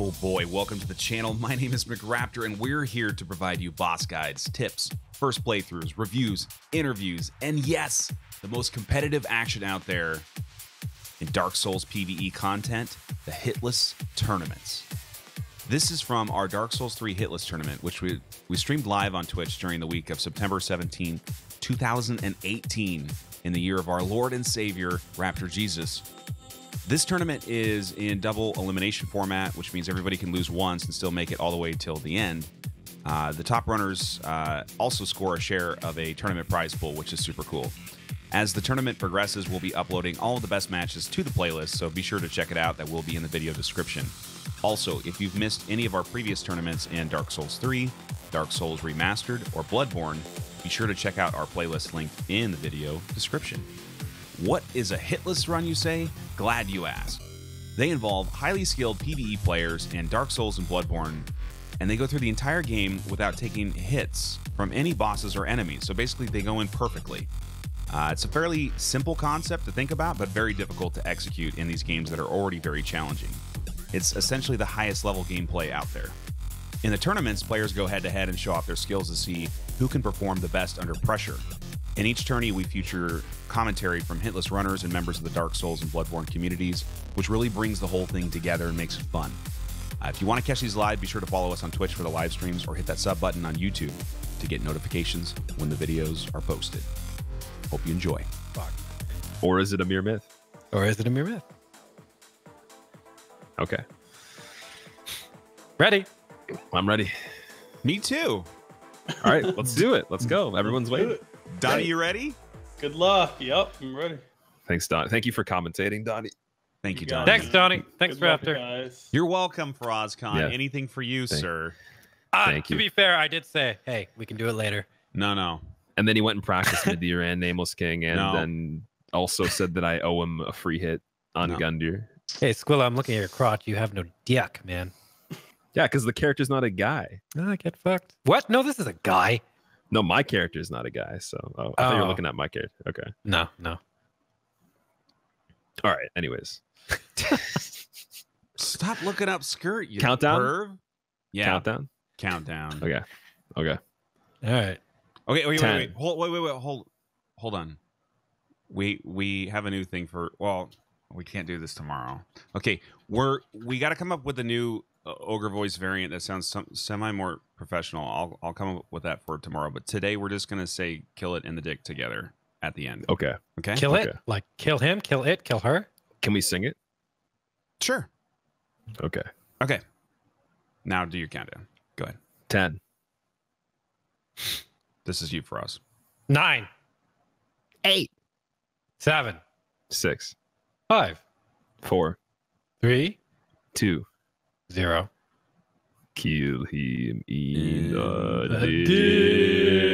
Oh boy, welcome to the channel. My name is McRaptor, and we're here to provide you boss guides, tips, first playthroughs, reviews, interviews, and yes, the most competitive action out there in Dark Souls PvE content, the Hitless tournaments. This is from our Dark Souls 3 Hitless tournament, which we streamed live on Twitch during the week of September 17th, 2018, in the year of our Lord and Savior, Raptor Jesus. This tournament is in double elimination format, which means everybody can lose once and still make it all the way till the end. The top runners also score a share of a tournament prize pool, which is super cool. As the tournament progresses, we'll be uploading all of the best matches to the playlist, so be sure to check it out. That will be in the video description. Also, if you've missed any of our previous tournaments in Dark Souls 3, Dark Souls Remastered, or Bloodborne, be sure to check out our playlist linked in the video description. What is a hitless run, you say? Glad you asked. They involve highly skilled PvE players in Dark Souls and Bloodborne, and they go through the entire game without taking hits from any bosses or enemies, so basically they go in perfectly. It's a fairly simple concept to think about, but very difficult to execute in these games that are already very challenging. It's essentially the highest level gameplay out there. In the tournaments, players go head-to-head and show off their skills to see who can perform the best under pressure. In each tourney, we feature commentary from hitless runners and members of the Dark Souls and Bloodborne communities, which really brings the whole thing together and makes it fun. If you want to catch these live, be sure to follow us on Twitch for the live streams or hit that sub button on YouTube to get notifications when the videos are posted. Hope you enjoy. Fuck. Or is it a mere myth? Or is it a mere myth? Okay. Ready? I'm ready. Me too. All right, let's do it. Let's go. Everyone's waiting. Donnie, you ready? Good luck. Yep, I'm ready. Thanks, Don. Thank you for commentating, Donnie. Thank you, got Donnie. it. Thanks, Donnie. Thanks, Good luck, Raptor. guys. You're welcome, FrozCon. Yeah. Anything for you, sir. Thank To you. be fair, I did say, hey, we can do it later. No. And then he went and practiced Midir and Nameless King, and No. then also said that I owe him a free hit on No. Gundyr. Hey, Squilla, I'm looking at your crotch. You have no dick, man. Yeah, because the character's not a guy. I get fucked. What? No, this is a guy. No, my character's not a guy. So I thought you were Oh. looking at my character. Okay. No. All right. Anyways, Stop looking up skirt, you Countdown? perv. Yeah, countdown. countdown. Okay. All right. Okay, wait. 10. Hold on. We have a new thing for. Well, we can't do this tomorrow. Okay, we got to come up with a new ogre voice variant that sounds semi more professional. I'll come up with that for tomorrow. But today we're just gonna say "kill it in the dick" together at the end. Okay. Okay. Kill it? Okay. Like, kill him, kill it, kill her? Can we sing it? Sure. Okay. Okay. Now do your countdown. Go ahead. 10, This is you, Froz. 9, 8, 7, 6, 5, 4, 3, 2. 0. Kill him in the the dick.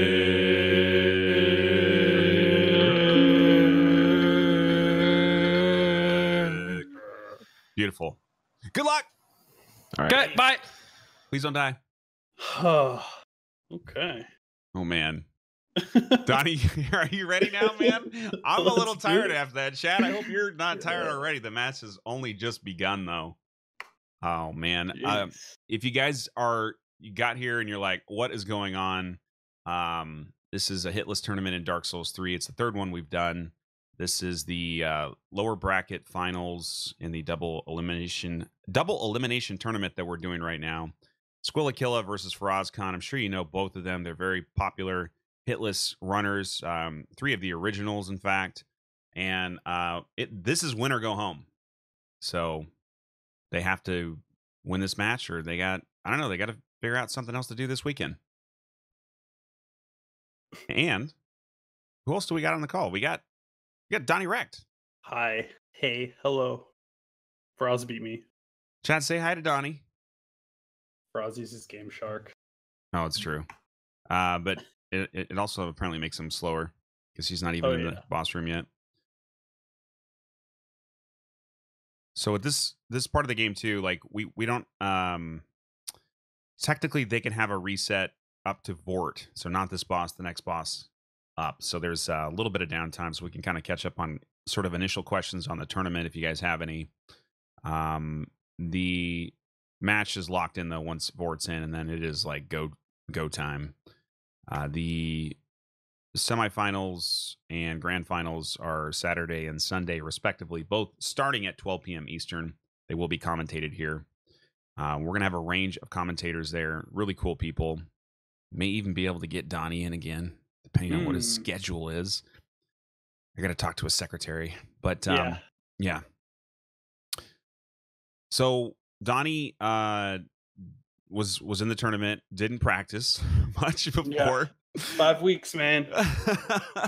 Beautiful. Good luck. All right. Good, bye. Please don't die. Okay. Oh man. Donnie, are you ready now, man? I'm a little Let's do tired it. after that. Chad, I hope you're not tired already. The match has only just begun, though. Oh, man. Jeez. If you guys you got here and you're like, what is going on? This is a hitless tournament in Dark Souls 3. It's the third one we've done. This is the lower bracket finals in the double elimination tournament that we're doing right now. Squillakilla versus FrozCon. I'm sure you know both of them. They're very popular hitless runners, 3 of the originals, in fact. And this is win or go home. So they have to win this match, or they got to figure out something else to do this weekend. And who else do we got on the call? We got Donnie Wrecked. Hi. Hey. Hello. Froz beat me. Chad, say hi to Donnie. Froz uses Game Shark. Oh, it's true. But it also apparently makes him slower because he's not even in the boss room yet. So with this part of the game too, like we don't technically they can have a reset up to Vort. So not this boss, the next boss up. So there's a little bit of downtime so we can kind of catch up on sort of initial questions on the tournament if you guys have any. The match is locked in though once Vort's in, and then it is like go time. The semifinals and grand finals are Saturday and Sunday, respectively, both starting at 12 p.m. Eastern. They will be commentated here. We're going to have a range of commentators there. Really cool people. May even be able to get Donnie in again, depending on what his schedule is. I got to talk to his secretary. But yeah. So Donnie was in the tournament, didn't practice much before. Yeah. 5 weeks, man.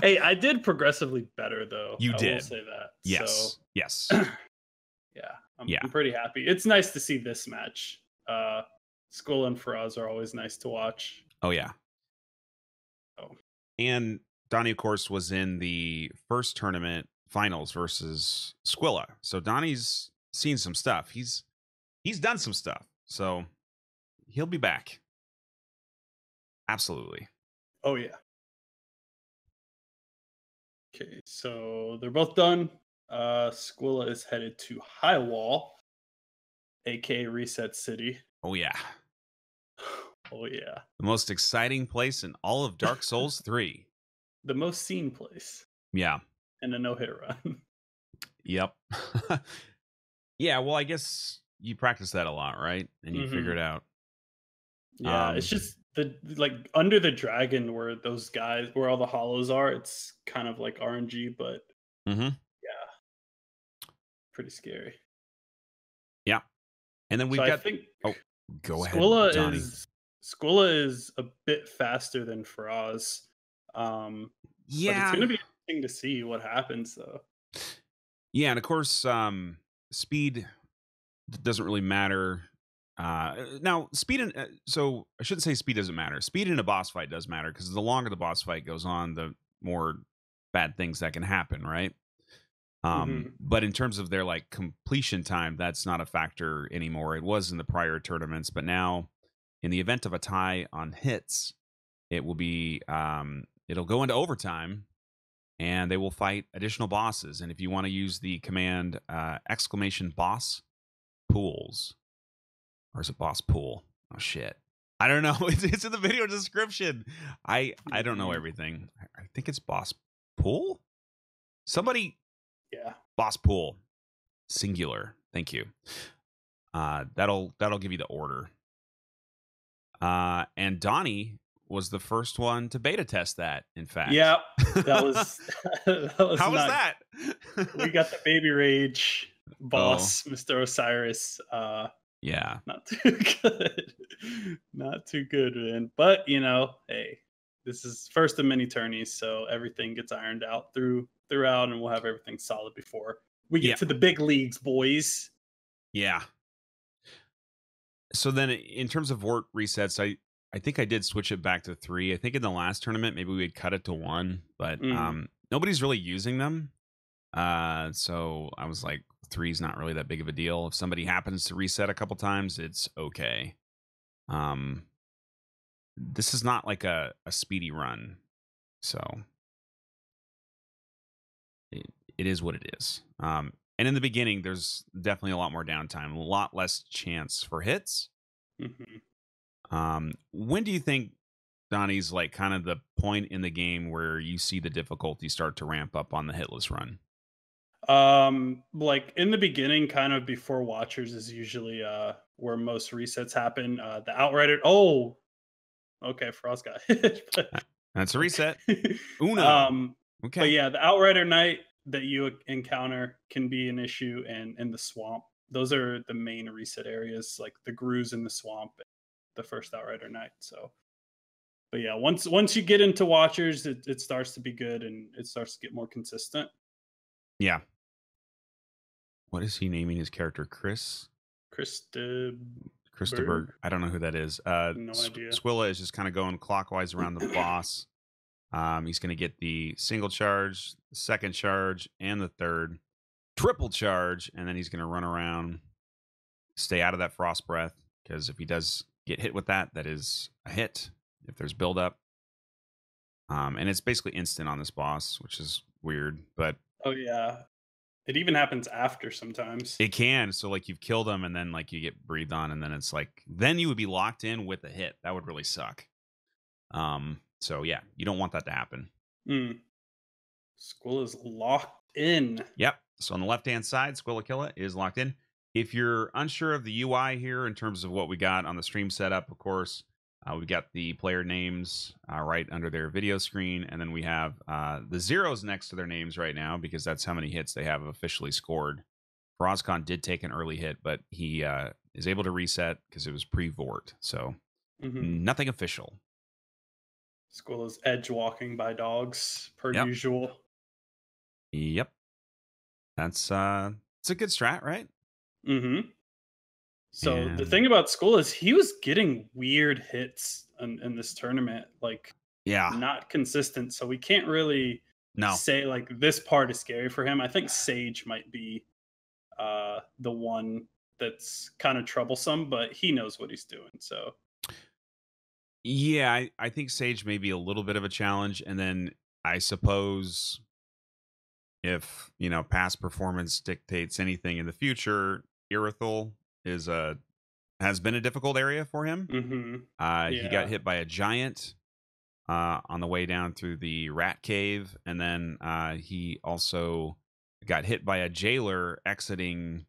Hey, I did progressively better though. You did. I will say that. Yes. So, Yes. I'm pretty happy. It's nice to see this match. Skull and Faraz are always nice to watch. Oh yeah. Oh. And Donnie, of course, was in the first tournament finals versus Squilla. So Donnie's seen some stuff. He's done some stuff. So he'll be back. Absolutely. Oh yeah. Okay, so they're both done. Squilla is headed to High Wall, aka Reset City. Oh yeah. Oh yeah. The most exciting place in all of Dark Souls 3. The most seen place. Yeah. And a no-hit run. Yep. Yeah, well, I guess you practice that a lot, right? And you figure it out. Yeah, it's just the under the dragon where those guys where all the hollows are, it's kind of like RNG, but yeah. Pretty scary. Yeah. And then we've so got I think go ahead. Squilla is a bit faster than Faraz. But it's gonna be interesting to see what happens though. Yeah, and of course, speed doesn't really matter. Now, speed and so I shouldn't say speed doesn't matter. Speed in a boss fight does matter because the longer the boss fight goes on, the more bad things that can happen, right? But in terms of their like completion time, that's not a factor anymore. It was in the prior tournaments, but now in the event of a tie on hits, it will be it'll go into overtime. And they will fight additional bosses. And if you want to use the command !boss pools, or is it boss pool? Oh shit, I don't know. It's in the video description. I don't know everything. I think it's boss pool. Somebody, boss pool, singular. Thank you. That'll give you the order. And Donnie was the first one to beta test that, in fact. Yeah, that was How was that? We got the baby rage boss, Mr. Osiris. Yeah. Not too good. Not too good, man. But hey, this is first of many tourneys, so everything gets ironed out throughout, and we'll have everything solid before we get to the big leagues, boys. Yeah. So then in terms of Vort resets, I think I did switch it back to 3. I think in the last tournament, maybe we would cut it to 1, but nobody's really using them. So I was like, 3 is not really that big of a deal. If somebody happens to reset a couple times, it's okay. This is not like a speedy run. So it is what it is. And in the beginning, there's definitely a lot more downtime, a lot less chance for hits. When do you think, Donnie's like kind of the point in the game where you see the difficulty start to ramp up on the hitless run? Like in the beginning, kind of before Watchers is usually where most resets happen. The Outrider. Oh, okay, Frost got hit. That's a reset. Uno. Okay. But yeah, the Outrider Knight that you encounter can be an issue, and in the swamp. Those are the main reset areas, like the grooves in the swamp, the first Outrider Knight. So, but yeah, once you get into Watchers, it starts to be good, and it starts to get more consistent. Yeah. What is he naming his character? Christopher. I don't know who that is. No idea. Squilla is just kind of going clockwise around the boss. He's going to get the single charge, the second charge, and the third. Triple charge, and then he's going to run around, stay out of that frost breath, because if he does get hit with that, that is a hit if there's buildup. And it's basically instant on this boss, which is weird, but oh yeah, It even happens after sometimes. It can. So like you've killed them and then like you get breathed on and then it's like then you would be locked in with a hit. That would really suck. So yeah, you don't want that to happen. Mm. School is locked in. Yep. So on the left-hand side, Squillakilla is locked in. If you're unsure of the UI here in terms of what we got on the stream setup, of course, we've got the player names right under their video screen, and then we have the zeros next to their names right now because that's how many hits they have officially scored. Frozcon did take an early hit, but he is able to reset because it was pre-vort, so nothing official. School is edge walking by dogs per Yep. usual. Yep. That's it's a good strat, right? So the And- thing about School is he was getting weird hits in this tournament, like Yeah. not consistent. So we can't really No. say like this part is scary for him. I think Sage might be the one that's kind of troublesome, but he knows what he's doing. So Yeah, I think Sage may be a little bit of a challenge, and then I suppose if past performance dictates anything in the future, Irithel has been a difficult area for him. He got hit by a giant on the way down through the rat cave, and then he also got hit by a jailer exiting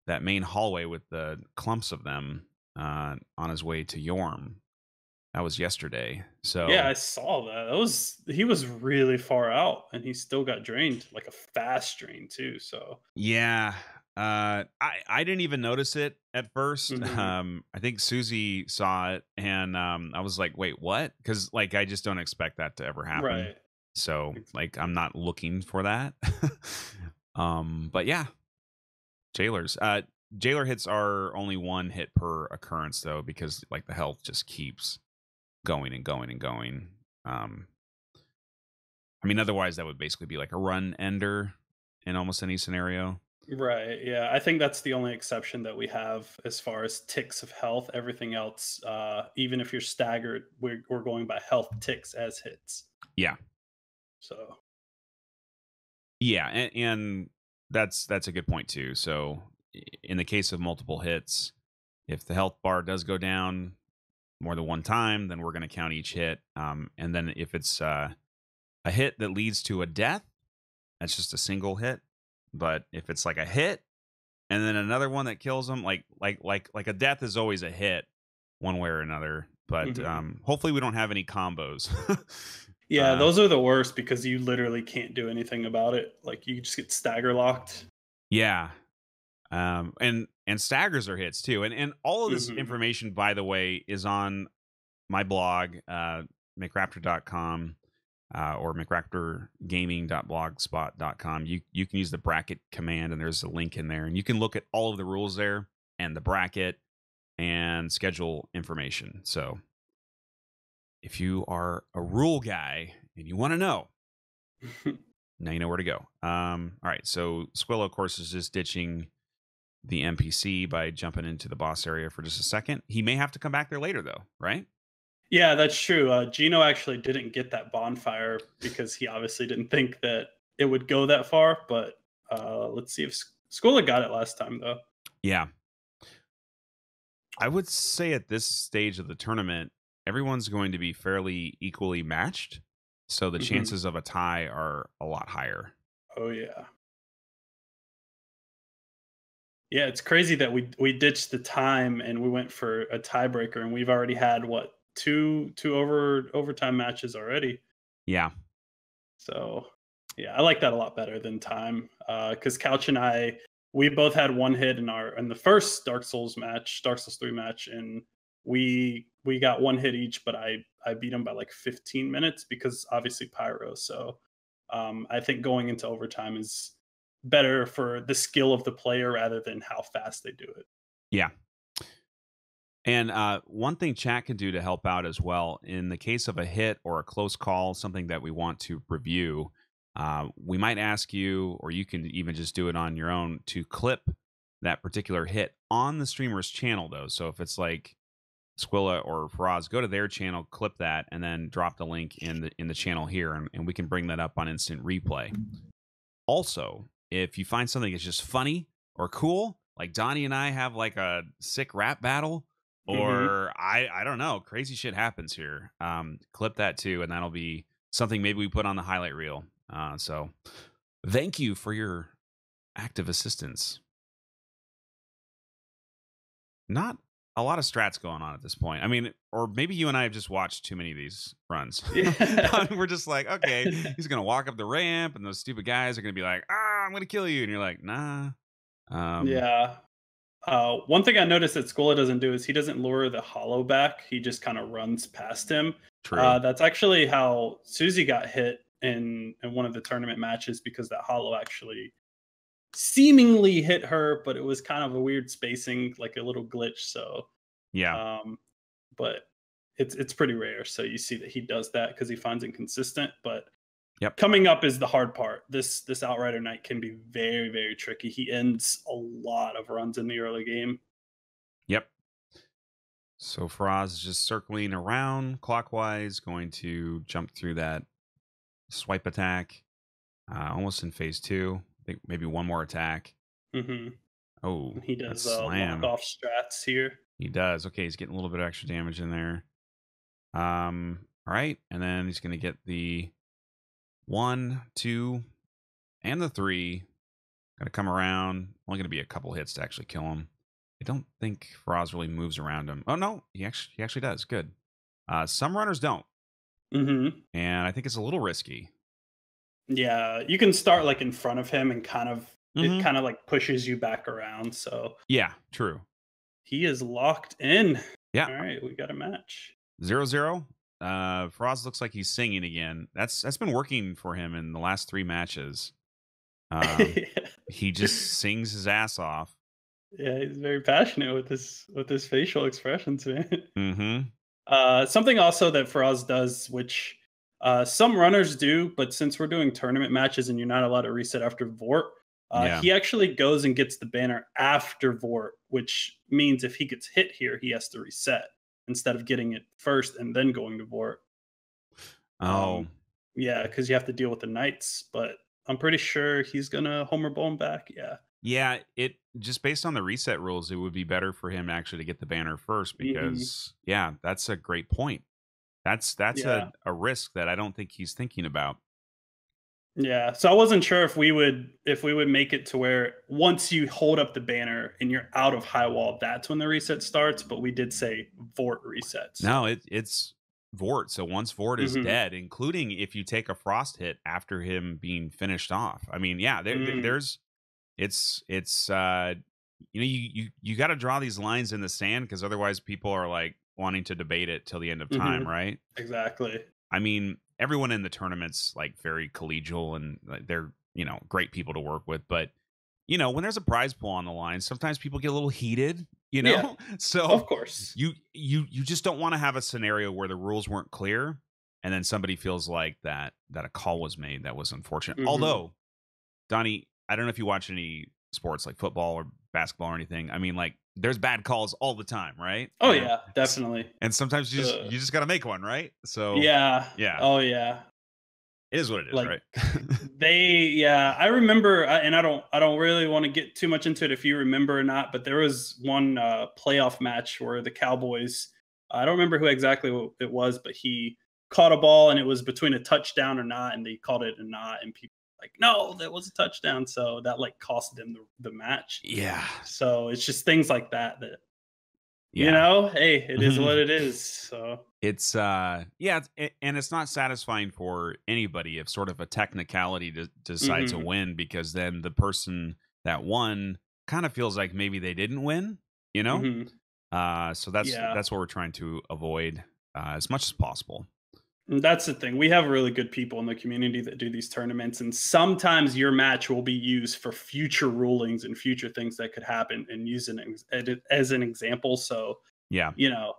that main hallway with the clumps of them on his way to Yorm. That was yesterday. So yeah, I saw that. He was really far out, and he still got drained, like a fast drain too. So yeah, I didn't even notice it at first. Mhm. I think Susie saw it, and I was like, "Wait, what?" Because like I just don't expect that to ever happen. right. So like I'm not looking for that. But yeah, jailers. Jailer hits are only one hit per occurrence though, because like the health just keeps going and going and going. I mean, otherwise that would basically be like a run ender in almost any scenario. Right. Yeah. I think that's the only exception that we have as far as ticks of health. Everything else, even if you're staggered, we're going by health ticks as hits. Yeah. So Yeah, and that's a good point too. So in the case of multiple hits, if the health bar does go down more than one time, then we're going to count each hit. And then if it's a hit that leads to a death, that's just a single hit. But if it's like a hit and then another one that kills them, like a death is always a hit one way or another. But hopefully we don't have any combos. yeah, those are the worst because you literally can't do anything about it. Like you just get stagger locked. Yeah. And staggers are hits too. And all of this information, by the way, is on my blog, McRaptor.com, or McRaptorGaming.blogspot.com. You can use the bracket command and there's a link in there and you can look at all of the rules there and the bracket and schedule information. So if you are a rule guy and you want to know, now you know where to go. All right. So Squillo, of course, is just ditching the NPC by jumping into the boss area for just a second. He may have to come back there later, though, right? Yeah, that's true. Gino actually didn't get that bonfire because he obviously didn't think that it would go that far. But let's see if Skola got it last time, though. Yeah. I would say at this stage of the tournament, everyone's going to be fairly equally matched. So the chances of a tie are a lot higher. Oh, yeah. Yeah, it's crazy that we ditched the time and we went for a tiebreaker, and we've already had two overtime matches already. Yeah. So yeah, I like that a lot better than time. Because Couch and I, we both had one hit in the first Dark Souls 3 match, and we got one hit each, but I beat him by like 15 minutes because obviously pyro. So I think going into overtime is better for the skill of the player rather than how fast they do it. Yeah. And one thing chat can do to help out as well, in the case of a hit or a close call, something that we want to review, we might ask you, or you can even just do it on your own, to clip that particular hit on the streamer's channel, though. So if it's like Squilla or Faraz, go to their channel, clip that, and then drop the link in the channel here, and we can bring that up on instant replay. Also, if you find something that's just funny or cool, like Donnie and I have like a sick rap battle, Mhm. or I don't know, crazy shit happens here. Clip that too, and that'll be something maybe we put on the highlight reel. So thank you for your active assistance. Not a lot of strats going on at this point. I mean, or maybe you and I have just watched too many of these runs. Yeah. We're just like, okay, he's gonna walk up the ramp, and those stupid guys are gonna be like, I'm gonna kill you, and you're like, nah. Yeah. One thing I noticed that Skola doesn't do is he doesn't lure the hollow back. He just kind of runs past him. True. That's actually how Susie got hit in one of the tournament matches because that hollow actually seemingly hit her, but it was kind of a weird spacing, like a little glitch. So, Yeah. um, but it's pretty rare. So you see that he does that because he finds inconsistent. But Yep. coming up is the hard part. This Outrider Knight can be very, very tricky. He ends a lot of runs in the early game. Yep. So Faraz is just circling around clockwise, going to jump through that swipe attack, almost in phase 2. I think maybe one more attack. Hmm. Oh, He that's does lock slam. off strats here. He does. Okay, he's getting a little bit of extra damage in there. All right, and then he's going to get the 1, 2, and the 3. Going to come around. Only going to be a couple hits to actually kill him. I don't think Faraz really moves around him. Oh no, he actually does. Good. Some runners don't, Hmm. and I think it's a little risky. Yeah, you can start like in front of him and kind of it Mhm. kind of like pushes you back around. So Yeah, true. he is locked in. Yeah, All right, we got a match. 0-0. Faraz looks like he's singing again. That's been working for him in the last 3 matches. He just sings his ass off. Yeah, he's very passionate with his facial expressions, man. Mm-hmm. Something also that Faraz does, which some runners do, but since we're doing tournament matches and you're not allowed to reset after Vort, Yeah. he actually goes and gets the banner after Vort, which means if he gets hit here, he has to reset instead of getting it first and then going to Vort. Oh, Yeah, because you have to deal with the Knights, but I'm pretty sure he's gonna Homer Bone back. Yeah. yeah. It just based on the reset rules, it would be better for him actually to get the banner first Hmm. because, yeah, that's a great point. That's Yeah. a risk that I don't think he's thinking about. Yeah. So I wasn't sure if we would make it to where once you hold up the banner and you're out of high wall, that's when the reset starts. But we did say Vort resets. No, So. it's Vort. So once Vort is Hmm. dead, including if you take a frost hit after him being finished off. I mean, yeah, Mm, there's it's you got to draw these lines in the sand because otherwise people are like wanting to debate it till the end of time, hmm. right? Exactly. I mean, everyone in the tournament's like very collegial and like, they're, great people to work with. But, when there's a prize pool on the line, sometimes people get a little heated, Yeah. So Of course. you just don't want to have a scenario where the rules weren't clear and then somebody feels like that a call was made that was unfortunate. Hmm. Although, Donnie, I don't know if you watch any sports like football or basketball or anything. I mean, like there's bad calls all the time, right? Oh yeah, definitely. And sometimes The you just got to make one, right? So, Yeah. yeah. Oh yeah. It is what it is, Like right? yeah, I remember, and I don't really want to get too much into it if you remember or not, but there was one playoff match where the Cowboys, I don't remember who exactly it was, but he caught a ball and it was between a touchdown or not, and they called it a not, and people were like, no, that was a touchdown, so that like cost them the match. Yeah. So it's just things like that that Yeah. hey, it is what it is. So It's yeah, and it's not satisfying for anybody if sort of a technicality decides to mhm, win because then the person that won kind of feels like maybe they didn't win, you know? mhm. So Yeah. that's what we're trying to avoid as much as possible. And that's the thing. We have really good people in the community that do these tournaments, and sometimes your match will be used for future rulings and future things that could happen, and use it as an example. So Yeah. you know,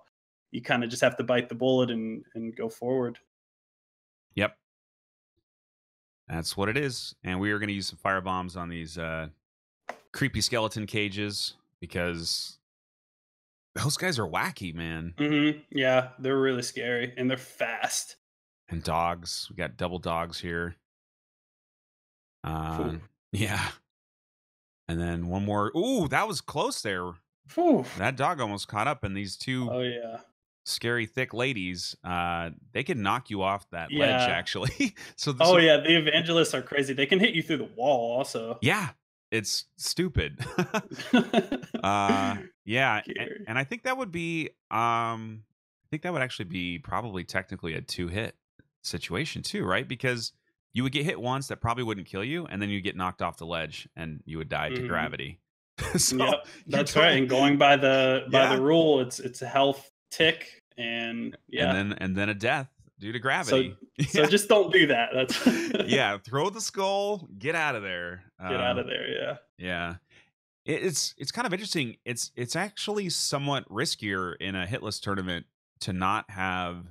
you kind of just have to bite the bullet and go forward. Yep. That's what it is. And we are going to use some fire bombs on these creepy skeleton cages because those guys are wacky, man. Yeah, they're really scary and they're fast. And dogs. We got double dogs here. Phew. Yeah. And then one more. Ooh, that was close there. Whew. That dog almost caught up, and these two Oh yeah. scary thick ladies, they can knock you off that ledge, Yeah. actually. Oh yeah, the evangelists are crazy. They can hit you through the wall also. yeah, it's stupid. Yeah, Scary. and I think that would be, I think that would actually be probably technically a 2-hit situation too, right? Because you would get hit once, that probably wouldn't kill you, and then you get knocked off the ledge, and you would die to Mhm. gravity. So Yep, you that's right. don't, And going by the yeah, rule, it's a health tick, and and yeah. then a death due to So gravity. so just don't do that. That's Yeah, throw the skull, get out of there. get out of there. Yeah. Yeah. It's kind of interesting. It's actually somewhat riskier in a hitless tournament to not have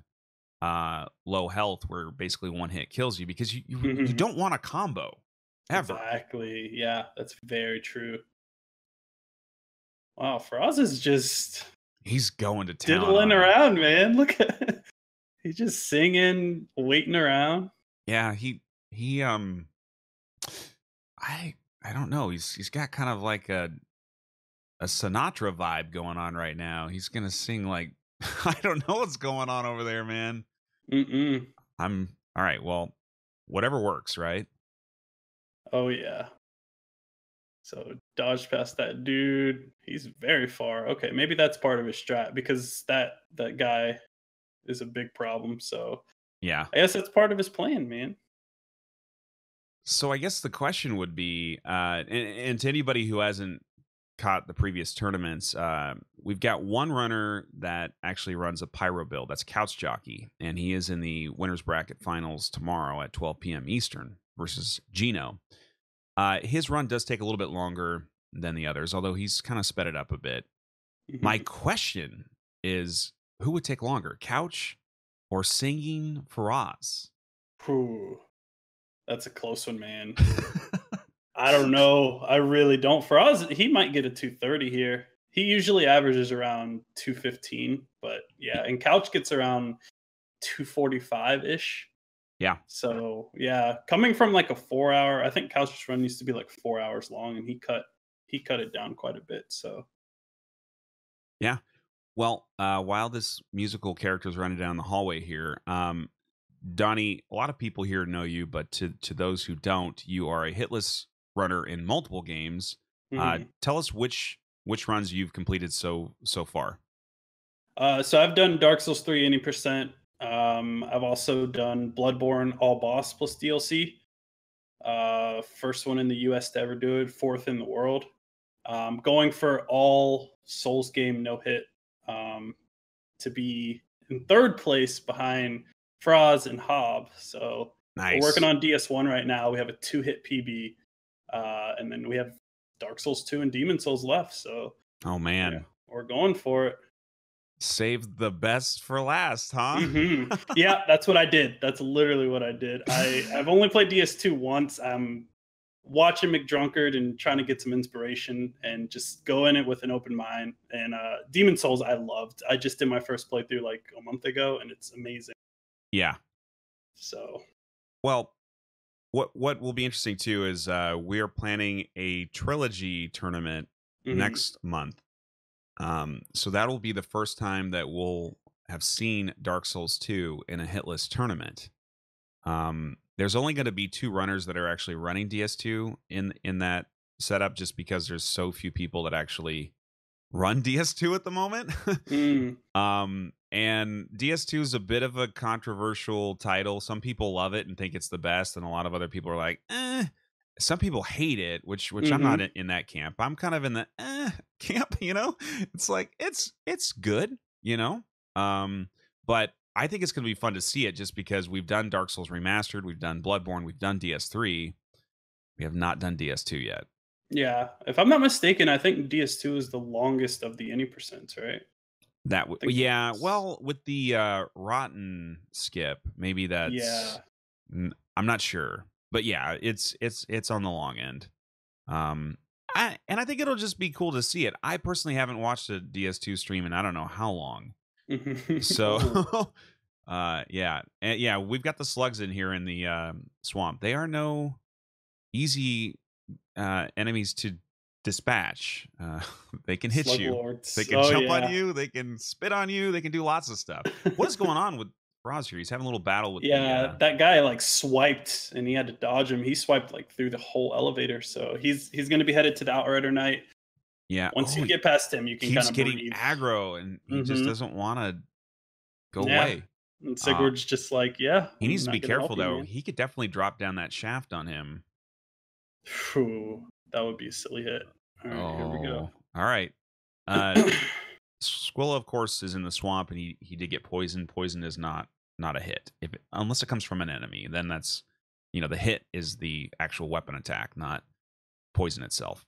low health where basically one hit kills you, because you Mhm. don't want a combo ever. Exactly. Yeah, that's very true. Wow, Froz is just He's going to town diddling on. around, man. Look at he's just singing, waiting around. Yeah, he I don't know. He's got kind of like a Sinatra vibe going on right now. He's gonna sing like I don't know what's going on over there, man. Mm-mm. I'm all right. Well, whatever works, right? Oh yeah. So dodge past that dude. He's very far. Okay, maybe that's part of his strat because that guy is a big problem. So Yeah. I guess that's part of his plan, man. So I guess the question would be, and to anybody who hasn't caught the previous tournaments, we've got one runner that actually runs a pyro build. That's Couch Jockey, and he is in the winners bracket finals tomorrow at 12 p.m. Eastern versus Gino. His run does take a little bit longer than the others, although he's kind of sped it up a bit. My Mhm. question is, who would take longer, Couch or singing Faraz? Whew. That's a close one, man. I don't know. I really don't. For us, he might get a 230 here. He usually averages around 215, but yeah, and Couch gets around 245 ish. Yeah. So yeah, coming from like a 4 hour, I think Couch's run used to be like 4 hours long, and he cut it down quite a bit. So Yeah. Well, while this musical character is running down the hallway here, Donnie, a lot of people here know you, but to those who don't, you are a hitless runner in multiple games. mhm. Tell us which runs you've completed so far. So I've done Dark Souls 3 any percent. I've also done Bloodborne all boss plus DLC. First one in the US to ever do it, fourth in the world. Going for all Souls game no hit, to be in third place behind Froz and Hob. So we're working Nice. on DS1 right now. We have a 2-hit PB, and then we have Dark Souls 2 and Demon Souls left. So Oh yeah, man, we're going for it. save the best for last, huh? Yeah, that's what I did. That's literally what I did. I've only played DS2 once. I'm watching McDrunkard and trying to get some inspiration and just go in it with an open mind. And Demon Souls, I loved. I just did my first playthrough like a month ago, and it's amazing. Yeah. So Well, what will be interesting too is we are planning a trilogy tournament mhm. next month. So that'll be the first time that we'll have seen Dark Souls 2 in a hitless tournament. There's only going to be 2 runners that are actually running DS2 in that setup, just because there's so few people that actually run DS2 at the moment. Mm, And DS2 is a bit of a controversial title. Some people love it and think it's the best, and a lot of other people are like, eh. Some people hate it, which I'm not mhm. in that camp. I'm kind of in the camp, you know? It's like it's good, you know? But I think it's gonna be fun to see it, just because we've done Dark Souls Remastered, we've done Bloodborne, we've done DS3. We have not done DS2 yet. Yeah, if I'm not mistaken, I think DS2 is the longest of the any percents, right? I think Yeah, it's well, with the rotten skip, maybe that's yeah. I'm not sure. But yeah, it's on the long end. Um I think it'll just be cool to see it. I personally haven't watched a DS2 stream in I don't know how long. So Oh. yeah. And yeah, we've got the slugs in here in the swamp. They are no easy enemies to dispatch. They can hit you. Sluglords. They can jump on you. They can spit on you. They can do lots of stuff. What is going on with Faraz here? He's having a little battle with Yeah, the. that guy like swiped and he had to dodge him. He swiped like through the whole elevator. So he's going to be headed to the Outrider Knight. Yeah. Once you get past him, you can keeps kind of getting breathe. aggro, and he just doesn't want to go Yeah. away. And Sigurd's just like, yeah. He needs to I'm be not gonna help careful you, though. man. He could definitely drop down that shaft on him. Phew, that would be a silly hit. All right, here we go. All right. Squilla, of course, is in the swamp, and he did get poisoned. Poison is not a hit unless it comes from an enemy. Then that's the hit is the actual weapon attack, not poison itself.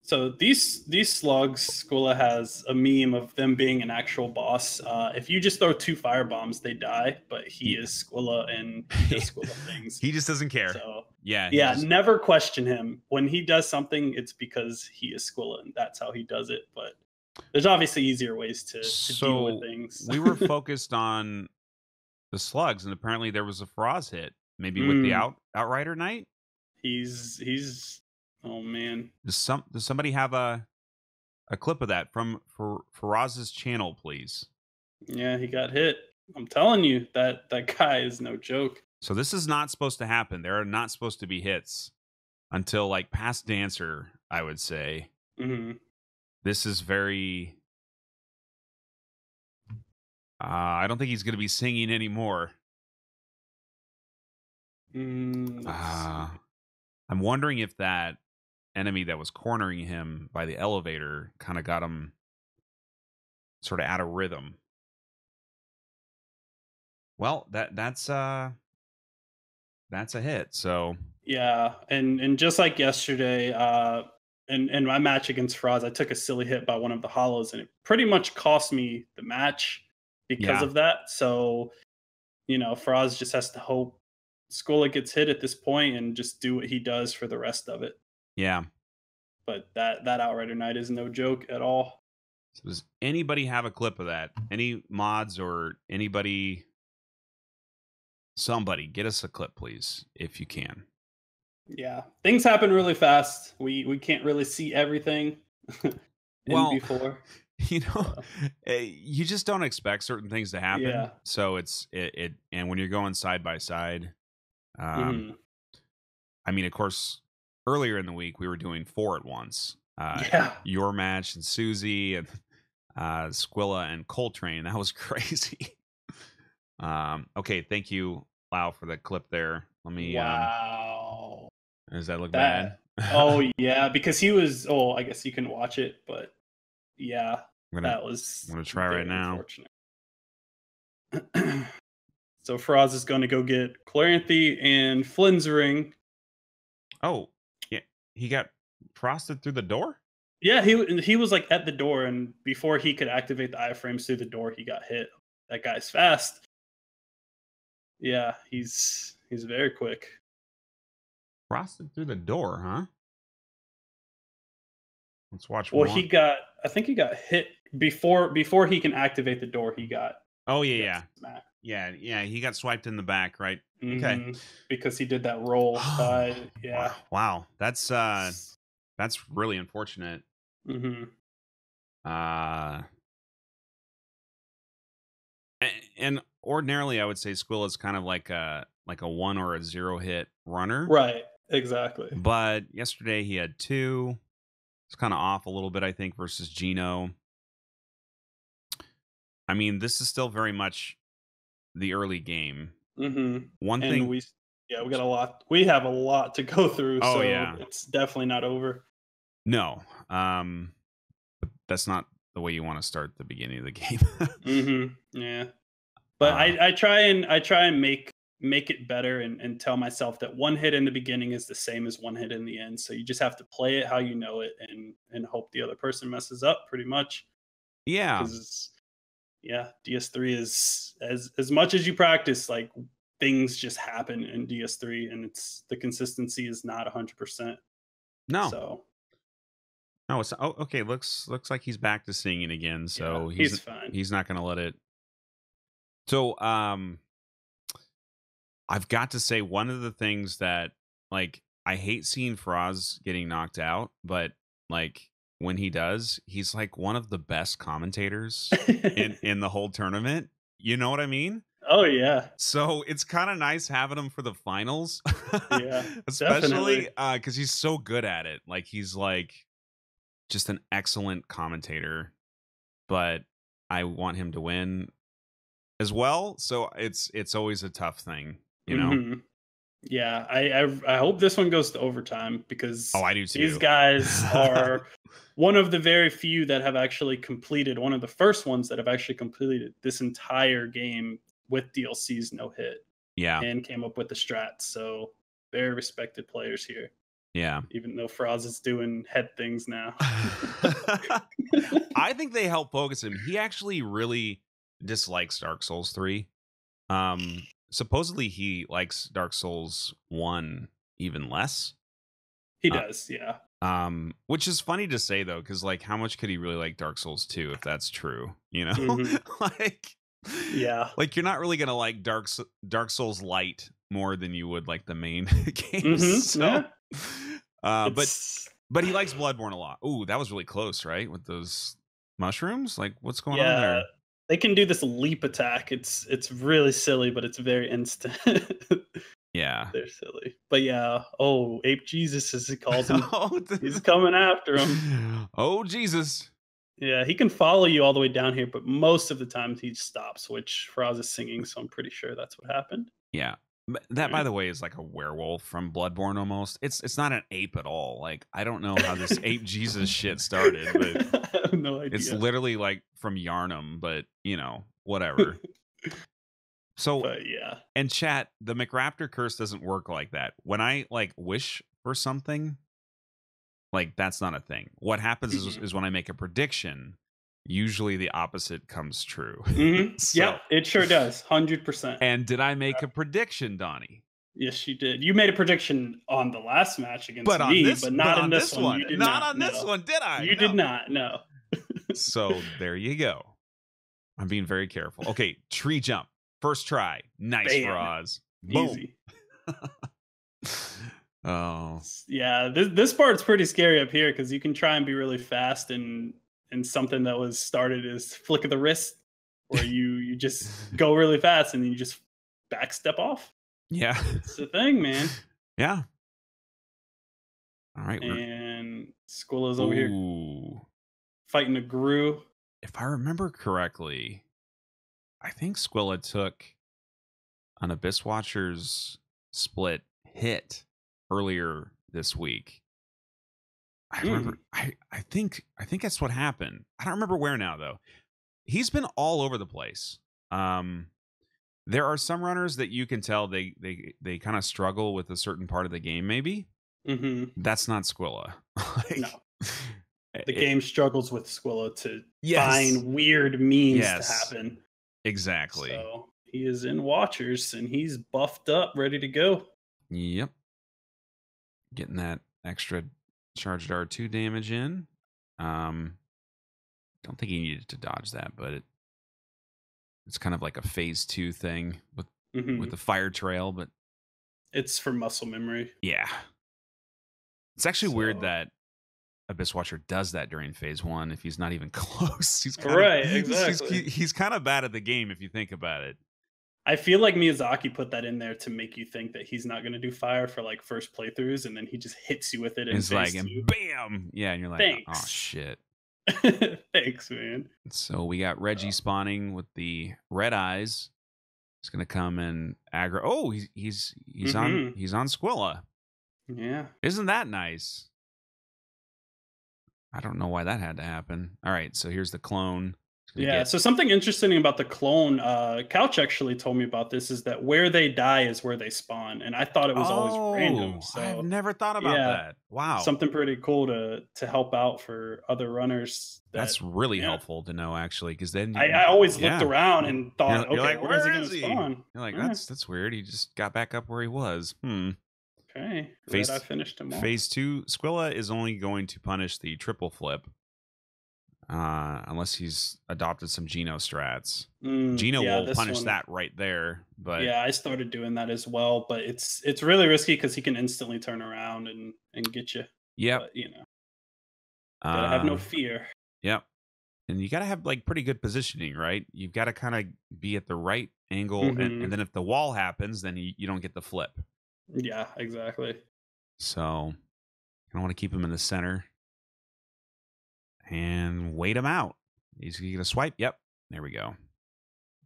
So these slugs, Squilla has a meme of them being an actual boss. If you just throw 2 fire bombs, they die. But he is Squilla, and he does Squilla things. He just doesn't care. So yeah. Never question him. When he does something, it's because he is Squilla, and that's how he does it. But there's obviously easier ways to deal with things. We were focused on the slugs, and apparently there was a Faraz hit, maybe with the Outrider Knight. He's oh man. Does somebody have a clip of that from Faraz's channel, please? Yeah, he got hit. I'm telling you, that guy is no joke. So this is not supposed to happen. There are not supposed to be hits until like past Dancer, I would say. Mm-hmm. This is very. I don't think he's going to be singing anymore. I'm wondering if that enemy that was cornering him by the elevator kind of got him sort of out of rhythm. Well, that's a hit. So yeah, and just like yesterday, in my match against Faraz, I took a silly hit by one of the hollows, and it pretty much cost me the match because of that. So Faraz just has to hope Squilla gets hit at this point and just do what he does for the rest of it. Yeah. But that Outrider Knight is no joke at all. So does anybody have a clip of that? Any mods or anybody? Somebody get us a clip, please, if you can. Yeah, things happen really fast. We can't really see everything. Before. You just don't expect certain things to happen. Yeah. So it and when you're going side by side, I mean, of course, earlier in the week we were doing 4 at once. Your match and Susie and Squilla and Coltrane. That was crazy. Okay, thank you, Lau, for that clip there. Let me. Wow. Does that look bad? Oh yeah, because he was. Oh, I guess you can watch it, but yeah, that was. I'm gonna try right now. So Faraz is going to go get Chloranthy and Flynn's ring. Oh, yeah, he got frosted through the door. Yeah, he was like at the door, and before he could activate the iframes through the door, he got hit. That guy's fast. Yeah, he's very quick. Frosted through the door, huh? Let's watch. Well, I think he got hit before he can activate the door. He got. Oh yeah. He got swiped in the back, right? Okay. Because he did that roll side. Yeah. Wow. That's really unfortunate. Mm-hmm. And ordinarily, I would say Squilla is kind of like a 1 or a 0 hit runner, right? Exactly. But yesterday he had 2. It's kind of off a little bit, I think, versus Gino. I mean, this is still very much the early game. Mm-hmm. One thing we got a lot. We have a lot to go through. Oh, so yeah. It's definitely not over. No, but that's not the way you want to start the beginning of the game. Mm-hmm. Yeah, but I try and make it better and tell myself that 1 hit in the beginning is the same as 1 hit in the end. So you just have to play it how you know it and hope the other person messes up pretty much. Yeah. Yeah, DS3 is as much as you practice, like things just happen in DS3, and the consistency is not 100%. No. So. No, it's okay. Looks like he's back to singing again. So yeah, he's fine. He's not going to let it. So I've got to say, one of the things that like I hate seeing Faraz getting knocked out, but like when he does, he's like one of the best commentators in the whole tournament. You know what I mean? Oh yeah, So it's kind of nice having him for the finals, yeah, especially definitely. because he's so good at it. Like he's like just an excellent commentator, but I want him to win as well. So it's always a tough thing, you know. Mhm. Yeah, I hope this one goes to overtime because Oh, I do these too. guys are one of the very few that have actually completed, one of the first ones that have actually completed this entire game with DLCs no hit Yeah, and came up with the strats. So very respected players here, yeah. even though Fraz is doing head things now. I think they help focus him. He actually really dislikes Dark Souls 3. Supposedly he likes Dark Souls 1 even less. He does, yeah. Which is funny to say though, because like how much could he really like Dark Souls 2 if that's true? You know? Mhm. like Yeah. like you're not really gonna like Dark Souls Light more than you would like the main game. Mhm. So Yeah. but It's he likes Bloodborne a lot. Ooh, that was really close, right? With those mushrooms? Like what's going on yeah. there? They can do this leap attack. It's really silly, but it's very instant. Yeah. They're silly. But yeah, oh, Ape Jesus as he calls him. oh, He's coming after him. oh Jesus. Yeah, he can follow you all the way down here, but most of the time he stops, which Faraz is singing, so I'm pretty sure that's what happened. Yeah. That, by Right. the way, is like a werewolf from Bloodborne almost. It's not an ape at all. Like I don't know how this ape Jesus shit started, but I have no idea. it's literally like from Yarnum, but you know, whatever. So But yeah. and chat, the McRaptor curse doesn't work like that. When I like wish for something, like that's not a thing. What happens Mhm. is when I make a prediction, usually the opposite comes true. Mhm. So, Yep, it sure does. 100%. and did I make a prediction, Donnie? Yes, you did. You made a prediction on the last match against But on me, this, but not in on this one. You did not not. on this No. one, did I? You did not. No. So there you go. I'm being very careful. Okay, tree jump, first try, nice Bam. for Oz. Boom. Easy. Oh, Yeah, this part's pretty scary up here because you can try and be really fast and something that was started as flick of the wrist, where you just go really fast and then you just back step off. yeah, It's the thing, man. yeah. All right, And Squilla's over here ooh. fighting a Gru. If I remember correctly, I think Squilla took an Abyss Watchers split hit earlier this week. I remember. I think that's what happened. I don't remember where now though. He's been all over the place. There are some runners that you can tell they kind of struggle with a certain part of the game. Maybe Mm-hmm. that's not Squilla. Like, No. The game struggles with Squilla to Yes. find weird means Yes. to happen. Exactly. So he is in Watchers and he's buffed up, ready to go. Yep. Getting that extra charged R2 damage in. Don't think he needed to dodge that, but it's kind of like a phase 2 thing with Mhm. the fire trail, but It's for muscle memory. yeah. It's actually weird So- that Abyss Watcher does that during phase 1 if he's not even close. He's kind Right, of, exactly. He's kind of bad at the game if you think about it. I feel like Miyazaki put that in there to make you think that he's not going to do fire for like first playthroughs, and then he just hits you with it in It's phase like, and 2. bam! Yeah, and you're like, oh Thanks. shit. Thanks, man. So we got Reggie spawning with the red eyes. He's gonna come and aggro. Oh, he's on Squilla. Yeah. Isn't that nice? I don't know why that had to happen. All right, so here's the clone. Yeah. So something interesting about the clone, Couch actually told me about this, is that where they die is where they spawn, and I thought it was always random. So I've never thought about yeah, that. Wow, something pretty cool to help out for other runners. That's really helpful to know, actually, because then I always looked around and thought, you're okay, like, where is he where going is to he? spawn? You're like, Yeah. that's weird. He just got back up where he was. Okay, Phase- I finished him off. Phase 2, Squilla is only going to punish the triple flip. unless he's adopted some Geno strats. Mm, Geno yeah, will this punish one. that right there. But Yeah, I started doing that as well, but it's really risky because he can instantly turn around and get you. yep, But gotta have no uh, fear. yep. And you got to have like pretty good positioning, right? You've got to kind of be at the right angle, Hmm. and then if the wall happens, then you don't get the flip. Yeah, exactly. So I want to keep him in the center and wait him out. He's gonna swipe. Yep, there we go.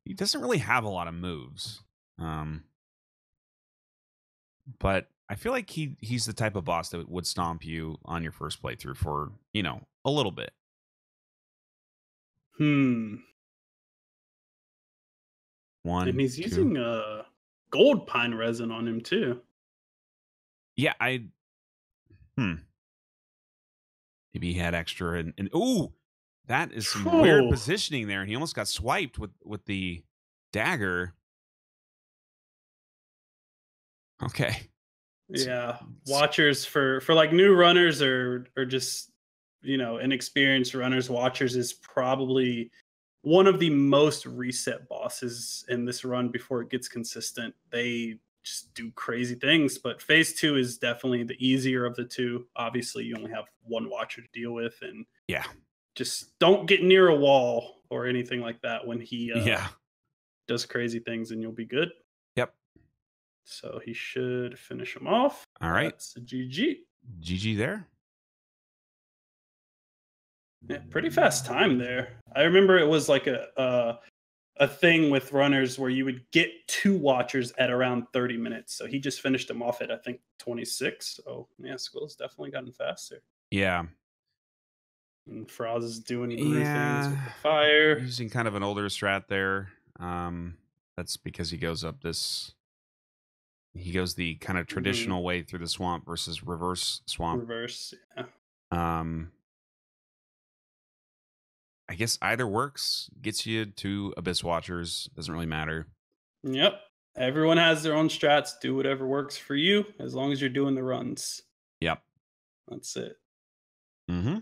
He doesn't really have a lot of moves, but I feel like he's the type of boss that would stomp you on your first playthrough for a little bit. Hmm. And One, he's two. using gold pine resin on him too. Yeah, maybe he had extra and ooh, that is some weird Phew. positioning there, and he almost got swiped with the dagger. Okay. Yeah, S- watchers for like new runners or just inexperienced runners. Watchers is probably one of the most reset bosses in this run before it gets consistent. They just do crazy things, but phase 2 is definitely the easier of the two. Obviously, you only have one watcher to deal with, and Yeah. just don't get near a wall or anything like that when he Yeah. does crazy things, and you'll be good. Yep. So he should finish him off. All right. That's a GG. GG there. Yeah, pretty fast time there. I remember it was like a thing with runners where you would get 2 watchers at around 30 minutes. So he just finished them off at I think 26. So yeah, school's definitely gotten faster. Yeah. And Froz is doing Gru things with Yeah. the fire. Using kind of an older strat there. That's because he goes the kind of traditional way through the swamp versus reverse swamp. Reverse. Yeah. I guess either works, gets you to Abyss Watchers, doesn't really matter. Yep. Everyone has their own strats. Do whatever works for you as long as you're doing the runs. Yep. That's it. Mm-hmm.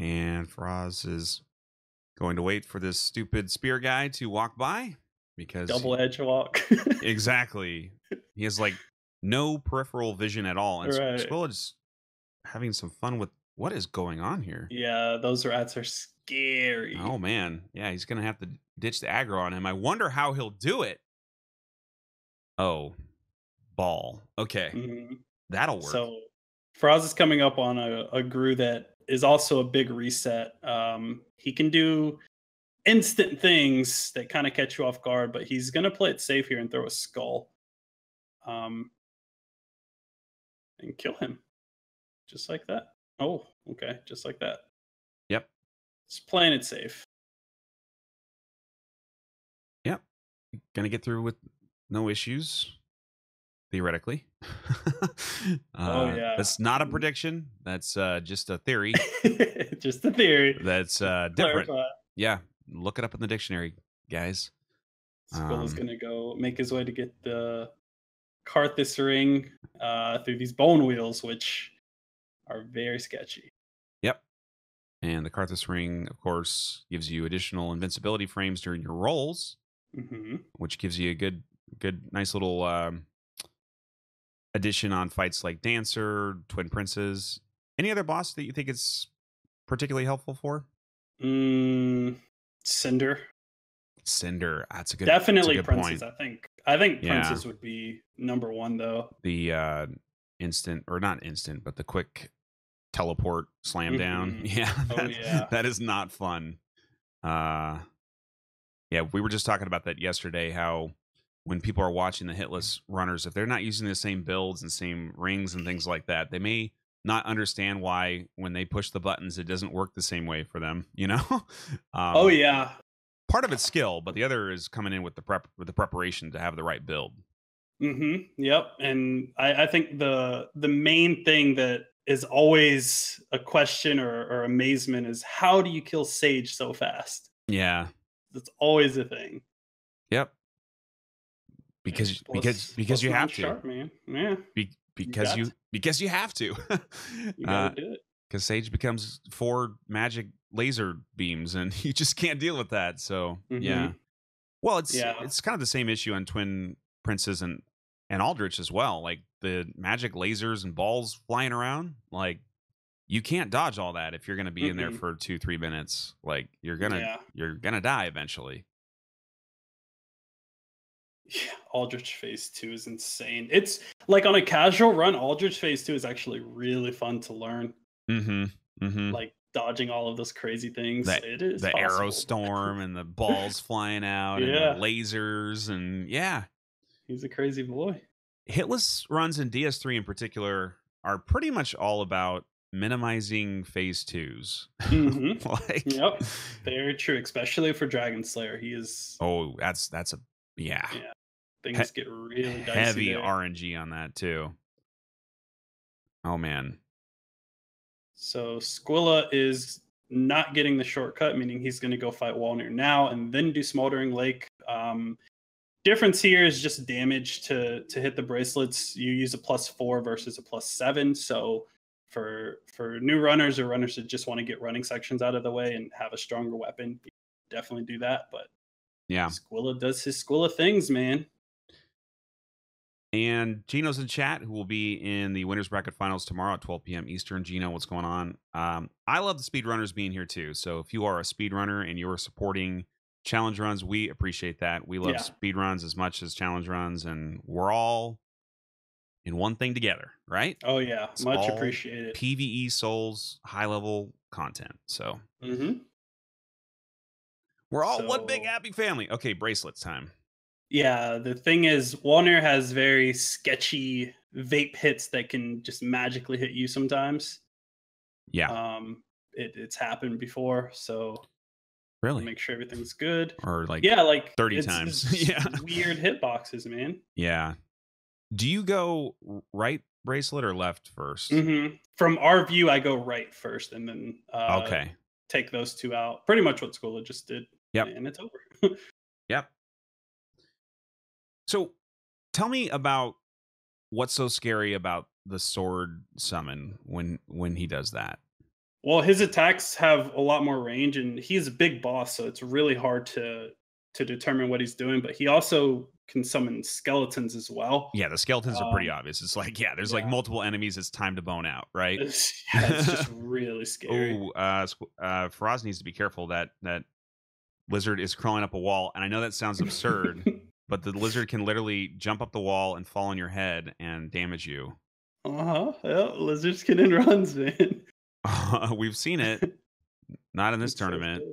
And Faraz is going to wait for this stupid spear guy to walk by because Double edge walk. exactly. He has like no peripheral vision at all. And Right. Squill is having some fun with what is going on here. Yeah, those rats are scary. Oh man. Yeah, he's gonna have to ditch the aggro on him. I wonder how he'll do it. Oh, ball. Okay. Mhm. That'll work. So Froz is coming up on a Gru that is also a big reset. He can do instant things that kind of catch you off guard, but he's gonna play it safe here and throw a skull. And kill him. Just like that. Oh, okay, just like that. Yep. Just playing it safe. Yep. Gonna get through with no issues. Theoretically. Oh yeah. That's not a prediction. That's just a theory. Just a theory. That's different. Clarify. Yeah. Look it up in the dictionary, guys. Skull is gonna go make his way to get the Karthus ring through these bone wheels, which are very sketchy. Yep. And the Karthus ring, of course, gives you additional invincibility frames during your rolls, which gives you a good, nice little addition on fights like Dancer, Twin Princes. Any other boss that you think it's particularly helpful for? Cinder. Cinder. That's a good. Definitely good Princes. point. I think Princes would be number 1 though. The instant, or not instant, but the quick teleport slam down. Yeah. That is not fun. Yeah, we were just talking about that yesterday, how when people are watching the hitless runners, if they're not using the same builds and same rings and things like that, they may not understand why when they push the buttons, it doesn't work the same way for them, Oh yeah. Part of it's skill, but the other is coming in with the preparation to have the right build. Yep. And I think the main thing that is always a question or amazement is how do you kill Sage so fast? Yeah. That's always a thing. Yep. Because you have to. Sharp, man. Yeah. Because you have to. You gotta do it. because Sage becomes 4 magic laser beams, and you just can't deal with that. So yeah. Well, it's kind of the same issue on Twin Princes and Aldrich as well. Like the magic lasers and balls flying around, like you can't dodge all that if you're going to be in there for 2-3 minutes. Like you're gonna die eventually. Yeah, Aldrich Phase 2 is insane. It's like on a casual run, Aldrich Phase 2 is actually really fun to learn. Like dodging all of those crazy things. It is the possible. arrow storm and the balls flying out and the lasers and he's a crazy boy. Hitless runs in DS3 in particular are pretty much all about minimizing phase 2s. Yep, very true, especially for Dragon Slayer. He is that's a things get really dicey heavy there. RNG on that too. Oh man. So Squilla is not getting the shortcut, meaning he's going to go fight Walner now and then do Smoldering Lake. Difference here is just damage to hit the bracelets. You use a +4 versus a +7. So for new runners or runners that just want to get running sections out of the way and have a stronger weapon, you definitely do that. But yeah, Squilla does his Squilla things, man. And Gino's in chat, who will be in the winners bracket finals tomorrow at 12 p.m. Eastern. Gino, what's going on? I love the speedrunners being here too. So if you are a speedrunner and you're supporting challenge runs, we appreciate that. We love speed runs as much as challenge runs, and we're all in one thing together, right? Oh yeah, it's much appreciated. PvE Souls high level content. So we're all one big happy family. Okay, bracelets time. Yeah, the thing is, Walner has very sketchy vape hits that can just magically hit you sometimes. Yeah. It's happened before, so really make sure everything's good. Or like 30 times. Weird hitboxes, man. Yeah. Do you go right bracelet or left first? From our view, I go right first, and then take those 2 out. Pretty much what Squilla just did. Yep. And it's over. Yep. So tell me about what's so scary about the sword summon when he does that. Well, his attacks have a lot more range, and he's a big boss, so it's really hard to determine what he's doing. But he also can summon skeletons as well. Yeah, the skeletons are pretty obvious. It's like, there's like multiple enemies. It's time to bone out, right? It's just really scary. Faraz needs to be careful. That lizard is crawling up a wall, and I know that sounds absurd, but the lizard can literally jump up the wall and fall on your head and damage you. Yeah, lizards can end runs, man. We've seen it. Not in this tournament.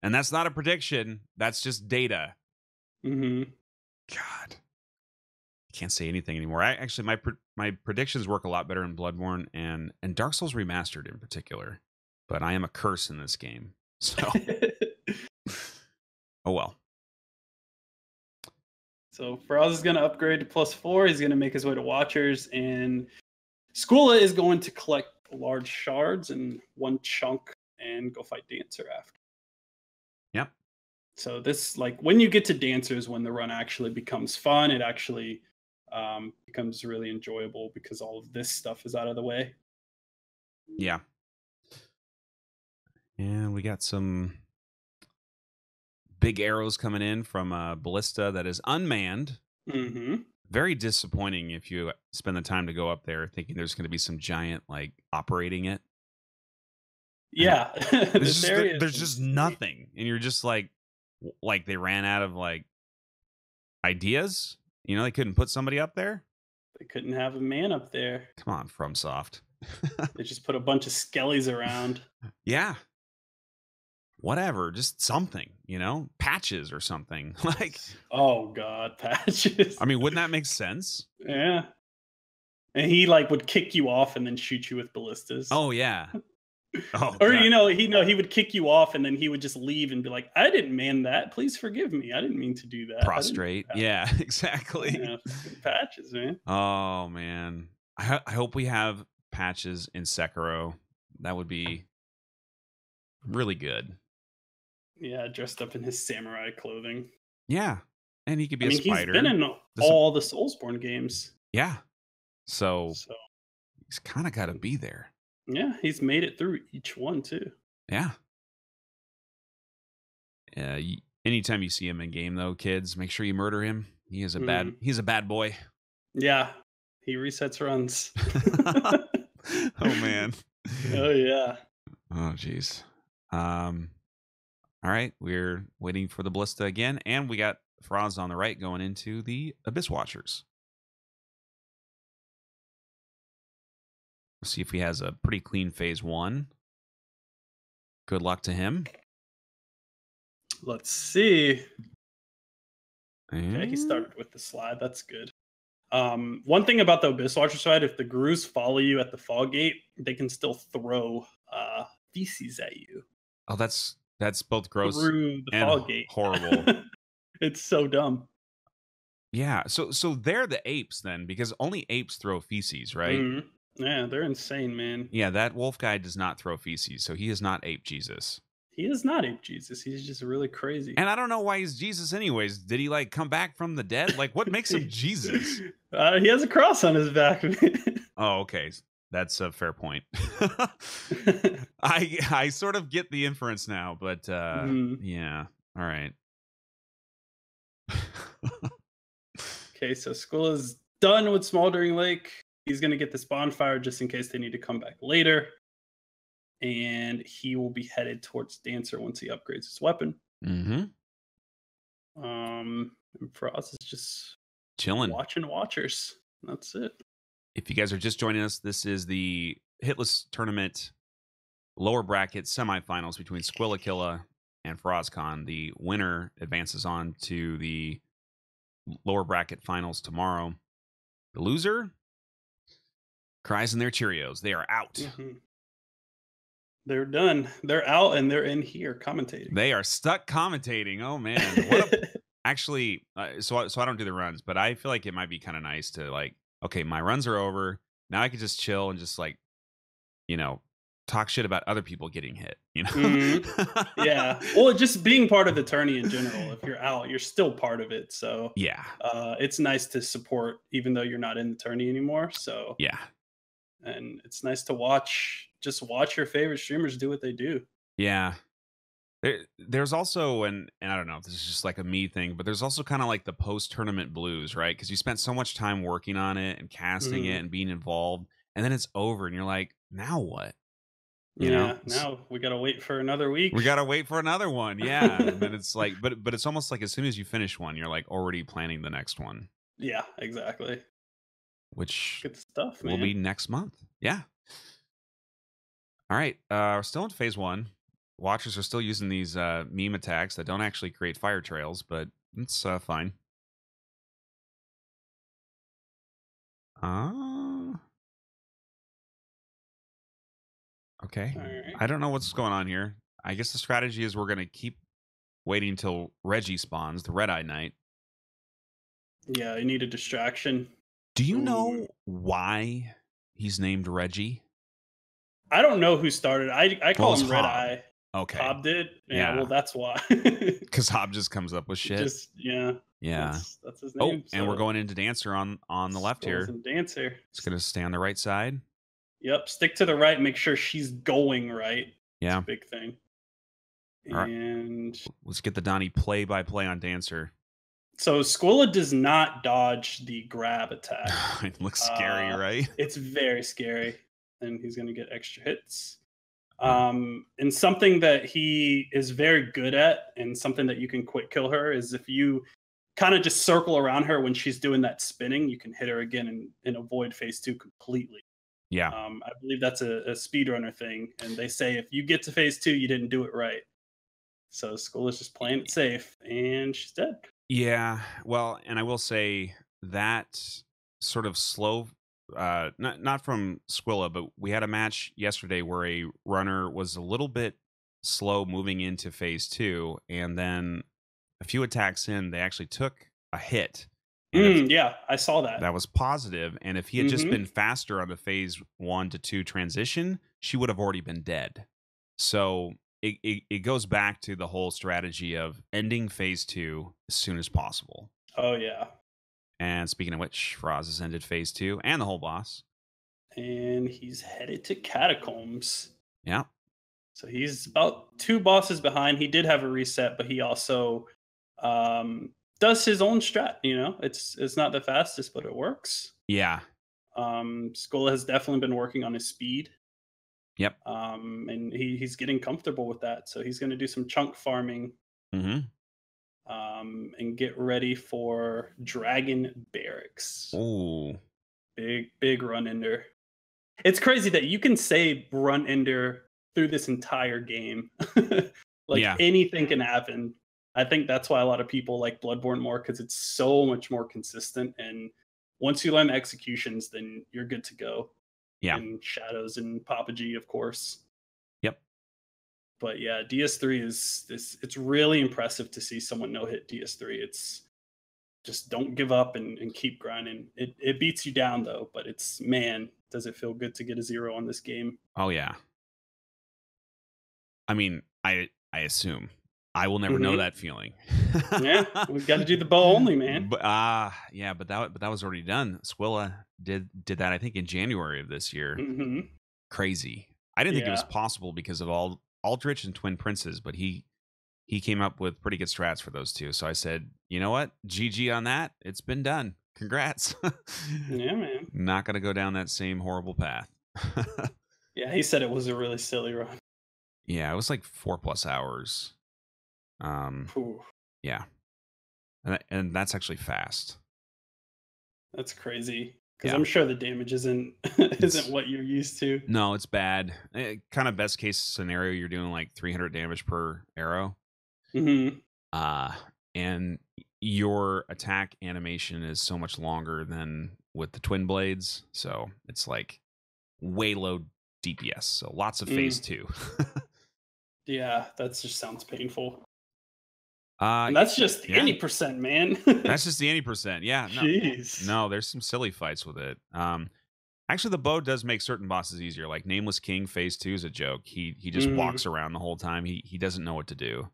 And that's not a prediction. That's just data. God. I can't say anything anymore. My predictions work a lot better in Bloodborne and Dark Souls Remastered in particular. But I am a curse in this game. So oh well. So Faraz is going to upgrade to +4. He's going to make his way to Watchers, and Squilla is going to collect large shards and 1 chunk and go fight Dancer after. Yep. So this, like, when you get to Dancers, when the run actually becomes fun, it actually becomes really enjoyable because all of this stuff is out of the way. Yeah. And we got some big arrows coming in from Ballista that is unmanned. Very disappointing if you spend the time to go up there thinking there's going to be some giant like operating it. Yeah. There's just nothing. And you're just like they ran out of like ideas. You know, they couldn't put somebody up there. They couldn't have a man up there. Come on, FromSoft. They just put a bunch of skellies around. Yeah. Whatever, just something, you know, patches or something. Like, oh god, patches. I mean, wouldn't that make sense? Yeah. And he like would kick you off and then shoot you with ballistas. Oh yeah. Oh, or God. He would kick you off and then he would just leave and be like, I didn't man that. Please forgive me. I didn't mean to do that. Prostrate. Yeah, exactly. Yeah, patches, man. Oh man. I hope we have patches in Sekiro. That would be really good. Yeah, dressed up in his samurai clothing. Yeah. And he could be a spider. He's been in all the Soulsborne games. Yeah. So he's kind of got to be there. Yeah, he's made it through each one too. Yeah. Anytime you see him in game, though, kids, make sure you murder him. He's a bad boy. Yeah, he resets runs. Oh man. Oh yeah. Oh jeez. All right, we're waiting for the Ballista again, and we got Froz on the right going into the Abyss Watchers. Let's see if he has a pretty clean phase 1. Good luck to him. Let's see. And Okay, he started with the slide. That's good. One thing about the Abyss Watcher side, if the Grus follow you at the Fog Gate, they can still throw feces at you. Oh, that's both gross through the and Fog Gate. horrible. It's so dumb. Yeah, so they're the apes then, because only apes throw feces, right? Mhm. Yeah, they're insane, man. Yeah, that wolf guy does not throw feces, so he is not ape Jesus. He is not ape Jesus. He's just really crazy. And I don't know why he's Jesus anyways. Did he like come back from the dead? Like what makes him Jesus? He has a cross on his back. Oh, okay. That's a fair point. I sort of get the inference now, but yeah. All right. Okay, so Skull is done with Smoldering Lake. He's going to get this bonfire just in case they need to come back later. And he will be headed towards Dancer once he upgrades his weapon. Mm-hmm. And Frost is just chilling, watching Watchers. That's it. If you guys are just joining us, this is the Hitless tournament lower bracket semifinals between Squillakilla and Frozcon. The winner advances on to the lower bracket finals tomorrow. The loser cries in their Cheerios. They are out. Mm-hmm. They're done. They're out and they're in here commentating. They are stuck commentating. Oh man. Actually, so I don't do the runs, but I feel like it might be kind of nice to like, okay, my runs are over. Now I can just chill and just like, talk shit about other people getting hit, Mm-hmm. Yeah. Well, just being part of the tourney in general, if you're out, you're still part of it. So yeah, it's nice to support even though you're not in the tourney anymore. So yeah. And it's nice to watch your favorite streamers do what they do. Yeah. There's also, and I don't know if this is just like a me thing, but there's also kind of like the post-tournament blues, right? Because you spent so much time working on it and casting it and being involved, and then it's over, and you're like, now what? Now we gotta wait for another week. We gotta wait for another one, yeah. And then it's like, but it's almost like as soon as you finish one, you're like already planning the next one. Yeah, exactly. Which good stuff, will be next month. Yeah. All right, we're still in phase 1. Watchers are still using these meme attacks that don't actually create fire trails, but it's fine. Okay. Right. I don't know what's going on here. I guess the strategy is we're going to keep waiting until Reggie spawns, the Red-Eye Knight. Yeah, I need a distraction. Do you know why he's named Reggie? I don't know who started. I call him Red-Eye. Okay. Hob did? Yeah, well, that's why. Because Hob just comes up with shit. Yeah. That's his name. And we're going into Dancer on the left here. Dancer. It's going to stay on the right side. Yep. Stick to the right. Make sure she's going right. Yeah. That's a big thing. And let's get the Donnie play-by-play on Dancer. So Squilla does not dodge the grab attack. It looks scary, right? It's very scary. And he's going to get extra hits. And something that he is very good at and something that you can quick kill her is if you kind of just circle around her when she's doing that spinning, you can hit her again and avoid phase 2 completely. Yeah. I believe that's a speedrunner thing. And they say if you get to phase 2, you didn't do it right. So Skull is just playing it safe and she's dead. Yeah. Well, and I will say that sort of slow, not from Squilla, but we had a match yesterday where a runner was a little bit slow moving into phase 2, and then a few attacks in, they actually took a hit. Yeah, I saw that. That was positive, and if he had just been faster on the phase 1 to 2 transition, she would have already been dead. So it goes back to the whole strategy of ending phase 2 as soon as possible. Oh, yeah. And speaking of which, Froz has ended phase 2 and the whole boss. and he's headed to Catacombs. Yeah. So he's about 2 bosses behind. He did have a reset, but he also does his own strat. You know, it's not the fastest, but it works. Yeah. Skola has definitely been working on his speed. Yep. And he's getting comfortable with that. So he's going to do some chunk farming. Mm-hmm. And get ready for Dragon Barracks. Ooh. Big run ender. It's crazy that you can say run ender through this entire game. Like Yeah. anything can happen. I think that's why a lot of people like Bloodborne more, because it's so much more consistent. And once you learn the executions, then you're good to go. Yeah. And Shadows and Papa G, of course. Yep. But yeah, DS3 is this. It's really impressive to see someone no hit DS3. It's just don't give up and keep grinding. It beats you down though, but it's, man, does it feel good to get a 0 on this game? Oh yeah. I mean, I assume I will never know that feeling. Yeah, we've got to do the bow only, man. But yeah, but that was already done. Squilla did that I think in January of this year. Mm-hmm. Crazy. I didn't think it was Yeah. possible because of Aldrich and Twin Princes, but he came up with pretty good strats for those two. So I said, you know what? GG on that. It's been done. Congrats. Yeah, man. Not gonna go down that same horrible path. Yeah, he said it was a really silly run. Yeah, it was like 4+ hours. Ooh, Yeah, and that's actually fast. that's crazy. Because Yeah. I'm sure the damage isn't what you're used to. No, it's bad. Kind of best case scenario, you're doing like 300 damage per arrow. Mm-hmm. And your attack animation is so much longer than with the twin blades, so it's like way low DPS. So lots of phase 2. Yeah, that just sounds painful. And And that's just the yeah. any percent, man. That's just the 80%. Yeah. No, Jeez. no, there's some silly fights with it. Actually, the bow does make certain bosses easier. Like Nameless King phase 2 is a joke. He just walks around the whole time. He doesn't know what to do.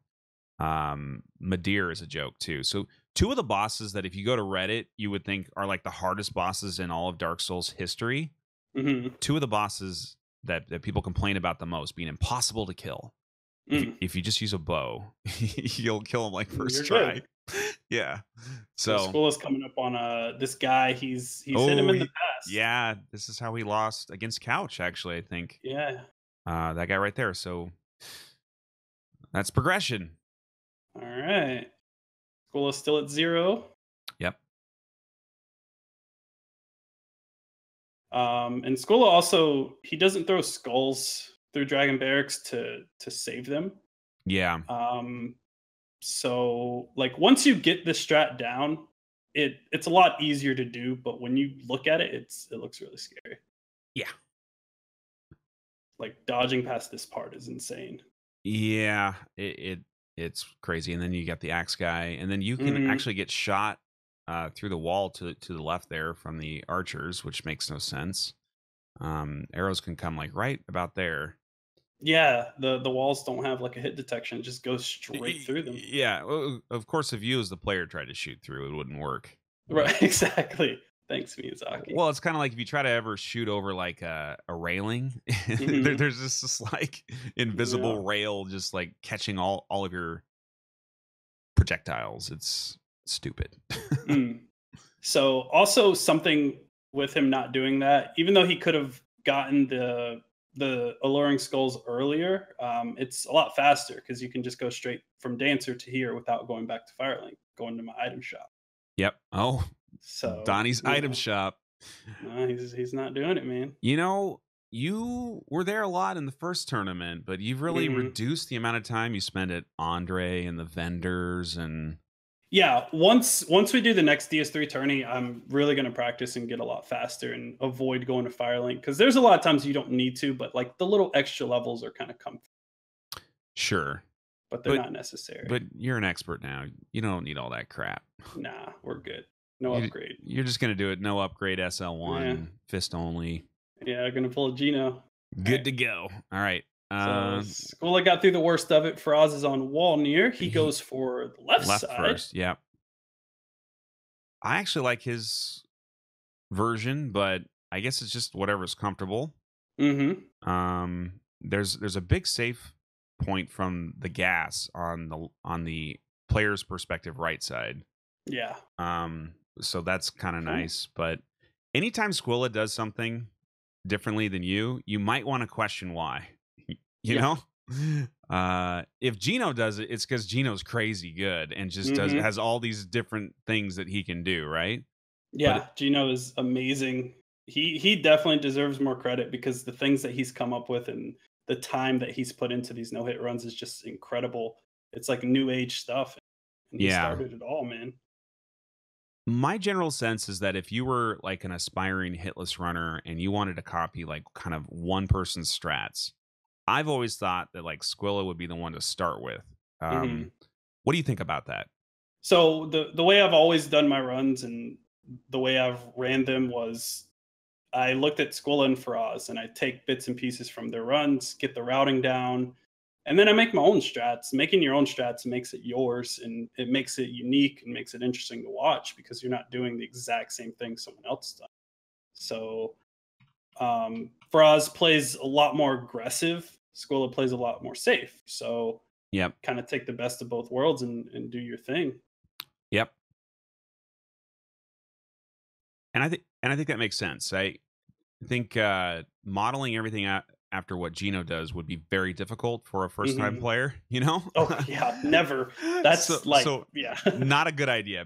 Madir is a joke too. So 2 of the bosses that if you go to Reddit you would think are like the hardest bosses in all of Dark Souls history. 2 of the bosses that people complain about the most being impossible to kill. If you just use a bow, you'll kill him like first try. Yeah. So Skula's coming up on this guy. He's hit him in the past. Yeah, this is how he lost against Couch, actually, I think. Yeah. That guy right there. So that's progression. All right. Skula's still at 0. Yep. And Skula also, he doesn't throw skulls through Dragon Barracks to save them. Yeah. So like once you get the strat down, it's a lot easier to do, but when you look at it, it looks really scary. Yeah. Like dodging past this part is insane. Yeah, it's crazy. And then you got the axe guy, and then you can actually get shot through the wall to the left there from the archers, which makes no sense. Arrows can come like right about there. Yeah, the walls don't have like a hit detection; it just goes straight through them. Yeah, well, of course, if you as the player tried to shoot through, it wouldn't work. Right, exactly. Thanks, Miyazaki. Well, it's kind of like if you try to ever shoot over like a railing, there's just this like invisible rail just like catching all of your projectiles. It's stupid. So also something with him not doing that, even though he could have gotten the alluring skulls earlier, it's a lot faster because you can just go straight from Dancer to here without going back to Firelink, going to my item shop. Yep. Oh, so Donnie's item shop. No, he's not doing it, man. You know, you were there a lot in the first tournament, but you've really reduced the amount of time you spend at Andre and the vendors and. Yeah, once we do the next DS3 tourney, I'm really going to practice and get a lot faster and avoid going to Firelink because there's a lot of times you don't need to, but like the little extra levels are kind of comfy. Sure. But they're not necessary. But you're an expert now. You don't need all that crap. Nah, we're good. No upgrade. You're just going to do it. No upgrade, SL1, fist only. Yeah, I'm going to pull a Gino. Good to go. All right. So Skula got through the worst of it. Faraz is on wall near. He goes for the left side. First, yeah. I actually like his version, but I guess it's just whatever's comfortable. Mm-hmm. There's a big safe point from the gas on the player's perspective right side. Yeah. So that's kind of Cool. nice. But anytime Squilla does something differently than you might want to question why. You Yeah. know? If Gino does it, it's because Gino's crazy good and just Mm-hmm. has all these different things that he can do, right? Yeah, Gino is amazing. He definitely deserves more credit because the things that he's come up with and the time that he's put into these no-hit runs is just incredible. It's like new age stuff, and he Yeah. started it all, man. My general sense is that if you were like an aspiring hitless runner and you wanted to copy like kind of one person's strats, I've always thought that like Squilla would be the one to start with. Mhm. What do you think about that? So the way I've always done my runs and the way I've ran them was I looked at Squilla and Faraz and I take bits and pieces from their runs, get the routing down, and then I make my own strats. Making your own strats makes it yours and it makes it unique and makes it interesting to watch because you're not doing the exact same thing someone else does. So Faraz plays a lot more aggressive. Squilla plays a lot more safe. So Yep. kind of take the best of both worlds and do your thing. Yep. And I think that makes sense. I think modeling everything out after what Gino does would be very difficult for a first time Mhm. player, you know? Oh yeah, never. so That's like so yeah. not a good idea.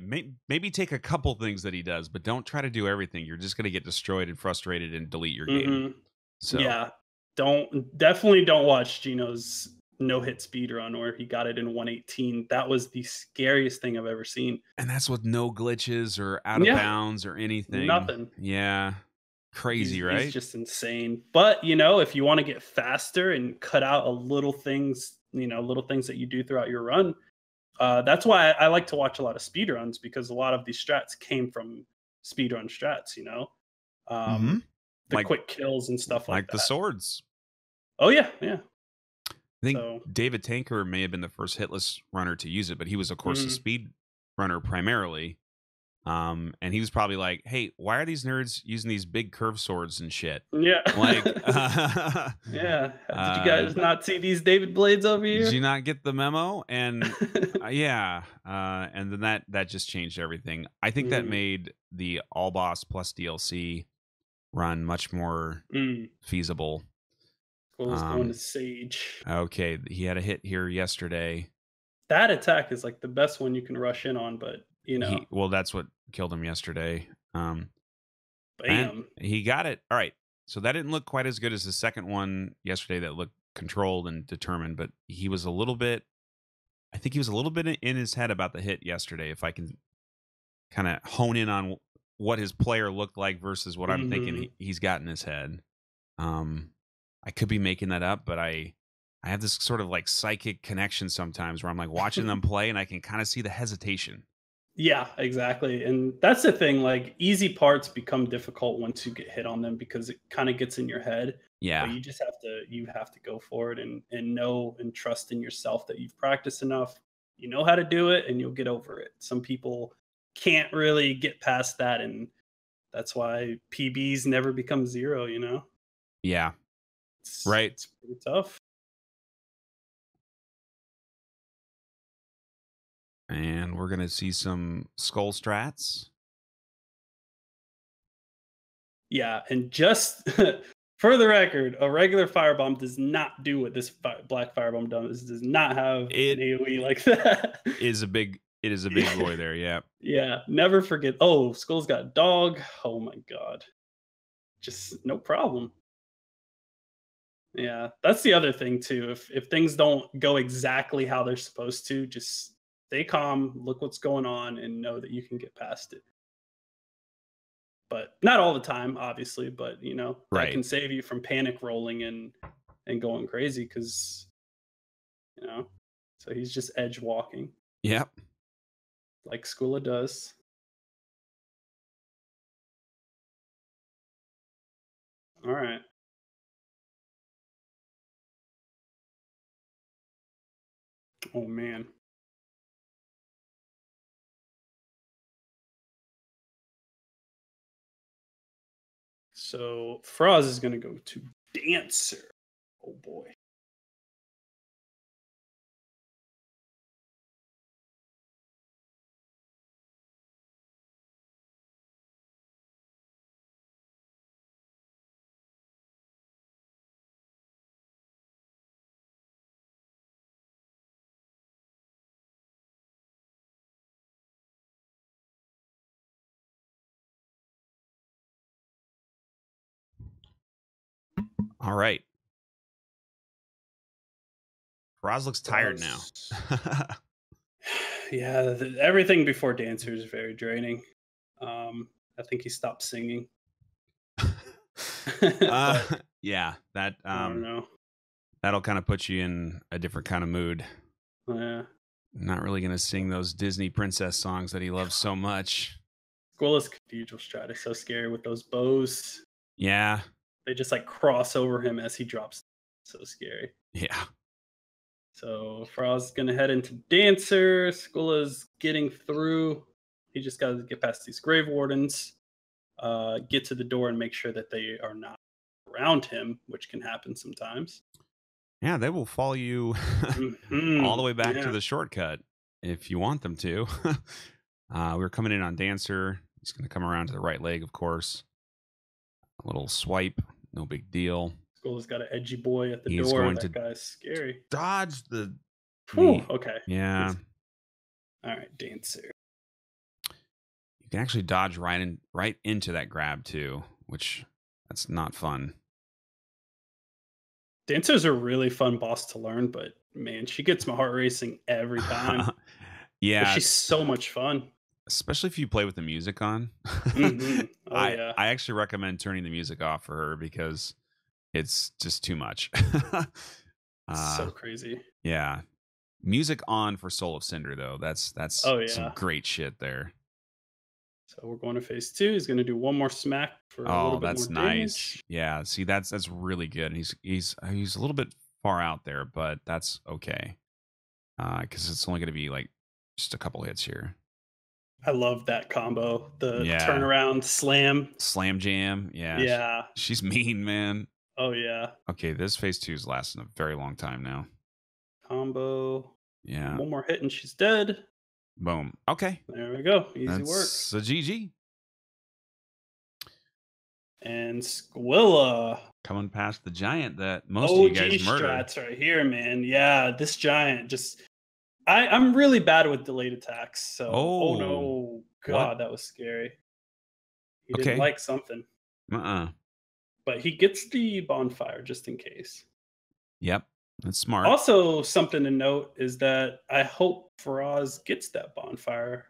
Maybe take a couple things that he does, but don't try to do everything. You're just going to get destroyed and frustrated and delete your game. Mhm. So, Yeah. Definitely don't watch Gino's no hit speed run where he got it in 118. That was the scariest thing I've ever seen. and that's with no glitches or out of Yeah. bounds or anything. Nothing. Yeah. Crazy, He's right? just insane. But if you want to get faster and cut out a little things, little things that you do throughout your run, that's why I like to watch a lot of speed runs because a lot of these strats came from speed run strats. Mhm. Um, the Like quick kills and stuff like the that. swords. Oh yeah, yeah. I think So David Tanker may have been the first hitless runner to use it, but he was of course a mhm. speed runner primarily. And he was probably like, "Hey, why are these nerds using these big curved swords and shit?" Yeah. Like, Yeah. Did you uh, guys not see these David blades over did here? you not get the memo? And yeah, and then that just changed everything. I think that Mhm. made the All Boss plus DLC run much more Mm. feasible. Squirrel's going to Um, Sage. okay, he had a hit here yesterday. That attack is like the best one you can rush in on, but Well, that's what killed him yesterday. And bam. he got it. All right. So that didn't look quite as good as the second one yesterday that looked controlled and determined, but he was a little bit I think he was a little bit in his head about the hit yesterday if I can kind of hone in on what his player looked like versus what I'm thinking Mhm. he's got in his head. Um I could be making that up, but I have this sort of like psychic connection sometimes where I'm like watching them play and I can kind of see the hesitation. Yeah, exactly. And that's the thing, like easy parts become difficult once you get hit on them because it kind of gets in your head. But Yeah. you have to go for it and know and trust in yourself that you've practiced enough. You know how to do it and you'll get over it. Some people can't really get past that and that's why PBs never become zero. Yeah. It's Right. it's pretty tough. And we're going to see some skull strats. Yeah, and just for the record, a regular firebomb does not do what this black firebomb does. It does not have an It AoE like that. it is a big boy there, yeah. Yeah, never forget. Oh, Skull's got dog. Oh my god, just no problem. Yeah, that's the other thing too. If things don't go exactly how they're supposed to, just stay calm, look what's going on, and know that you can get past it. But not all the time, obviously. But that Right. can save you from panic rolling and going crazy because you know. So he's just edge walking Yep. like Skula does. All right. Oh man. So Froz is going to go to Dancer. Oh boy. All right. Roz looks tired now. Yeah, everything before Dancer is very draining. I think he stopped singing. But yeah, that I don't know. that'll kind of put you in a different kind of mood. Yeah. Not really gonna sing those Disney princess songs that he loves so much. Squilla's Cathedral Strat is so scary with those bows. Yeah. They just like cross over him as he drops. So scary. Yeah. So Froz gonna head into Dancer. Squilla's getting through. He just got to get past these Grave Wardens, get to the door and make sure that they are not around him, which can happen sometimes. Yeah, they will follow you all the way back to the shortcut if you want them to. We're coming in on Dancer. He's going to come around to the right leg, of course. A little swipe, no big deal. Skull's got an edgy boy at the He's door. going That to guy's scary. Dodge the. Whew, okay. Yeah. All right, Dancer. You can actually dodge right into that grab too, which that's not fun. Dancer's a really fun boss to learn, but man, she gets my heart racing every time. Yeah, but she's so much fun, especially if you play with the music on. Mm-hmm. Oh, I actually recommend turning the music off for her because it's just too much. So crazy. Yeah, music on for Soul of Cinder though. That's some great shit there. So we're going to phase 2. He's going to do one more smack for a little bit that's more nice. damage. Yeah, see that's really good. He's a little bit far out there, but that's okay. Because it's only going to be like just a couple hits here. I love that combo. The turnaround slam jam. Yeah. Yeah. She's mean, man. Oh yeah. Okay, this phase 2 is lasting a very long time now. Combo. Yeah. One more hit and she's dead. Boom. Okay. There we go. Easy work. That's a GG. And Squilla. Coming past the giant that most of you guys murdered. Strats right here, man. Yeah, this giant just... I'm really bad with delayed attacks. So, oh no. God, that was scary. He didn't like something. But he gets the bonfire just in case. Yep. That's smart. Also, something to note is that I hope Faraz gets that bonfire,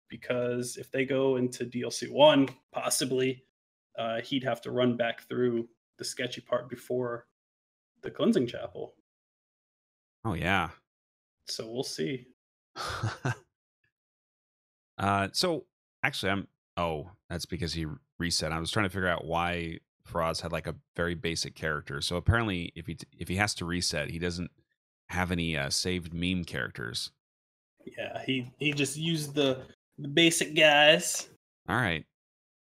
because if they go into DLC 1, possibly, he'd have to run back through the sketchy part before the cleansing chapel. Oh, yeah. So we'll see. So actually, that's because he reset. I was trying to figure out why Faraz had like a very basic character. So apparently, if he has to reset, he doesn't have any saved meme characters. Yeah, he just used the basic guys. All right,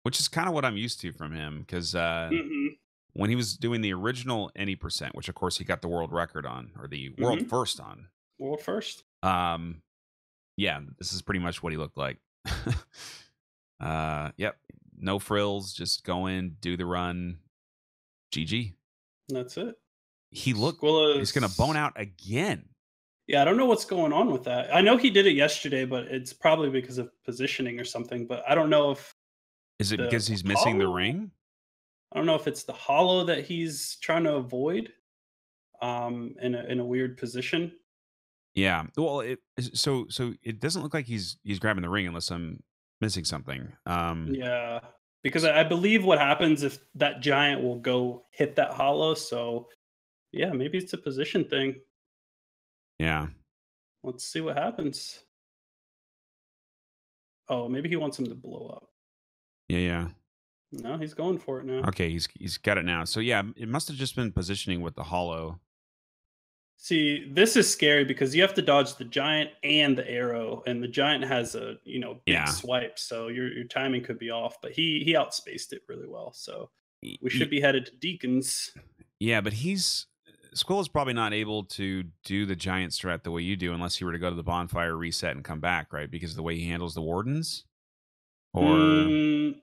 which is kind of what I'm used to from him, because when he was doing the original any percent, which of course he got the world record on, or the world first on. World first. Yeah, this is pretty much what he looked like. Yep. No frills, just go in, do the run. GG. That's it. He's gonna bone out again. Yeah, I don't know what's going on with that. I know he did it yesterday, but it's probably because of positioning or something. But I don't know if... Is it because he's missing the ring? I don't know if it's the hollow that he's trying to avoid in a weird position. Yeah. Well, so it doesn't look like he's grabbing the ring unless I'm missing something. Yeah, because I believe what happens if that giant will go hit that hollow. So yeah, maybe it's a position thing. Yeah. Let's see what happens. Oh, maybe he wants him to blow up. Yeah. No, he's going for it now. Okay, he's got it now. So yeah, it must have just been positioning with the hollow. See, this is scary because you have to dodge the giant and the arrow, and the giant has a big swipe, so your timing could be off. But he outspaced it really well. So we should be headed to Deacons. Yeah, but Squilla's probably not able to do the giant strat the way you do unless he were to go to the bonfire, reset, and come back, right? Because of the way he handles the wardens? Or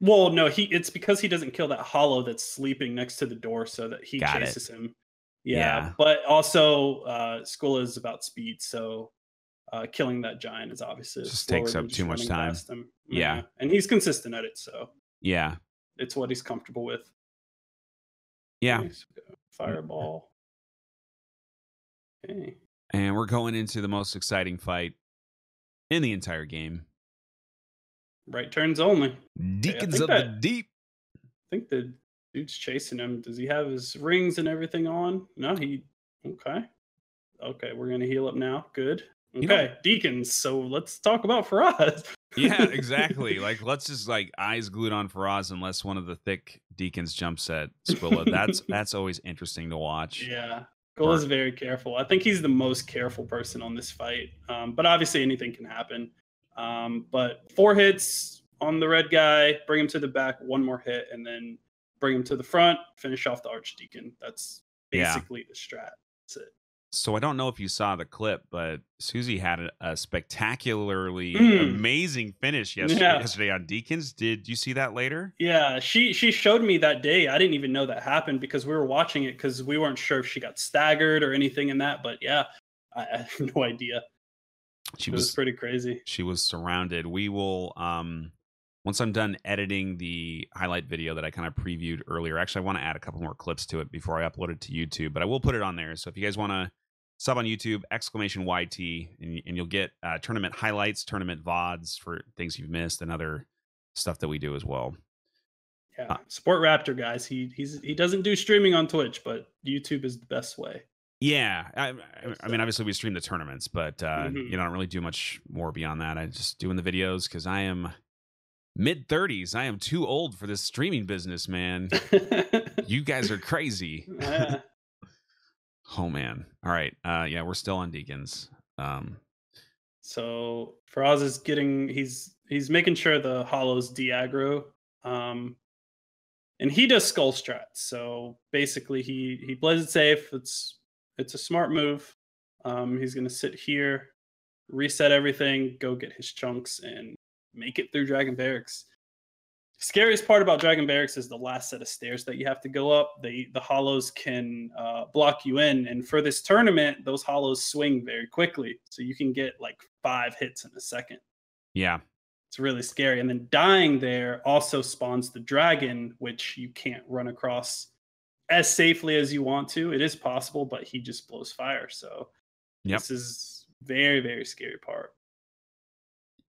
well, no, it's because he doesn't kill that hollow that's sleeping next to the door so that he chases him. Yeah, but also Squilla is about speed, so killing that giant is obviously just slower takes than up just too much running time. past him. Yeah. And he's consistent at it, so yeah, it's what he's comfortable with. Yeah. Okay, so fireball. Okay. And we're going into the most exciting fight in the entire game. Right turns only. Deacons of the Deep. I think the dude's chasing him. Does he have his rings and everything on? No, okay. Okay, we're gonna heal up now. Good. Okay, Deacons. So let's talk about Faraz. Yeah, exactly. Like, let's just eyes glued on Faraz unless one of the thick Deacons jumps at Squilla. That's always interesting to watch. Yeah. Squilla's very careful. I think he's the most careful person on this fight. But obviously anything can happen. But 4 hits on the red guy, bring him to the back, 1 more hit, and then bring him to the front, finish off the Archdeacon. That's basically the strat. That's it. So I don't know if you saw the clip, but Susie had a spectacularly amazing finish yesterday on Deacons. Did you see that later? Yeah, she showed me that day. I didn't even know that happened because we were watching it because we weren't sure if she got staggered or anything in that. But yeah, I had no idea. It was pretty crazy. She was surrounded. We will, once I'm done editing the highlight video that I kind of previewed earlier, actually, I want to add a couple more clips to it before I upload it to YouTube, but I will put it on there. So if you guys want to sub on YouTube, !YT, and you'll get tournament highlights, tournament VODs for things you've missed, and other stuff that we do as well. Yeah, support Raptor, guys. He doesn't do streaming on Twitch, but YouTube is the best way. Yeah, I mean, obviously we stream the tournaments, but I don't really do much more beyond that. I just doing the videos because I am mid-30s. I am too old for this streaming business, man. You guys are crazy. Oh man. All right. Yeah, we're still on Deacons. So Faraz is he's making sure the hollows de-aggro. And he does skull strats. So basically he plays it safe. It's a smart move. He's gonna sit here, reset everything, go get his chunks, and make it through Dragon Barracks. Scariest part about Dragon Barracks is the last set of stairs that you have to go up. The hollows can block you in, and for this tournament, those hollows swing very quickly, so you can get 5 hits in a second. Yeah, it's really scary. And then dying there also spawns the dragon, which you can't run across as safely as you want to. It is possible, but he just blows fire. So this is very, very scary part.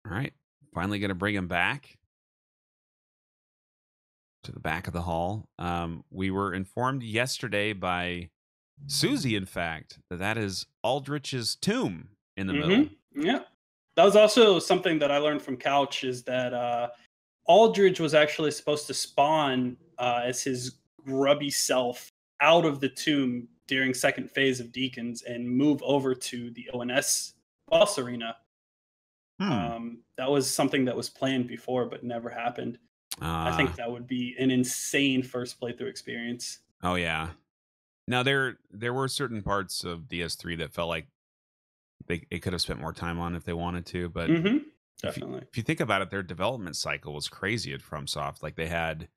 All right, finally gonna bring him back to the back of the hall. We were informed yesterday by Susie, in fact, that is Aldrich's tomb in the middle. Yeah, that was also something that I learned from Couch, is that Aldrich was actually supposed to spawn as his grubby self out of the tomb during second phase of Deacons and move over to the ONS boss arena. That was something that was planned before but never happened. I think that would be an insane first playthrough experience. Oh yeah. Now there were certain parts of DS3 that felt like they could have spent more time on if they wanted to, but definitely. If you think about it, their development cycle was crazy at FromSoft. Like they had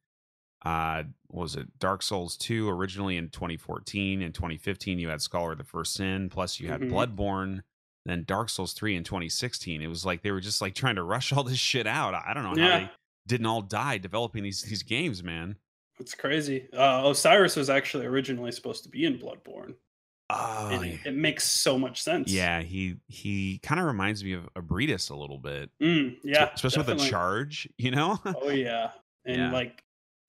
what was it, Dark Souls 2 originally in 2014. In 2015 you had Scholar of the First Sin, plus you had Bloodborne, then Dark Souls 3 in 2016. It was like they were just trying to rush all this shit out. I don't know how they didn't all die developing these games, man. It's crazy. Osiris was actually originally supposed to be in Bloodborne. Oh, it makes so much sense. Yeah, he kind of reminds me of Abridus a little bit. Yeah, especially with the charge, you know. Oh yeah, and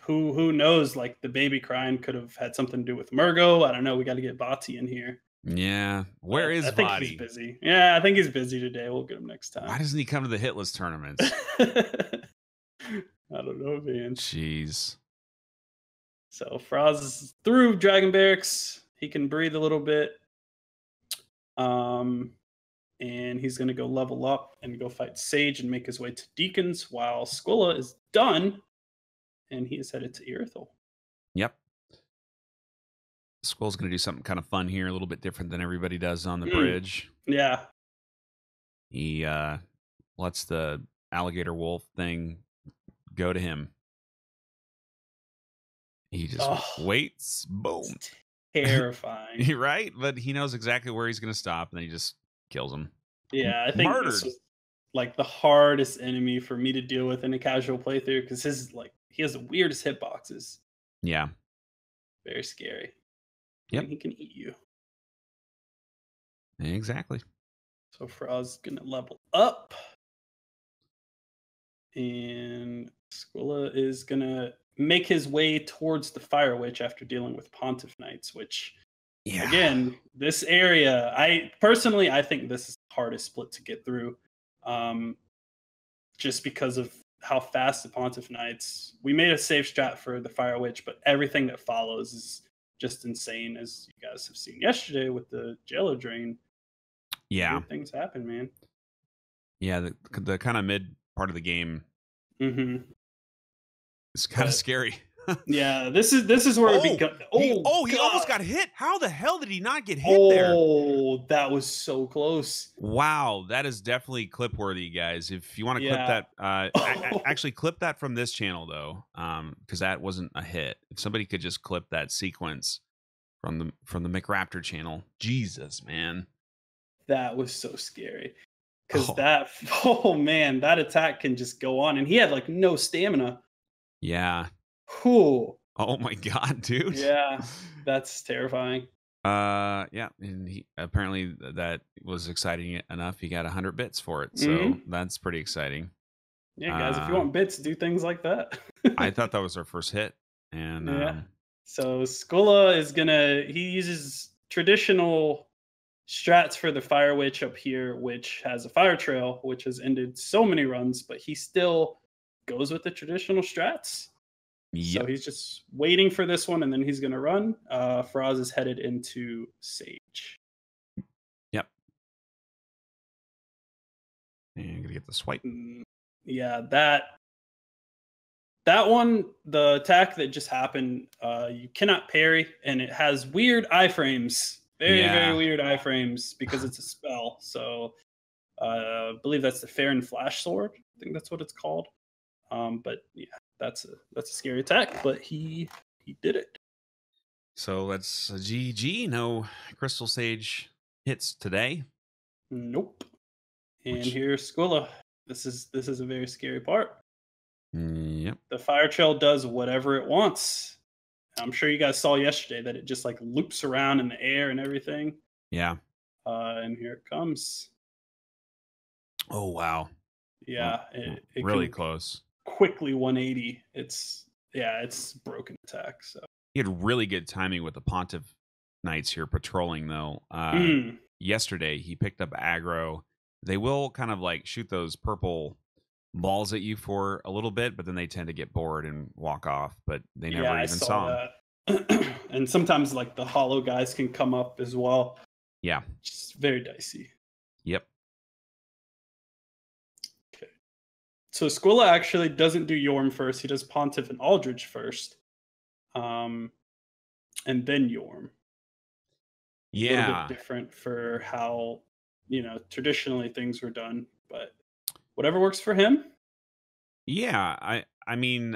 who knows? The baby crying could have had something to do with Murgo. I don't know. We got to get Bati in here. Yeah, where is I think Bati? He's busy. Yeah, I think he's busy today. We'll get him next time. Why doesn't he come to the Hitless tournaments? I don't know, man. Jeez. So Faraz is through Dragon Barracks. He can breathe a little bit. And he's going to go level up and go fight Sage and make his way to Deacons, while Squilla is done and he is headed to Irithel. Yep. Squall's going to do something kind of fun here, a little bit different than everybody does on the bridge. Yeah. He lets the alligator wolf thing go to him. He just waits. Boom. It's terrifying. Right? But he knows exactly where he's going to stop, and then he just kills him. Yeah, I think this was like the hardest enemy for me to deal with in a casual playthrough because he has the weirdest hitboxes. Yeah. Very scary. Yep. And he can eat you. Exactly. So Fraz's gonna level up. And Squilla is gonna make his way towards the Fire Witch after dealing with Pontiff Knights, which again, this area, I think this is the hardest split to get through. Just because of how fast the Pontiff Knights. We made a safe strat for the Fire Witch, but everything that follows is just insane, as you guys have seen yesterday with the Jello Drain. Yeah. Weird things happen, man. Yeah, the kind of mid part of the game is kind of scary. Yeah, this is where it becomes. He almost got hit. How the hell did he not get hit there? Oh, that was so close. Wow, that is definitely clip worthy, guys. If you want to clip that, actually clip that from this channel though, because that wasn't a hit. If somebody could just clip that sequence from the McRaptor channel, Jesus, man, that was so scary. Because that attack can just go on, and he had like no stamina. Yeah. Whew. Oh my god, dude. Yeah, that's terrifying. Yeah, and he apparently that was exciting enough. He got 100 bits for it, so that's pretty exciting. Yeah, guys, if you want bits, do things like that. I thought that was our first hit, and so Squilla is he uses traditional strats for the Fire Witch up here, which has a fire trail, which has ended so many runs, but he still goes with the traditional strats. Yep. So he's just waiting for this one, and then he's going to run. Fraz is headed into Sage. Yep. And I'm going to get the swipe. Yeah, that one, the attack that just happened, you cannot parry, and it has weird iframes. Very weird iframes because it's a spell. So I believe that's the Fair and Flash Sword. I think that's what it's called. But yeah, that's a scary attack, but he did it. So that's a GG. No Crystal Sage hits today. Nope. And here's Squilla. This is a very scary part. Yep. The fire trail does whatever it wants. I'm sure you guys saw yesterday that it just like loops around in the air and everything. Yeah. And here it comes. Oh wow. Yeah. It really close. Quickly 180. It's broken attack. So he had really good timing with the Pontiff Knights here patrolling though. Yesterday he picked up aggro. They will kind of like shoot those purple balls at you for a little bit, but then they tend to get bored and walk off. But they never even saw that. And sometimes like the hollow guys can come up as well. Yeah. Just very dicey. Yep. Okay. So Squilla actually doesn't do Yorm first. He does Pontiff and Aldridge first. And then Yorm. Yeah. A little bit different for how, traditionally things were done, but whatever works for him. Yeah, I mean,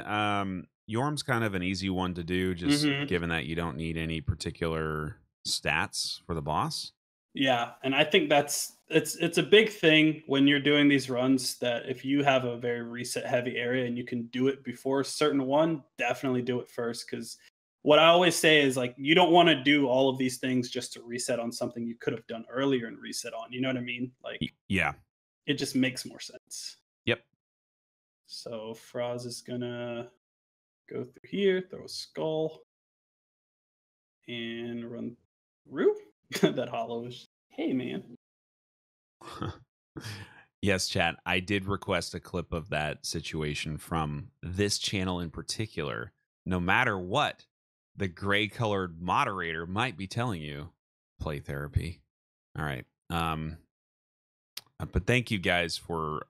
Yorm's kind of an easy one to do, just given that you don't need any particular stats for the boss. Yeah, and I think it's a big thing when you're doing these runs that if you have a very reset heavy area and you can do it before a certain one, definitely do it first. Because what I always say is like you don't want to do all of these things just to reset on something you could have done earlier and reset on. You know what I mean? Like yeah, it just makes more sense. Yep. So Fraz is gonna go through here, throw a skull, and run through. That hollow is, hey man. Yes, chat. I did request a clip of that situation from this channel in particular. No matter what, the gray colored moderator might be telling you, play therapy. All right. But thank you guys for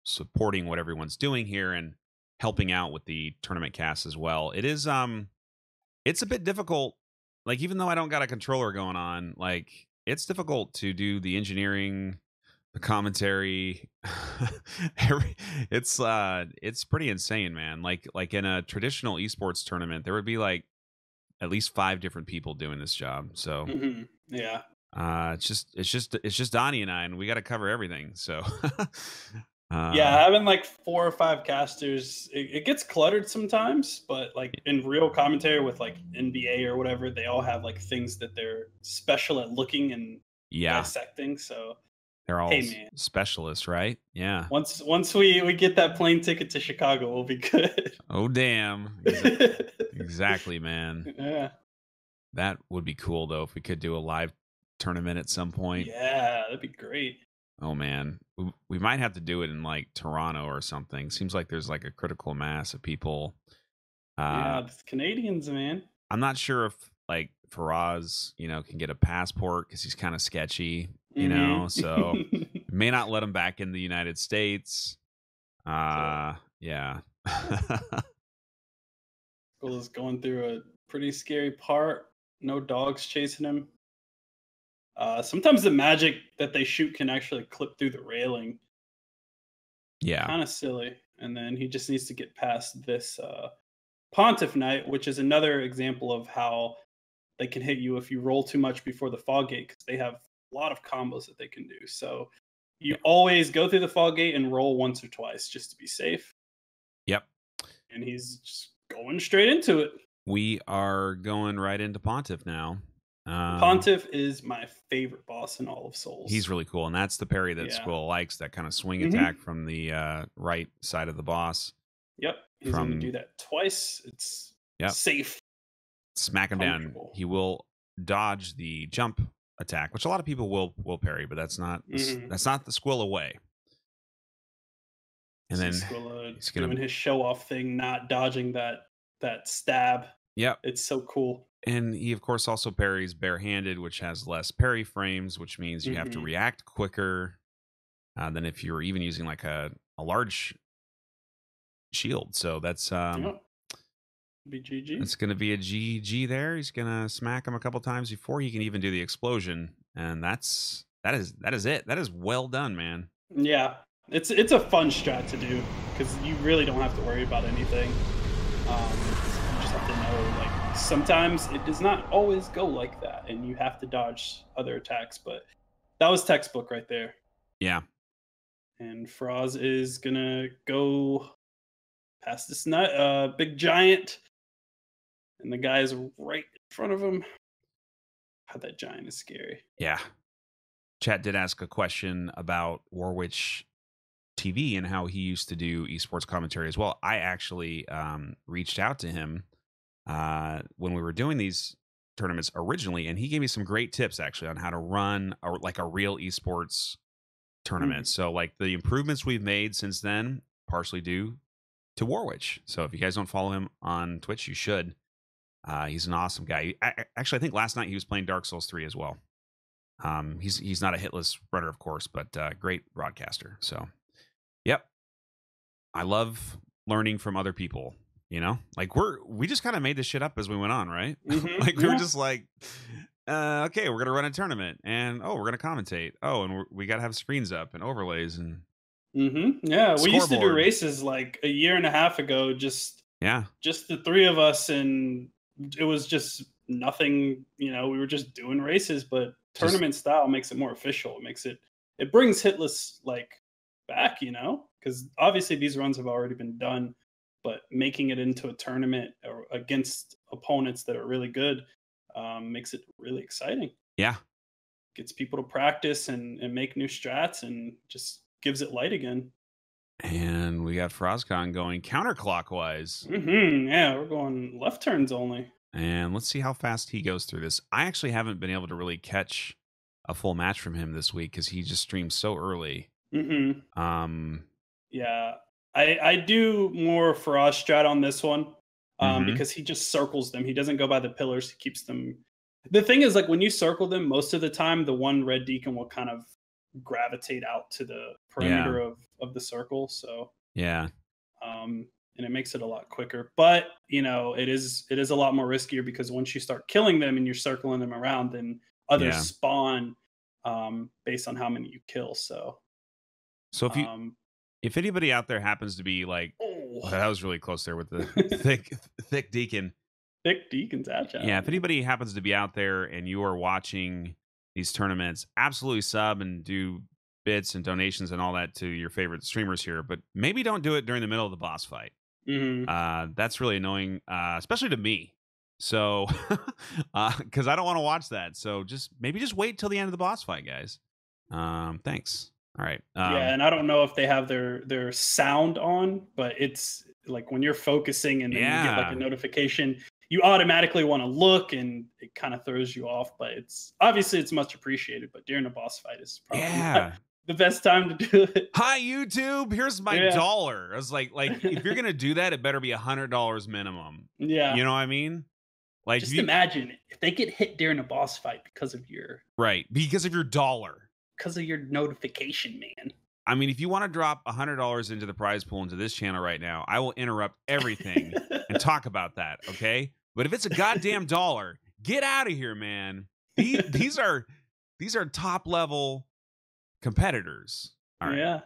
supporting what everyone's doing here and helping out with the tournament cast as well. It is it's a bit difficult. Like, even though I don't got a controller going on, like, it's difficult to do the engineering, the commentary. It's pretty insane, man. Like in a traditional esports tournament, there would be like at least 5 different people doing this job. So Yeah. it's just Donnie and I, and we got to cover everything. So Yeah, having like 4 or 5 casters, it gets cluttered sometimes, but like in real commentary with like NBA or whatever, they all have like things that they're special at looking and yeah, dissecting. So they're all hey, man. specialists, right? Yeah. Once we get that plane ticket to Chicago, we'll be good. Oh, damn. Exactly, man. Yeah. That would be cool though if we could do a live tournament at some point. Yeah, that'd be great. Oh man, we might have to do it in like Toronto or something. Seems like there's like a critical mass of people. Yeah, the Canadians, man. I'm not sure if like Faraz, can get a passport because he's kind of sketchy, so we may not let him back in the United States. Yeah. Will is going through a pretty scary part. No dogs chasing him. Sometimes the magic that they shoot can actually clip through the railing. Yeah. Kind of silly. And then he just needs to get past this Pontiff Knight, which is another example of how they can hit you if you roll too much before the Fog Gate, because they have a lot of combos that they can do. So you always go through the Fog Gate and roll once or twice just to be safe. Yep. And he's just going straight into it. We are going right into Pontiff now. Pontiff is my favorite boss in all of Souls. He's really cool, and that's the parry that Squill likes, that kind of swing attack from the right side of the boss. Yep, he's going to do that twice. It's safe. Smack him down. He will dodge the jump attack, which a lot of people will parry, but that's not the Squill away. And then he's doing his show off thing, not dodging that stab. Yep, it's so cool. And he, of course, also parries barehanded, which has less parry frames, which means you have to react quicker than if you were even using like a large shield. So that's be GG. It's going to be a GG there. He's going to smack him a couple times before he can even do the explosion, and that is it. That is well done, man. Yeah, it's a fun strat to do because you really don't have to worry about anything. You just have to know, like, sometimes it does not always go like that, and you have to dodge other attacks. But that was textbook right there. Yeah. And Faraz is gonna go past this big giant, and the guy is right in front of him. God, that giant is scary. Yeah. Chat did ask a question about Warwitch TV and how he used to do esports commentary as well. I actually reached out to him when we were doing these tournaments originally, and he gave me some great tips actually on how to run a real esports tournament. So like the improvements we've made since then, partially due to Warwitch. So if you guys don't follow him on Twitch, you should. He's an awesome guy. Actually, I think last night he was playing Dark Souls 3 as well. He's not a Hitless runner, of course, but great broadcaster. So, yep. I love learning from other people. Like we just kind of made this shit up as we went on, right? Like we were just like, okay, we're gonna run a tournament, and we're gonna commentate. And we gotta have screens up and overlays and yeah. We used to do races like a year and a half ago, just the 3 of us, and it was just nothing. We were just doing races, but tournament style makes it more official. It brings Hitless like back, because obviously these runs have already been done. But making it into a tournament or against opponents that are really good makes it really exciting. Yeah. Gets people to practice and make new strats and just gives it light again. And we got Frozcon going counterclockwise. Yeah, we're going left turns only. And let's see how fast he goes through this. I actually haven't been able to really catch a full match from him this week because he just streams so early. Yeah. I do more Faraz strat on this one because he just circles them. He doesn't go by the pillars. He keeps them. The thing is, like, when you circle them, most of the time, the one red deacon will kind of gravitate out to the perimeter of the circle. So, and it makes it a lot quicker. But it is a lot more riskier because once you start killing them and you're circling them around, then others spawn based on how many you kill. So if anybody out there happens to be like, that was really close there with the thick deacon. Thick deacon's agile. Yeah, if anybody happens to be out there and you are watching these tournaments, absolutely sub and do bits and donations and all that to your favorite streamers here, but maybe don't do it during the middle of the boss fight. That's really annoying, especially to me. So, because I don't want to watch that. So just wait till the end of the boss fight, guys. Thanks. All right. Yeah, and I don't know if they have their sound on, but it's like when you're focusing and then you get like a notification, you automatically want to look, and it kind of throws you off. But it's much appreciated. But during a boss fight is probably not the best time to do it. Hi YouTube, here's my $1. I was like if you're gonna do that, it better be $100 minimum. Yeah, you know what I mean. Like, just imagine if they get hit during a boss fight because of your $1. Because of your notification, man. I mean, if you want to drop $100 into the prize pool into this channel right now, I will interrupt everything and talk about that, okay? But if it's a goddamn $1, get out of here, man. These are top level competitors. All right. Yeah.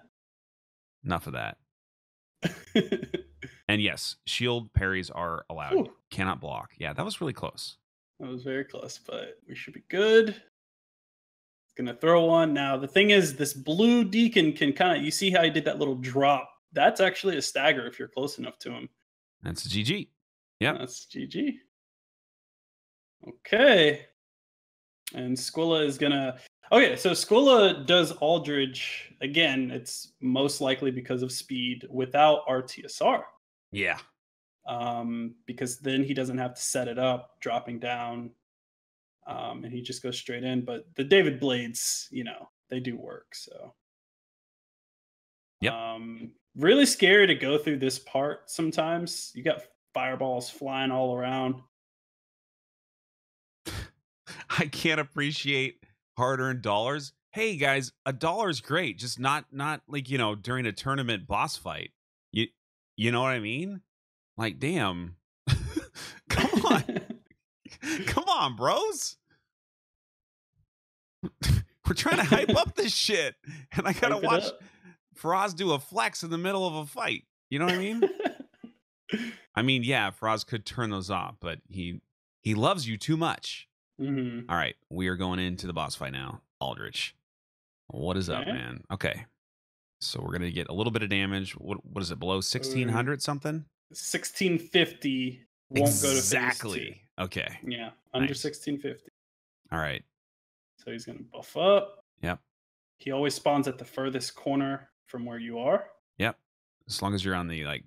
Enough of that. And yes, shield parries are allowed. Ooh. Cannot block. Yeah, that was really close. That was very close, but we should be good. Gonna throw one. Now the thing is, this blue deacon can kind of, you see how he did that little drop? That's actually a stagger if you're close enough to him. That's a GG. Yeah, that's GG. Okay. And Squilla is gonna. Okay, so Squilla does Aldridge again. It's most likely because of speed without RTSR. Yeah. Because then he doesn't have to set it up, dropping down. And he just goes straight in. But the David Blades, they do work. So, yep. Really scary to go through this part sometimes. You got fireballs flying all around. I can't appreciate hard-earned dollars. Hey guys, $1 is great, just not like during a tournament boss fight. You know what I mean? Like, damn. Come on. Come on, bros. We're trying to hype up this shit. And I gotta watch Faraz do a flex in the middle of a fight. You know what I mean? I mean, yeah, Faraz could turn those off, but he loves you too much. Mm-hmm. All right, we are going into the boss fight now. Aldrich. What is up, man? Okay. So we're gonna get a little bit of damage. What is it, below 1600 something? 1650 won't go to exactly. Okay. Yeah, under 1650. All right. So he's gonna buff up. Yep. He always spawns at the furthest corner from where you are. Yep. As long as you're on the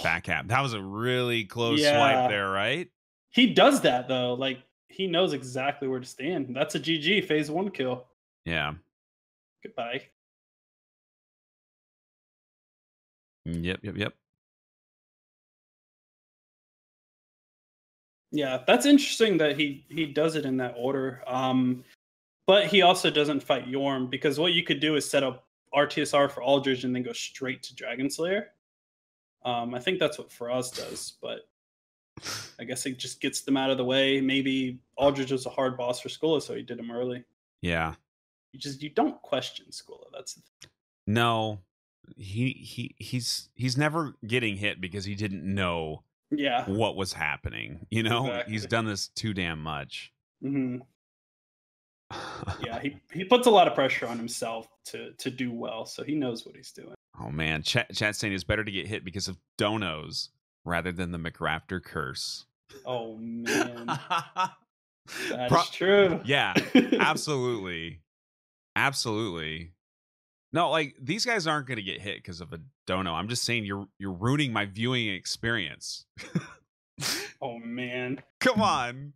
back half. That was a really close swipe there, right? He does that though. Like, he knows exactly where to stand. That's a GG phase 1 kill. Yeah. Goodbye. Yep. Yeah, that's interesting that he does it in that order. But he also doesn't fight Yorm, because what you could do is set up RTSR for Aldridge and then go straight to Dragon Slayer. I think that's what Faraz does, but I guess it just gets them out of the way. Maybe Aldridge was a hard boss for Squilla, so he did him early. Yeah. You don't question Squilla. That's the thing. No. He's never getting hit because he didn't know what was happening. Exactly. He's done this too damn much. Mm-hmm. Yeah, he puts a lot of pressure on himself to do well, so he knows what he's doing. Oh man, chat saying it's better to get hit because of donos rather than the McRaptor curse. Oh man, that's true. Yeah, absolutely. No, like, these guys aren't going to get hit because of a dono. I'm just saying you're ruining my viewing experience. Oh man, come on.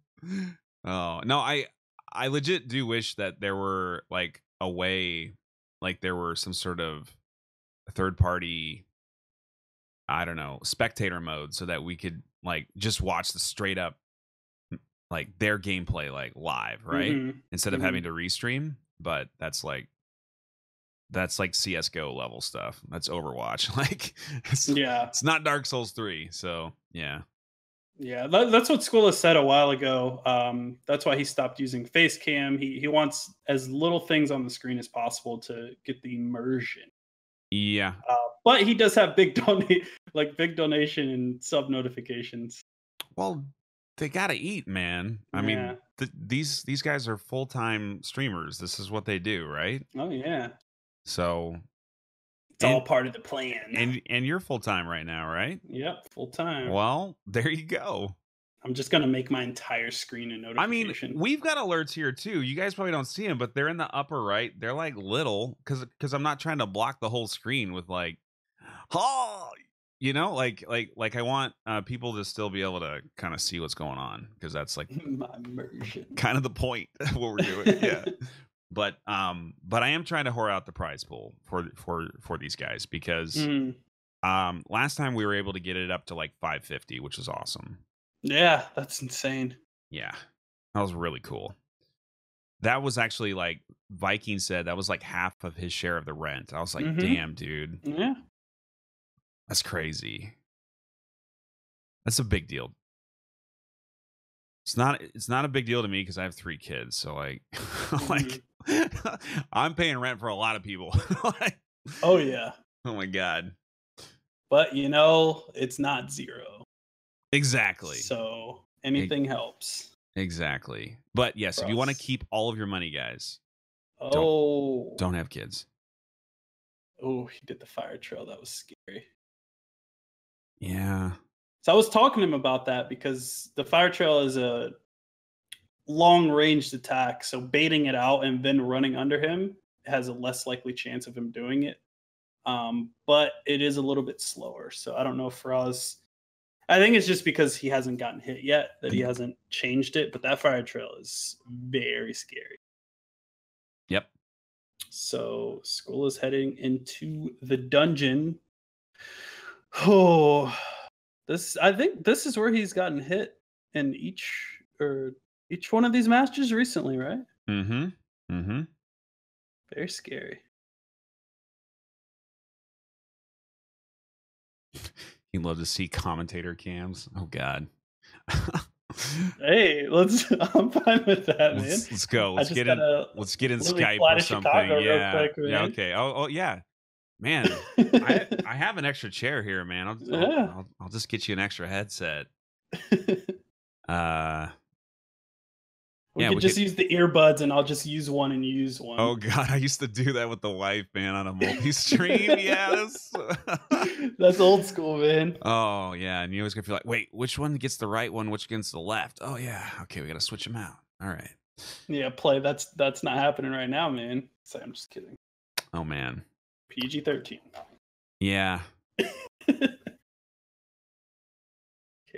Oh no, I legit do wish that there were like a way, like there were some sort of third party, I don't know, spectator mode, so that we could like just watch the straight up like their gameplay like live, right? Mm-hmm. Instead of having to restream. But that's like that's like CS:GO level stuff. That's Overwatch. Like Yeah. it's not Dark Souls 3. So yeah. Yeah, that's what School has said a while ago. That's why he stopped using face cam. He wants as little things on the screen as possible to get the immersion. Yeah. But he does have big donation and sub notifications. Well, they gotta eat, man. I mean, these guys are full-time streamers. This is what they do, right? Oh yeah. So it's all part of the plan. And you're full-time right now, right? Yep, full time. Well, there you go. I'm just gonna make my entire screen a notification. I mean, we've got alerts here too. You guys probably don't see them, but they're in the upper right. They're like little because I'm not trying to block the whole screen with like, oh, like I want people to still be able to kind of see what's going on because that's like my immersion. Kind of the point of what we're doing. Yeah. But I am trying to whore out the prize pool for these guys because last time we were able to get it up to like 550, which was awesome. Yeah, that's insane. Yeah, that was really cool. That was actually like Viking said that was like half of his share of the rent. I was like, damn, dude. Yeah, that's crazy. That's a big deal. It's not a big deal to me because I have 3 kids. So like, like I'm paying rent for a lot of people. Like, oh yeah. Oh my god. But it's not 0. Exactly. So anything helps. Exactly. But yes, if you want to keep all of your money, guys, don't have kids. Oh, he did the fire trail. That was scary. Yeah. So I was talking to him about that because the fire trail is a long-ranged attack. So baiting it out and then running under him has a less likely chance of him doing it. But it is a little bit slower. So I don't know if Faraz... I think it's just because he hasn't gotten hit yet that he hasn't changed it. But that fire trail is very scary. Yep. So Skull is heading into the dungeon. Oh, I think this is where he's gotten hit in each one of these matches recently, right? Mm-hmm. Mm-hmm. Very scary. You'd love to see commentator cams. Oh God. Hey, I'm fine with that, man. Let's go. Let's get in Skype or something. Yeah. Quick, yeah. Okay. Oh yeah. Man, I have an extra chair here, man. I'll just get you an extra headset. We could just use the earbuds, and I'll just use one and you use one. Oh God, I used to do that with the wife, man, on a multi-stream. Yes, that's old school, man. Oh yeah, and you always gonna feel like, wait, which one gets the right one? Which gets the left? Oh yeah, okay, we gotta switch them out. All right. Yeah, play. That's not happening right now, man. So I'm just kidding. Oh man. PG-13. Yeah. Okay,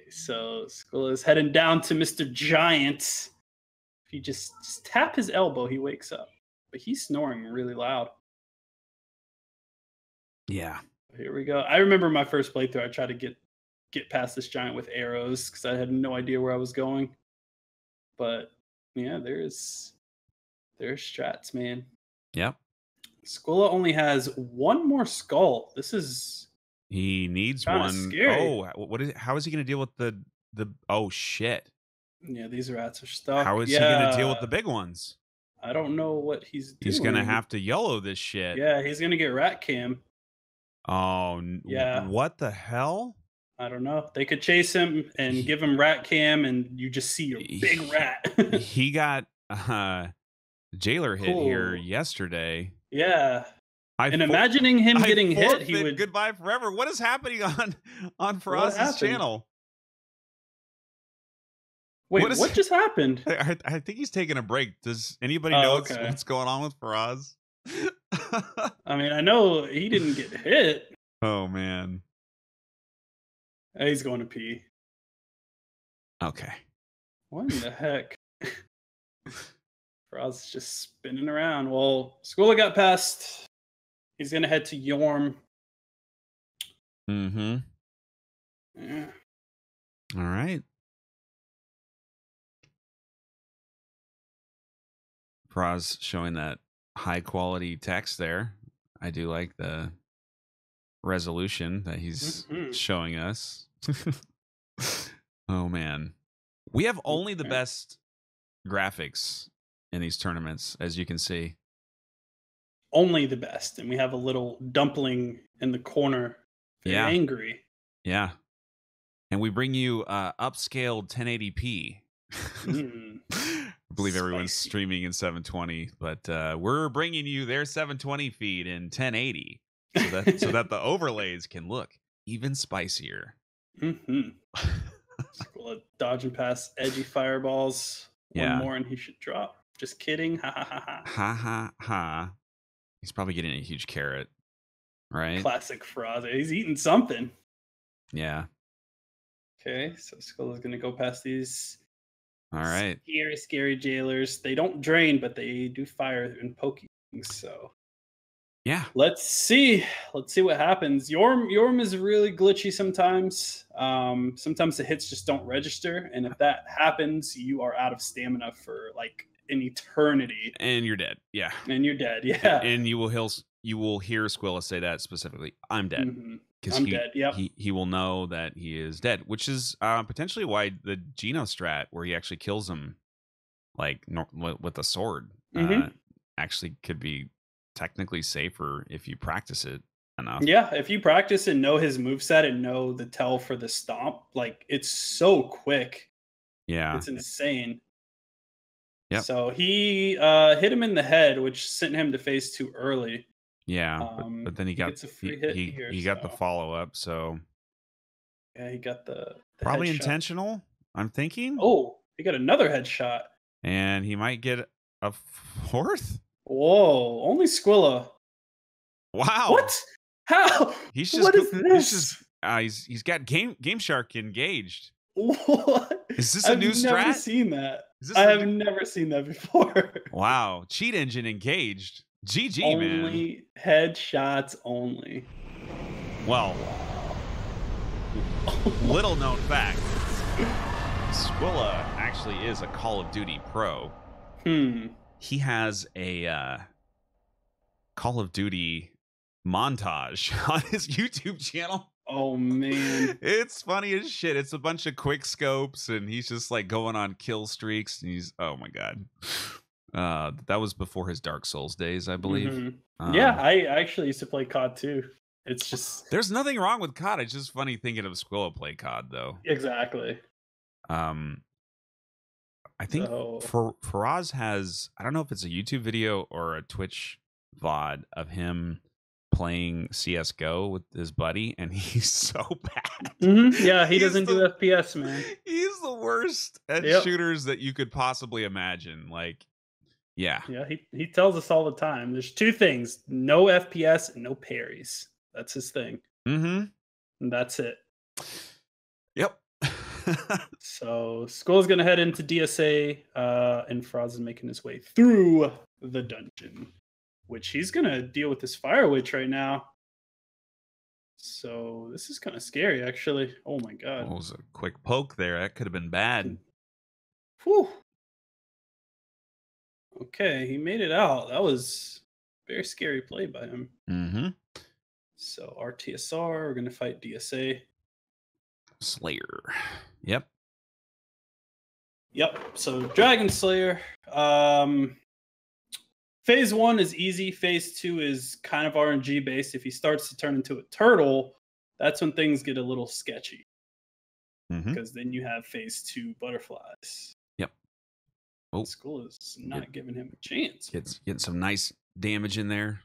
so Skull is heading down to Mr. Giant. If you just tap his elbow, he wakes up. But he's snoring really loud. Yeah. Here we go. I remember my first playthrough. I tried to get past this giant with arrows because I had no idea where I was going. But yeah, there's strats, man. Yep. Squilla only has one more skull. He needs one. Scary. Oh, how is he going to deal with the oh shit. Yeah, these rats are stuck. How is he going to deal with the big ones? I don't know what he's doing. He's going to have to YOLO this shit. Yeah, he's going to get rat cam. Oh, yeah. What the hell? I don't know. They could chase him and give him rat cam, and you just see a big rat. He got jailer hit here yesterday. Yeah. Imagining him getting hit, he would goodbye forever. What is happening on Faraz's channel? Wait, what just happened? I think he's taking a break. Does anybody know what's going on with Faraz? I mean, I know he didn't get hit. Oh man. He's going to pee. Okay. What in the heck? Faraz is just spinning around. Well, Skula got past. He's going to head to Yorm. Mm-hmm. Yeah. All right. Faraz showing that high quality text there. I do like the resolution that he's showing us. Oh man, we have only the best graphics in these tournaments, as you can see. Only the best, and we have a little dumpling in the corner, very angry. Yeah, and we bring you upscaled 1080p. I believe everyone's streaming in 720, but we're bringing you their 720 feed in 1080, so that the overlays can look even spicier. We'll dodge and pass edgy fireballs. Yeah. One more and he should drop. Just kidding. Ha ha ha ha. Ha ha ha. He's probably getting a huge carrot, right? Classic Frazza. He's eating something. Yeah. Okay, so Skull is going to go past these. All right. Scary jailers. They don't drain, but they do fire and poke things. So yeah, let's see what happens. Yorm is really glitchy sometimes. Sometimes the hits just don't register, and if that happens, you are out of stamina for like an eternity, and you're dead. Yeah, and you're dead. Yeah, and you will hear Squilla say that specifically. I'm dead. Because I'm dead. Yep. He will know that he is dead, which is potentially why the Geno strat, where he actually kills him like with a sword, actually could be technically safer if you practice it enough. Yeah, if you practice and know his moveset and know the tell for the stomp, like it's so quick. Yeah, it's insane. Yep. So he hit him in the head, which sent him to phase 2 early. Yeah, but then he got a free hit he got the follow up. So yeah, he got the probably headshot. Intentional. I'm thinking. Oh, he got another headshot, and he might get a fourth. Whoa! Only Squilla. Wow. What? How? He's just. What is this? He's got Game Shark engaged. What? Is this a new strat? I've never seen that. I have never seen that before. Wow. Cheat engine engaged. GG, man. Only headshots only. Well, little known fact. Squilla actually is a Call of Duty pro. He has a Call of Duty montage on his YouTube channel. Oh man, it's funny as shit. It's a bunch of quick scopes, and he's just like going on kill streaks. And he's oh my god, that was before his Dark Souls days, I believe. Yeah, I actually used to play COD too. It's just there's nothing wrong with COD. It's just funny thinking of Squilla play COD though. Exactly. I think Faraz has, I don't know if it's a YouTube video or a Twitch VOD of him playing CSGO with his buddy, and he's so bad. Yeah, he doesn't do FPS, man. He's the worst at shooters that you could possibly imagine. Like, yeah. Yeah, he tells us all the time. There's two things: no FPS and no parries. That's his thing. And that's it. Yep. So Skull's gonna head into DSA, and Fraz is making his way through the dungeon, which he's gonna deal with this fire witch right now. So this is kind of scary, actually. Oh my god! What was a quick poke there? That could have been bad. Whew. Okay, he made it out. That was a very scary play by him. So RTSR, we're gonna fight DSA. Slayer. Yep. So Dragon Slayer. Phase 1 is easy. Phase 2 is kind of RNG based. If he starts to turn into a turtle, that's when things get a little sketchy. Because then you have phase 2 butterflies. Yep. Oh, Skull is not giving him a chance. Getting some nice damage in there.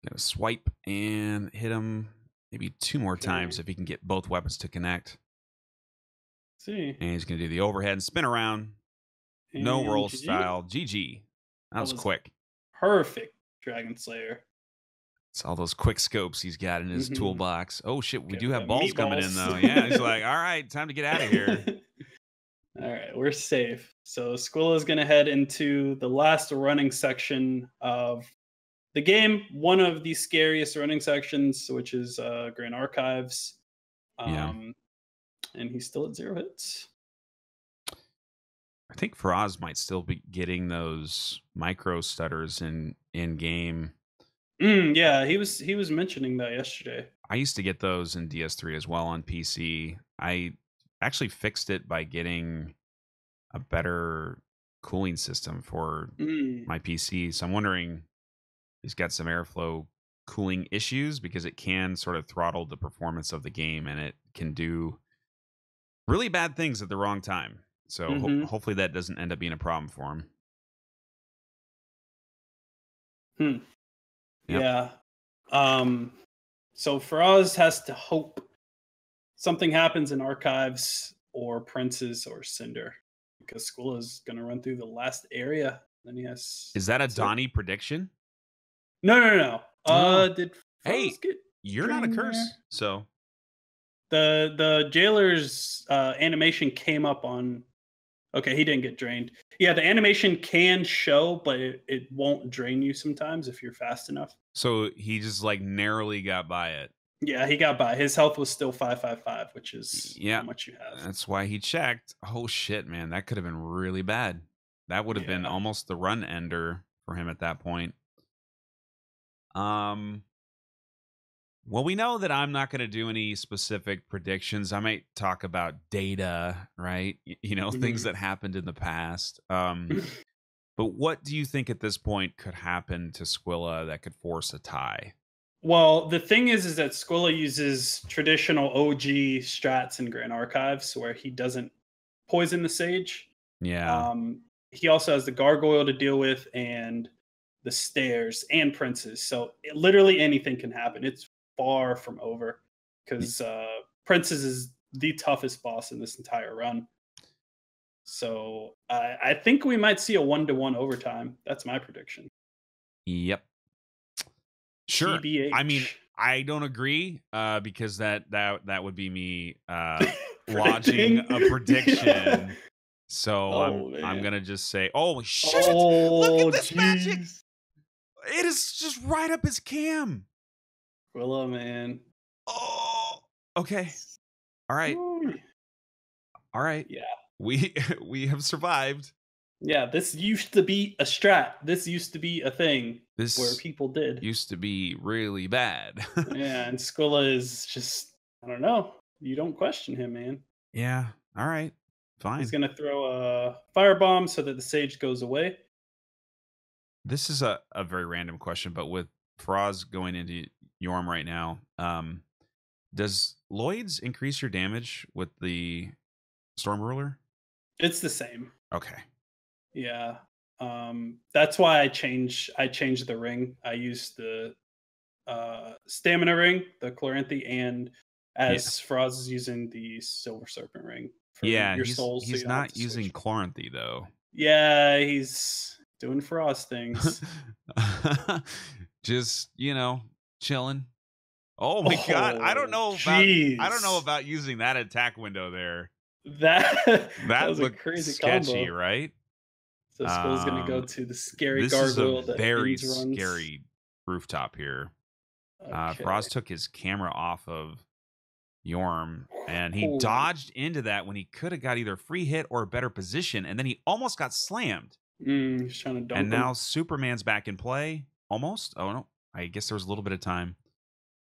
Got to swipe and hit him maybe 2 more times if he can get both weapons to connect. See. And he's going to do the overhead and spin around. And no roll style. GG. That was quick. Perfect, Dragon Slayer. It's all those quick scopes he's got in his toolbox. Oh, shit. We do have balls coming in, though. Yeah. He's like, all right, time to get out of here. All right, we're safe. So Squilla is going to head into the last running section of the game. One of the scariest running sections, which is Grand Archives. And he's still at 0 hits. I think Faraz might still be getting those micro stutters in game Yeah, he was mentioning that yesterday. I used to get those in DS3 as well on PC. I actually fixed it by getting a better cooling system for Mm. my PC. So I'm wondering if he's got some airflow cooling issues because it can sort of throttle the performance of the game and it can do really bad things at the wrong time. So Hmm. hopefully that doesn't end up being a problem for him. Hmm. Yep. Yeah. So Faraz has to hope something happens in Archives or Princes or Cinder because School is going to run through the last area. Then he has. Is that a That's it. Donnie prediction? No. Oh. Did Hey, Faraz get you're not a drained curse. there? So The jailer's animation came up on. Okay, he didn't get drained. Yeah, the animation can show, but it won't drain you sometimes if you're fast enough. he just like narrowly got by it. Yeah, he got by. His health was still 555, which is Yeah. how much you have. That's why he checked. Oh shit, man, that could have been really bad. That would have been Yeah. almost the run ender for him at that point. Well, we know that I'm not going to do any specific predictions. I might talk about data, right? Things Mhm. that happened in the past. But what do you think at this point could happen to Squilla that could force a tie? Well, the thing is that Squilla uses traditional OG strats in Grand Archives where he doesn't poison the sage. Yeah. He also has the gargoyle to deal with and the stairs and princes. So literally anything can happen. It's far from over because princes is the toughest boss in this entire run. So I think we might see a 1-to-1 overtime. That's my prediction. Yep. Sure. TBH. I mean, I don't agree because that would be me lodging a prediction. Yeah. So Oh, I'm man. gonna just say, oh shit! Oh, Look at this magic! jeez. It is just right up his cam. Willow, man. Oh, okay. All right. Ooh. All right. Yeah. We have survived. Yeah, this used to be a strat. This used to be a thing This where people did. used to be really bad. Yeah, and Squilla is just, I don't know. You don't question him, man. Yeah. All right. Fine. He's going to throw a firebomb so that the sage goes away. This is a very random question, but with Faraz going into Yorm right now, does Lloyd's increase your damage with the Storm Ruler? It's the same. Okay. Yeah. That's why I changed the ring. I used the stamina ring, the Chloranthy, and as Faraz is using the Silver Serpent ring for your souls. He's not using Chloranthy though. Yeah, he's doing Faraz things. Just, chilling. Oh my god. I don't know about using that attack window there. That was a looked crazy sketchy, combo. right? So Skull's gonna go to the scary this gargoyle is a that very Beans runs. scary rooftop here. Okay. Faraz took his camera off of Yorm and he dodged into that when he could have got either free hit or a better position, and then he almost got slammed. He's trying to dunk and him. now Superman's back in play. Almost. Oh no. I guess there was a little bit of time.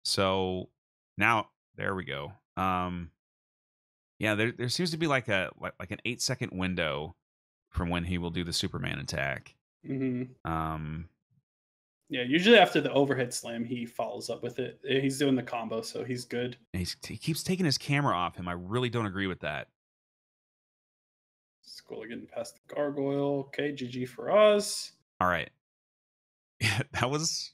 So now there we go. Yeah, there seems to be like an 8-second window from when he will do the Superman attack. Mm-hmm. Yeah, usually after the overhead slam, he follows up with it. He's doing the combo, so he's good. And he keeps taking his camera off him. I really don't agree with that. Skull getting past the gargoyle. Okay, GG for us. All right. That was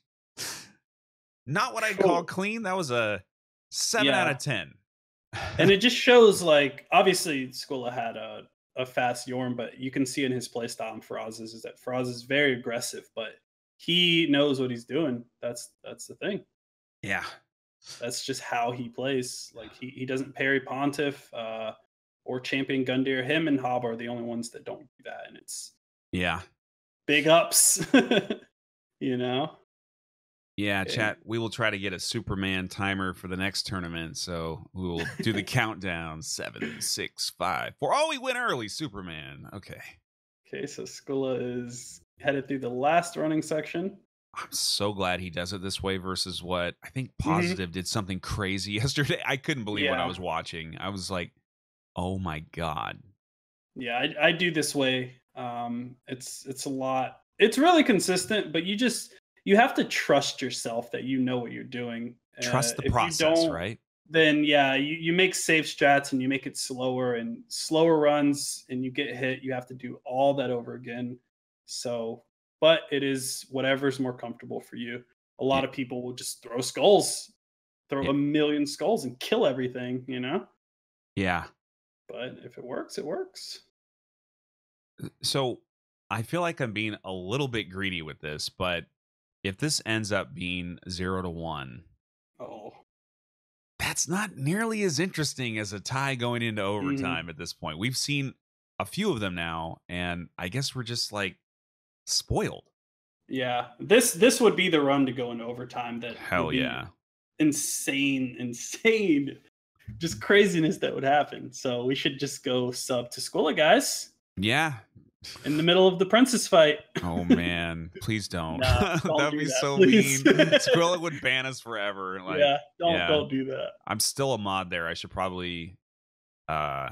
not what I'd call clean. That was a 7 out of 10. And it just shows, like, obviously Skulla had a fast Yorm, but you can see in his playstyle on Faraz is that Faraz is very aggressive, but he knows what he's doing. That's the thing. Yeah. That's just how he plays. Like he doesn't parry Pontiff or Champion Gundyr. Him and Hob are the only ones that don't do that, and it's big ups. Yeah, okay. Chat, we will try to get a Superman timer for the next tournament, so we will do the countdown. 7, 6, 5, 4. Oh, we win early, Superman. Okay, so Skulla is headed through the last running section. I'm so glad he does it this way versus what I think Mhm. Positive did something crazy yesterday. I couldn't believe what I Yeah. was watching. I was like, oh my God. Yeah, I do this way. It's a lot. It's really consistent, but you have to trust yourself that you know what you're doing. Trust the If you process, don't, right? then yeah, you make safe strats and you make it slower and slower runs, and you get hit. You have to do all that over again. So, but it is whatever's more comfortable for you. A Yeah. lot of people will just throw skulls, throw Yeah. a million skulls, and kill everything. Yeah. But if it works, it works. So I feel like I'm being a little bit greedy with this, but if this ends up being 0-1, Oh. that's not nearly as interesting as a tie going into Mhm. overtime at this point. We've seen a few of them now, and I guess we're just like spoiled. Yeah, this would be the run to go into overtime. That would Hell be yeah. insane, just craziness that would happen. So we should just go sub to Squilla, guys, Yeah. in the middle of the princess fight. Oh man, please don't. Nah, That don't would do be that, so please. mean. Squirrel would ban us forever. Like, Yeah, yeah, don't do that. I'm still a mod there. I should probably, uh,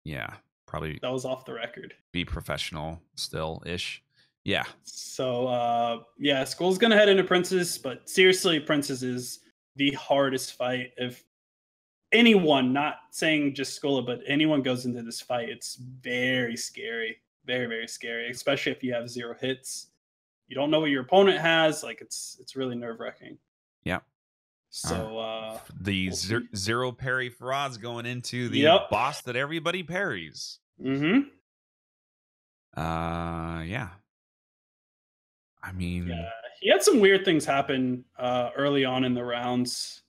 yeah, probably That was off the record. be professional still ish. Yeah, So yeah, Skull's gonna head into Princess, but seriously, Princess is the hardest fight. If anyone, not saying just Skulla, but anyone goes into this fight, it's very scary. Very, very scary, especially if you have 0 hits. You don't know what your opponent has. Like it's really nerve-wracking. yeah. So The we'll see. zero parry frauds going into the Yep. boss that everybody parries. Mm-hmm. Yeah. I mean, Yeah. He had some weird things happen early on in the rounds,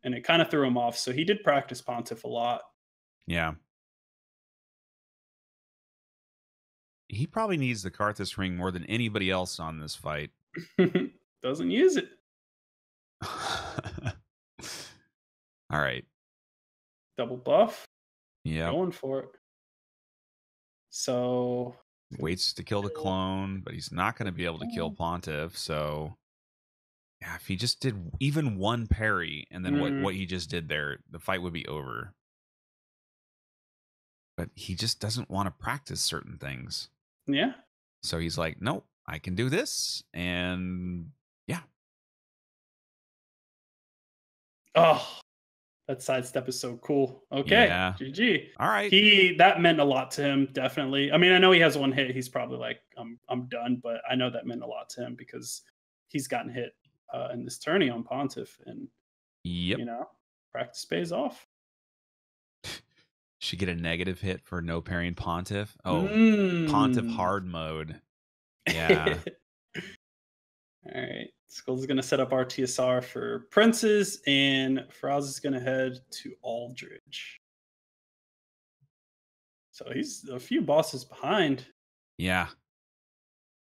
and it kind of threw him off. So he did practice Pontiff a lot. yeah. He probably needs the Karthus ring more than anybody else on this fight. Doesn't use it. All right. Double buff. Yeah. Going for it. So Waits to kill the clone, but he's not going to be able to kill Pontiff. So, yeah, if he just did even one parry and then what he just did there, the fight would be over. But he just doesn't want to practice certain things. yeah. So he's like, nope, I can do this. And yeah. Oh, that sidestep is so cool. Okay. Yeah. GG. All right. That meant a lot to him, definitely. I mean, I know he has one hit. He's probably like, I'm done, but I know that meant a lot to him because he's gotten hit in this tourney on Pontiff, and Yep. practice pays off. Should get a negative hit for no parrying Pontiff. Oh, Pontiff hard mode. Yeah. All right. Skull's going to set up RTSR for Princes, and Faraz is going to head to Aldridge. So he's a few bosses behind. Yeah.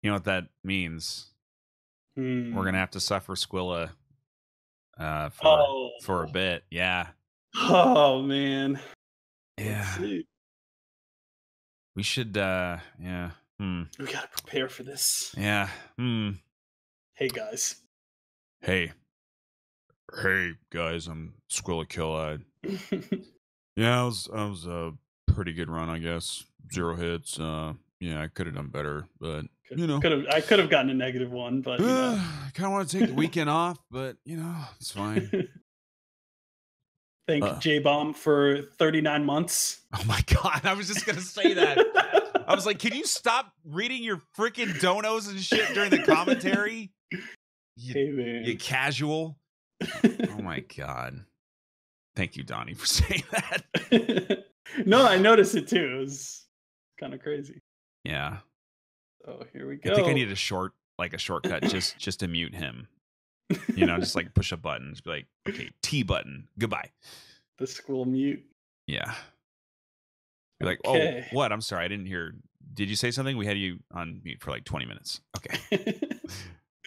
You know what that means? We're going to have to suffer Squilla for a bit. Yeah. Oh, man. Yeah. Let's see. We should, yeah. We got to prepare for this. Yeah. Hey, guys. Hey, guys, I'm Squilla Kill. Yeah, I was a pretty good run, I guess. 0 hits. Yeah, I could have done better, but I could have gotten a -1, but I kind of want to take the weekend off, but it's fine. Thank J-Bomb for 39 months. Oh my God, I was just gonna say that. I was like, can you stop reading your freaking donos and shit during the commentary? Hey, man. You casual. Oh my God. Thank you, Donnie, for saying that. No, I noticed it too. It was kind of crazy. Yeah. So here we go. I think I need a shortcut just to mute him. Just like push a button. Just be like, okay, T button. Goodbye. The school mute. Yeah. You're like, Okay. Oh, what? I'm sorry, I didn't hear. Did you say something? We had you on mute for like 20 minutes. Okay.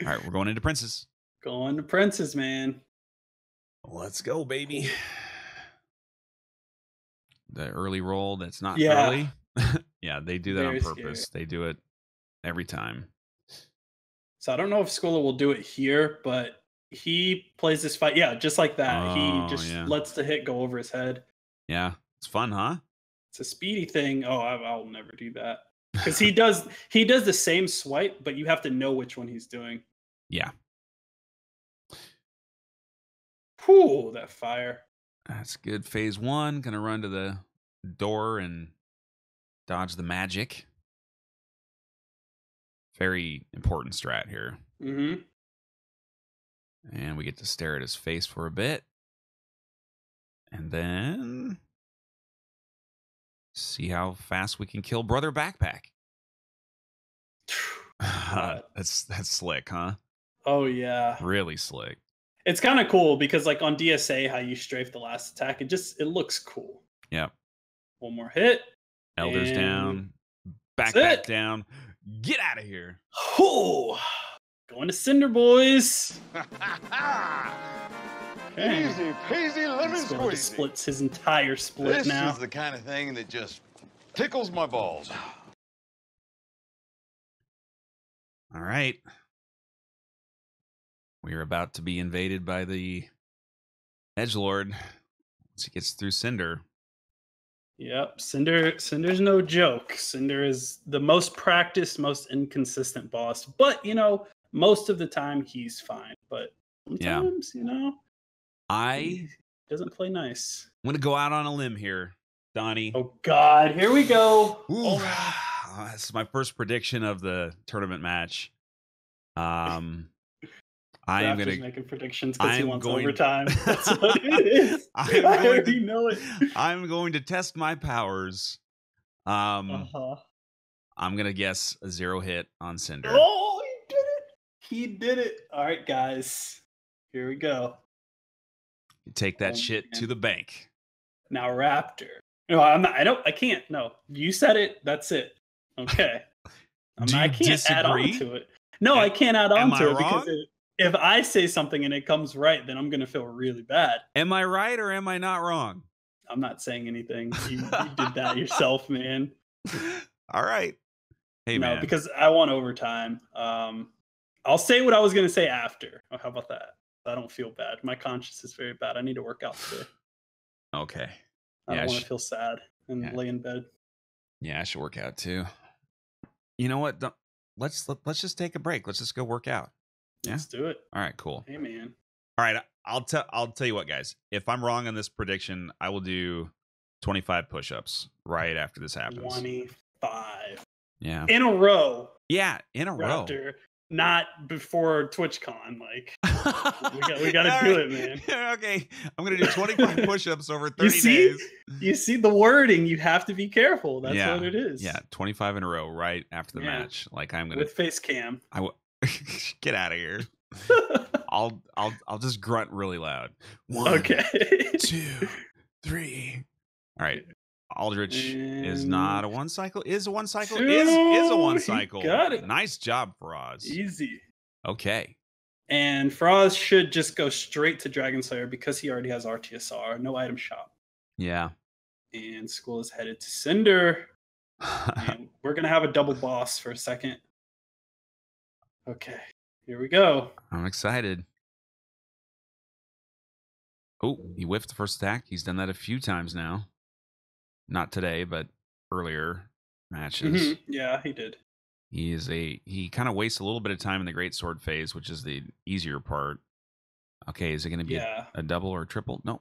All right, we're going into Princess. Going to Princess, man. Let's go, baby. The early roll that's not Yeah. early. Yeah, they do that Very on purpose. scary. They do it every time. So I don't know if Skula will do it here, but he plays this fight. Yeah, just like that. He Oh, just yeah. lets the hit go over his head. Yeah. It's fun, huh? It's a speedy thing. Oh, I'll never do that. Because he does the same swipe, but you have to know which one he's doing. Yeah. Whew, that fire. That's good. Phase 1. Gonna run to the door and dodge the magic. Very important strat here. Mm-hmm. And we get to stare at his face for a bit. And then see how fast we can kill Brother Backpack. That's slick, huh? Oh yeah. Really slick. It's kind of cool because like on DSA, how you strafe the last attack, it looks cool. Yep. One more hit. Elders and down. that's Backpack it. down. Get out of here. Oh, going to Cinder, boys. Okay. Easy peasy lemon Skula squeezy. just splits his entire split This now. is the kind of thing that just tickles my balls. All right. We are about to be invaded by the Edgelord once he gets through Cinder. Yep, Cinder's no joke. Cinder is the most practiced, most inconsistent boss. But most of the time he's fine. But sometimes, I he doesn't play nice. I'm going to go out on a limb here, Donnie. Oh God, here we go. Ooh. Oh, This is my first prediction of the tournament match. I am Raptor's going to making predictions because he I'm wants going- overtime. That's what it is. I already know it. I'm going to test my powers. Uh-huh. I'm going to guess a 0 hit on Cinder. Oh, he did it. He did it. All right, guys. Here we go. Take that Oh, shit man. to the bank. Now Raptor. No, I'm not. I can't. No, you said it. That's it. Okay. I can't add on disagree? to it. No, I can't add on Am to I it because wrong? if I say something and it comes right, then I'm gonna feel really bad. Am I right or am I not wrong? I'm not saying anything. You did that yourself, man. All right. Hey, No, man. because I want overtime. I'll say what I was gonna say after. Oh, how about that? I don't feel bad. My conscience is very bad. I need to work out today. Okay. I Yeah, don't want to feel sad and yeah. lay in bed. Yeah, I should work out too. You know what? Let's just take a break. Let's just go work out. Yeah? Let's do it. All right, cool. Hey, man. All right, I'll tell you what, guys. If I'm wrong on this prediction, I will do 25 push-ups right after this happens. 25 Yeah. in a row. Yeah, in a row. Raptor, not before TwitchCon. Like we got to do it, man. Okay, I'm gonna do 25 push-ups over 30 You see, days. you see the wording. You have to be careful. That's Yeah, what it is. Yeah, 25 in a row right after the Yeah. match. Like I'm gonna With face cam. get out of here. I'll just grunt really loud. 1, Okay. 2, 3. All right. Aldrich is not a one cycle. Is a one cycle. Is a one cycle. He got it. Nice job, Faraz. Easy. Okay. And Faraz should just go straight to Dragon Slayer because he already has RTSR. No item shop. Yeah. And School is headed to Cinder. And we're gonna have a double boss for a second. Okay. Here we go. I'm excited. Oh, he whiffed the first attack. He's done that a few times now. Not today, but earlier matches. Yeah, he did. He kind of wastes a little bit of time in the great sword phase, which is the easier part. Okay, is it going to be a double or a triple? No.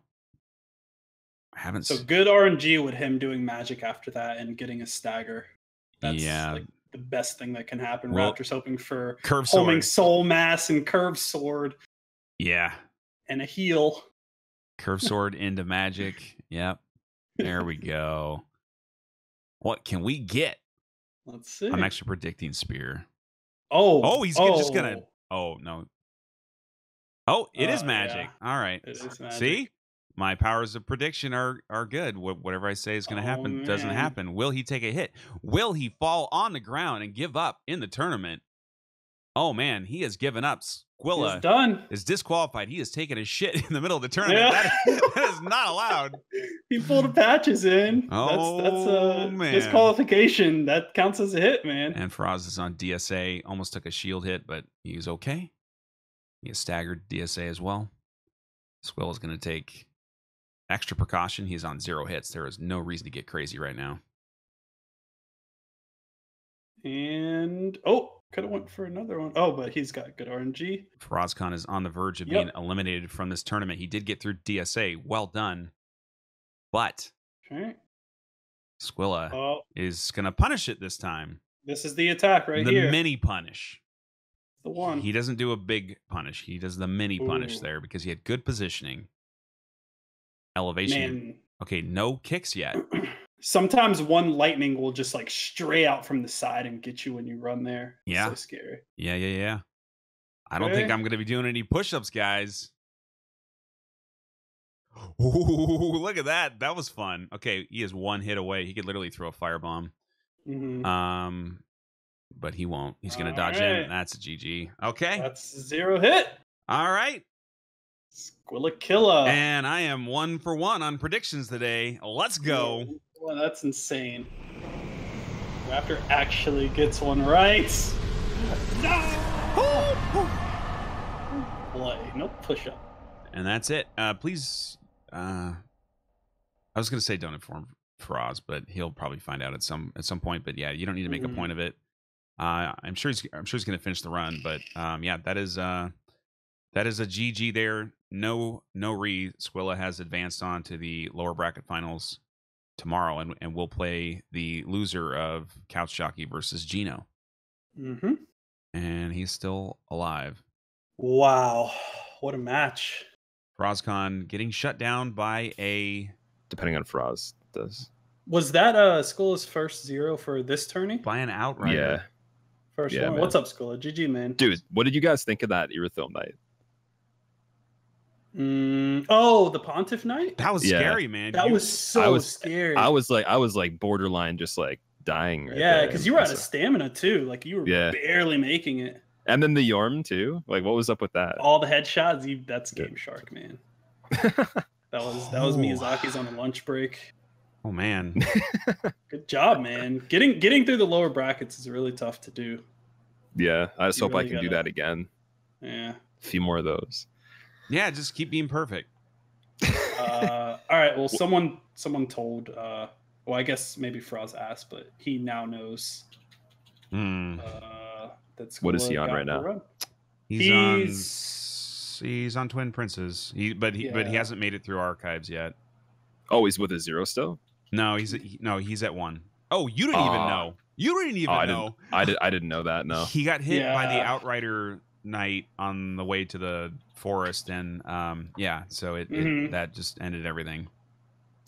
I haven't. So good RNG with him doing magic after that and getting a stagger. That's like the best thing that can happen. Well, Raptor's hoping for curve homing sword. soul mass and curved sword. Yeah. And a heal. Curve sword into magic. Yep. There we go. What can we get? Let's see. I'm actually predicting spear. Oh, he's just gonna. Oh no. Oh, it is magic. Yeah. All right. It is magic. See, my powers of prediction are good. Whatever I say is going to happen doesn't man. happen. Will he take a hit? Will he fall on the ground and give up in the tournament? Oh man, he has given up Squilla He's done. is disqualified. He is taking a shit in the middle of the tournament. That is not allowed. He pulled the patches in. Oh, that's a man. disqualification. That counts as a hit, man. And Faraz is on DSA. Almost took a shield hit, but he's okay. He has staggered DSA as well. Squill is going to take extra precaution. He's on 0 hits. There is no reason to get crazy right now. And could have went for another one. Oh, but he's got good RNG. Faraz Khan is on the verge of being eliminated from this tournament. He did get through DSA. Well done. But Okay. Squilla is going to punish it this time. This is the attack right here. The mini punish. The one. He doesn't do a big punish. He does the mini punish there because he had good positioning. Elevation. Man. Okay, no kicks yet. Sometimes one lightning will just like stray out from the side and get you when you run there. It's Yeah. so scary. Yeah. I don't think I'm going to be doing any push-ups, guys. Ooh, look at that. That was fun. Okay, he is 1 hit away. He could literally throw a firebomb. Mm-hmm. But he won't. He's going to dodge in. That's a GG. Okay. That's 0 hit. All right. Squilla killer. And I am 1 for 1 on predictions today. Let's go. Well, that's insane. Raptor actually gets one right. No! Play. No push-up. And that's it. Please, I was going to say don't inform Faraz, but he'll probably find out at some point. But yeah, you don't need to make a point of it. I'm sure he's going to finish the run. But yeah, that is a GG there. No Squilla has advanced on to the lower bracket finals tomorrow, and we'll play the loser of Couch Jockey versus Gino. Mm-hmm. And he's still alive. Wow, what a match! Frozcon getting shut down by a. Depending on Faraz does. Was that Skulla's first 0 for this tourney? By an outright. Yeah. First Yeah, one. man. What's up, Skulla? GG, man. Dude, what did you guys think of that Irithyll night? The Pontiff night? That was scary, man. That was so scary. I was like borderline just like dying right yeah, there. because you were out of stamina too. Like you were barely making it. And then the Yorm too. Like what was up with that? All the headshots, that's Game Shark, man. That was Miyazaki's on a lunch break. Oh man. Good job, man. Getting through the lower brackets is really tough to do. Yeah, I just hope really I can do that again. Yeah. A few more of those. Yeah, just keep being perfect. All right. Well, someone told. Well, I guess maybe Faraz asked, but he now knows. That's what is he on right now? He's on Twin Princes. But he hasn't made it through archives yet. Oh, he's with a 0 still? No, he's at 1. Oh, you didn't even know. You didn't even know. I didn't know that. No. He got hit by the Outrider Knight on the way to the forest, and so that just ended everything.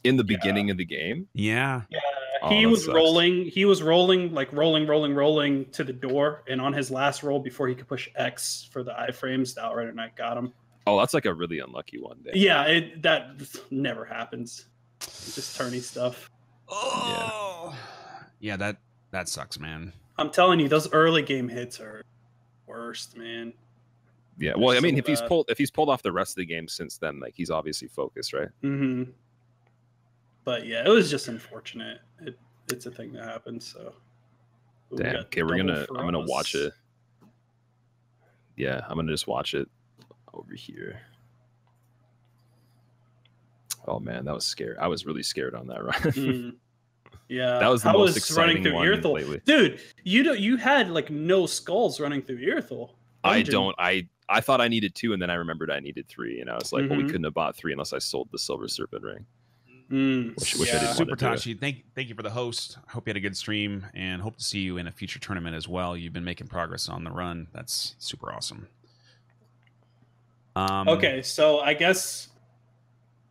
In the beginning of the game? Yeah. Yeah. He was rolling to the door, and on his last roll before he could push X for the iframes, the Outrider Knight got him. Oh, that's like a really unlucky one. Day. Yeah, that never happens. It's just tourney stuff. Oh. Yeah, that sucks, man. I'm telling you, those early game hits are worst, man. Yeah, well, I mean, if he's pulled off the rest of the game since then, like he's obviously focused, right? Mm-hmm. But yeah, it was just unfortunate. It's a thing that happens. So. Damn. Okay, I'm gonna watch it. Yeah, I'm gonna just watch it over here. Oh man, that was scary. I was really scared on that run. Yeah, that was the most exciting one lately. Dude, you had like no skulls running through Irithyll. I thought I needed 2, and then I remembered I needed 3, and I was like, well, we couldn't have bought 3 unless I sold the Silver Serpent ring. Which I didn't Super want to Tashi, thank you for the host. I hope you had a good stream, and hope to see you in a future tournament as well. You've been making progress on the run. That's super awesome. Okay, so I guess,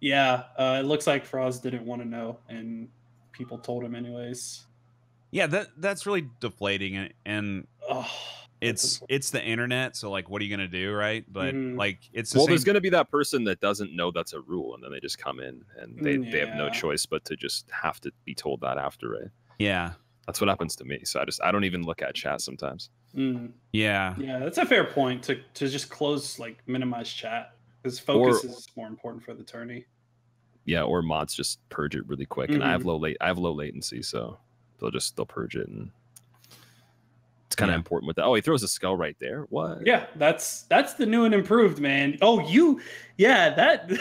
it looks like Faraz didn't want to know, and people told him anyways. Yeah, that's really deflating, and it's the internet. So like, what are you gonna do, right? But like, it's there's gonna be that person that doesn't know that's a rule, and then they just come in and they have no choice but to just have to be told that after, right? Yeah, That's what happens to me. So I don't even look at chat sometimes. Yeah. Yeah, that's a fair point to just close, like, minimize chat, because focus is more important for the tourney. Yeah, or mods just purge it really quick, and I have low latency, so they'll purge it, and it's kind of important with that. Oh, he throws a skull right there. What? Yeah, that's the new and improved, man. Oh, that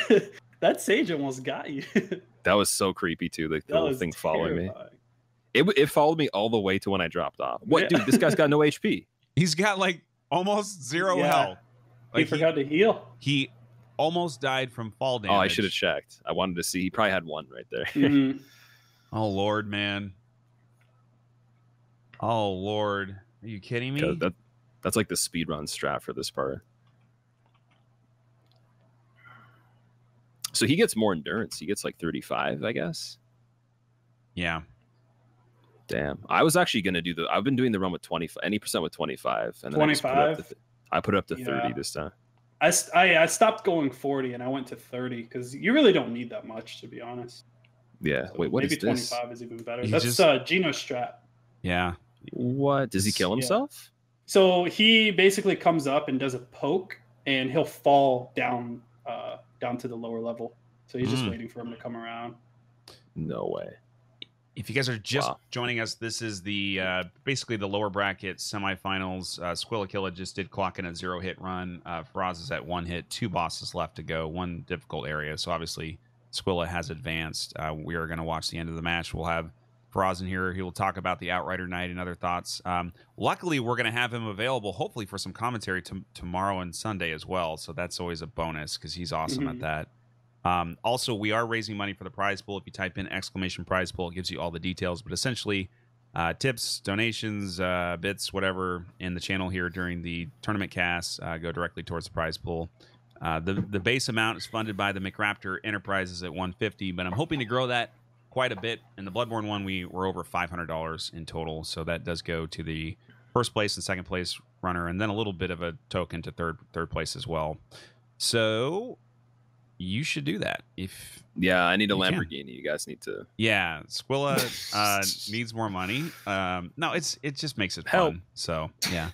that sage almost got you. That was so creepy too. Like the little thing following me. terrifying. It followed me all the way to when I dropped off. What, dude? This guy's got no HP. He's got like almost zero health. Like, he forgot to heal. He almost died from fall damage. Oh, I should have checked. I wanted to see. He probably had one right there. Oh Lord, man. Oh Lord, are you kidding me? That's like the speedrun strat for this part. So he gets more endurance. He gets like 35, I guess. Yeah. Damn. I was actually gonna do I've been doing the run with 20, any percent with 25, and then 25. I put it up to 30 this time. I stopped going 40 and I went to 30 because you really don't need that much, to be honest. Yeah. So wait, what is maybe this? 25 is even better. He That's just- Geno strat. Yeah. What? Does he kill himself? So he basically comes up and does a poke, and he'll fall down to the lower level. So he's just waiting for him to come around. No way. If you guys are just joining us, this is the basically the lower bracket semifinals. Squillakilla just did clock in a 0-hit run. Faraz is at 1 hit, 2 bosses left to go, 1 difficult area. So obviously Squilla has advanced. We are going to watch the end of the match. We'll have Faraz in here. He will talk about the Outrider night and other thoughts. Luckily, we're going to have him available, hopefully, for some commentary tomorrow and Sunday as well. So that's always a bonus because he's awesome at that. Also, we are raising money for the prize pool. If you type in ! prize pool, it gives you all the details. But essentially, tips, donations, bits, whatever in the channel here during the tournament cast go directly towards the prize pool. The base amount is funded by the McRaptor Enterprises at $150, but I'm hoping to grow that quite a bit. In the Bloodborne one, we're over $500 in total, so that does go to the first place and second place runner, and then a little bit of a token to third place as well. So you should do that if I need a you Lamborghini. You guys need to. Yeah, Squilla needs more money. No, it just makes it Help. fun. So yeah,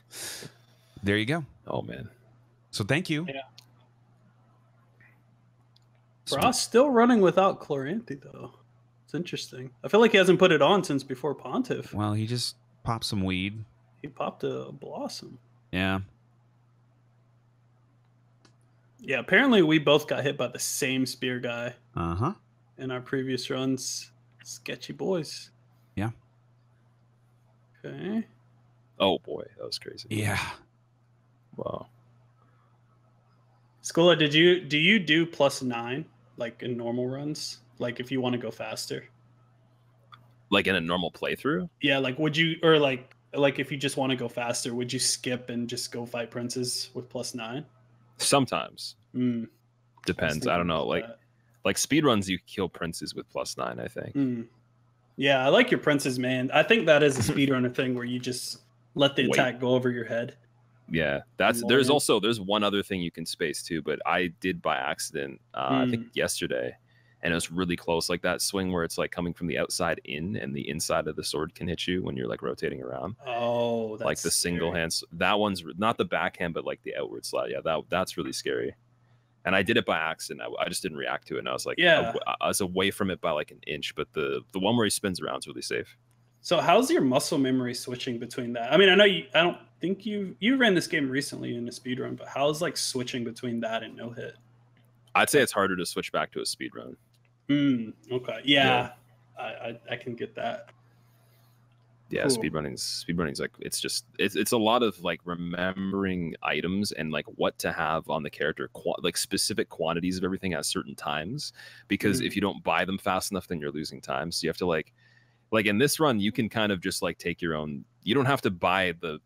there you go. Oh man. So thank you. Yeah. Frost still running without Chloranthy, though. It's interesting. I feel like he hasn't put it on since before Pontiff. Well, he just popped some weed. He popped a Blossom. Yeah. Yeah, apparently we both got hit by the same spear guy Uh-huh. in our previous runs. Sketchy boys. Yeah. Okay. Oh boy, that was crazy. Yeah. Wow. Skola, do you do +9 like in normal runs? Like if you want to go faster? Like in a normal playthrough? Yeah, like would you, or like if you just want to go faster, would you skip and just go fight princes with +9? Sometimes. Depends. I don't know. Like speedruns, you kill princes with +9, I think. Yeah, I like your princes, man. I think that is a speedrunner thing where you just let the attack go over your head. Yeah, there's one other thing you can space too, but I did by accident, I think yesterday, and it was really close, like that swing where it's like coming from the outside in, and the inside of the sword can hit you when you're like rotating around. Oh, that's like the single hands. That one's not the backhand, but like the outward slide. Yeah, that's really scary. And I did it by accident. I just didn't react to it, and I was like, I was away from it by like an inch. But the one where he spins around is really safe. So how's your muscle memory switching between that? I mean, I know I don't think you ran this game recently in a speedrun, but how's like switching between that and no hit? I'd say it's harder to switch back to a speedrun. Okay. Yeah. I can get that. Yeah, cool. Speedrunning's like it's a lot of like remembering items and like what to have on the character, like specific quantities of everything at certain times, because if you don't buy them fast enough, then you're losing time. So you have to like in this run, you can kind of just like take your own. You don't have to buy the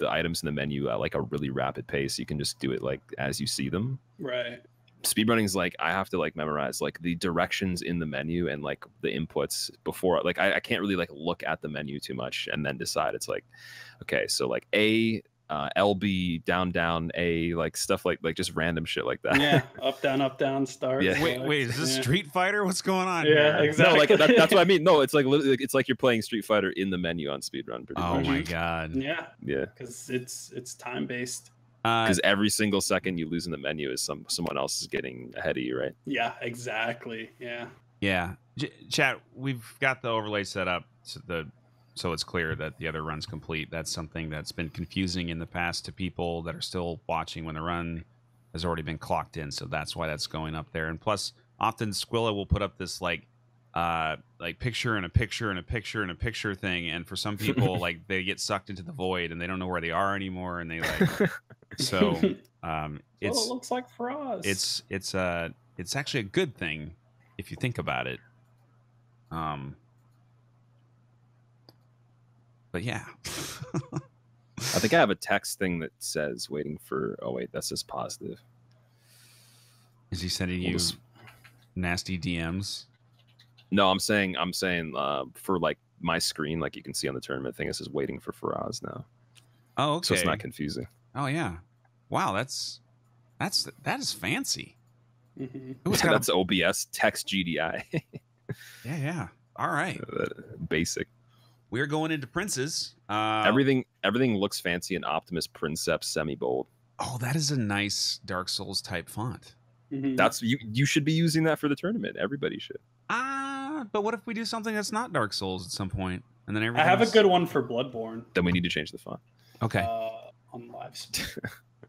items in the menu at like a really rapid pace. You can just do it like as you see them. Right. Speedrunning is like I have to like memorize like the directions in the menu and like the inputs before, like I can't really like look at the menu too much and then decide. It's like, okay, so like LB, down, A, like stuff like just random shit like that. Yeah, up, down, start. Yeah. Wait, is this Street Fighter? What's going on Yeah, here? exactly. No, like that's what I mean. No, it's like literally, it's like you're playing Street Fighter in the menu on speedrun. Pretty Oh much. my god. Yeah, Yeah, because it's time based. because every single second you lose in the menu is someone else is getting ahead of you, right? Yeah, exactly. Yeah. Yeah, chat. We've got the overlay set up so it's clear that the other run's complete. That's something that's been confusing in the past to people that are still watching when the run has already been clocked in. So that's why that's going up there. And plus, often Squilla will put up this like picture and a picture and a picture and a picture thing. And for some people, like they get sucked into the void and they don't know where they are anymore. And they like so It looks like for us. it's actually a good thing if you think about it. But yeah. I think I have a text thing that says waiting for. Oh wait, that says positive. Is he sending you nasty DMs? No, I'm saying for like my screen, like you can see on the tournament thing, it says waiting for Faraz now. Oh, okay. So it's not confusing. Oh yeah. Wow, that is fancy. Mhm. Ooh, it's got That's OBS text GDI. yeah. All right. Basic. We're going into Princes. Everything looks fancy in Optimus Princeps semi-bold. Oh, that is a nice Dark Souls type font. Mhm. That's you should be using that for the tournament. Everybody should. But what if we do something that's not Dark Souls at some point, and then I everything? have a good one for Bloodborne. Then we need to change the font. Okay. On live stream.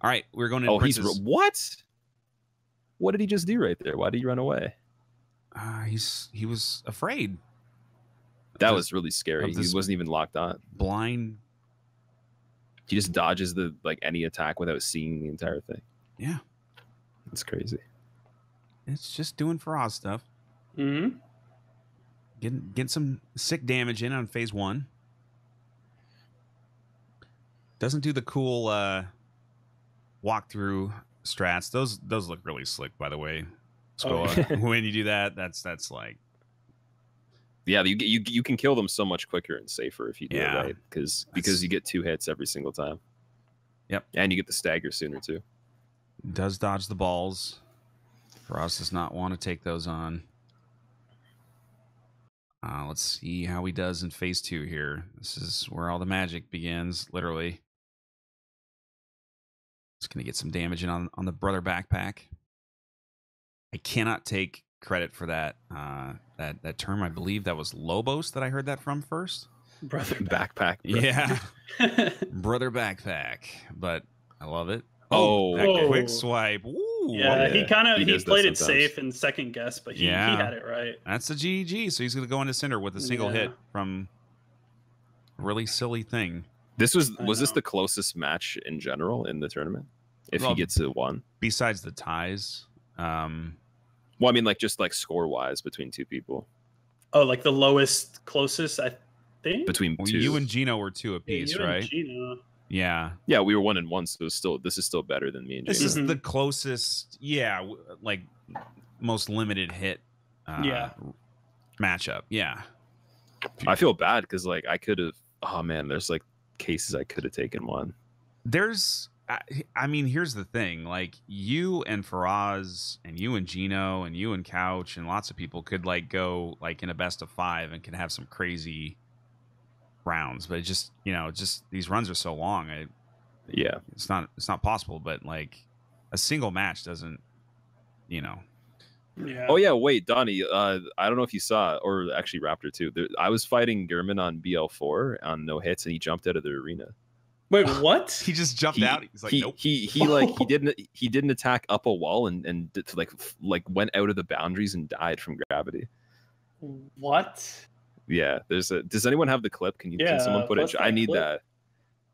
All right, we're going into Princes. What? What did he just do right there? Why did he run away? He was afraid. That This- was really scary. of He this- wasn't even locked on. Blind. He just dodges the any attack without seeing the entire thing. Yeah, It's crazy. it's just doing Faraz stuff. Mm-hmm. Getting some sick damage in on phase 1. Doesn't do the cool walkthrough strats. Those look really slick, by the way. So Oh, yeah. when you do that, that's like Yeah, you can kill them so much quicker and safer if you do Yeah. it right, because you get 2 hits every single time. Yep. And you get the stagger sooner too. does dodge the balls. Faraz does not want to take those on. Let's see how he does in phase 2 here. This is where all the magic begins, literally. It's going to get some damage in on the brother backpack. I cannot take credit for that that term. I believe that was Lobos that I heard that from first. Brother. Backpack. Yeah, brother backpack. But I love it. Oh. that Whoa. quick swipe. Ooh, Yeah, he He does that played it sometimes. safe and second guess, but he Yeah. had it right. that's a GG. So he's going to go into Cinder with a single Yeah. hit from a really silly thing. This was I this know. the closest match in general in the tournament? If Well, he gets to 1. Besides the ties, Well, I mean, like just like score wise between 2 people, Oh, like the lowest, closest, I think. between well, 2. you and Gino were 2 Yeah, apiece, you and right? Gino. Yeah. Yeah, we were 1 and 1, so this is still better than me and This James. is Mhm. the closest, like most limited hit Yeah. matchup. Yeah. I feel bad because like I could have. Oh man, there's like cases I could have taken 1. There's, I mean, here's the thing. Like, you and Faraz and you and Gino and you and Couch and lots of people could like go like in a best of 5 and can have some crazy rounds. But it just, just these runs are so long. Yeah, It's not possible. But like a single match doesn't, Yeah. Oh yeah, wait, Donnie. I don't know if you saw, or actually Raptor too. I was fighting German on BL4 on no hits, and he jumped out of the arena. Wait, what? he just jumped out. He's like, nope. He didn't attack up a wall and like went out of the boundaries and died from gravity. What? Yeah, does anyone have the clip? Can someone put it? post I that need clip. that.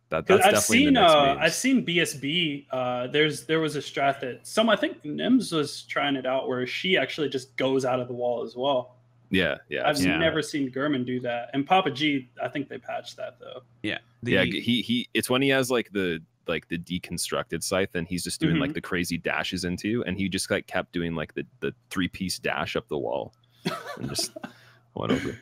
That's Because definitely in the next memes. I've seen BSB. There was a strat that I think Nims was trying it out where she actually just goes out of the wall as well. Yeah. I've Yeah. never seen Gurman do that. And Papa G, I think they patched that though. Yeah. Yeah, he it's when he has like the deconstructed scythe and he's just doing Mhm. like the crazy dashes into, and he just like kept doing like the 3-piece dash up the wall and just went over.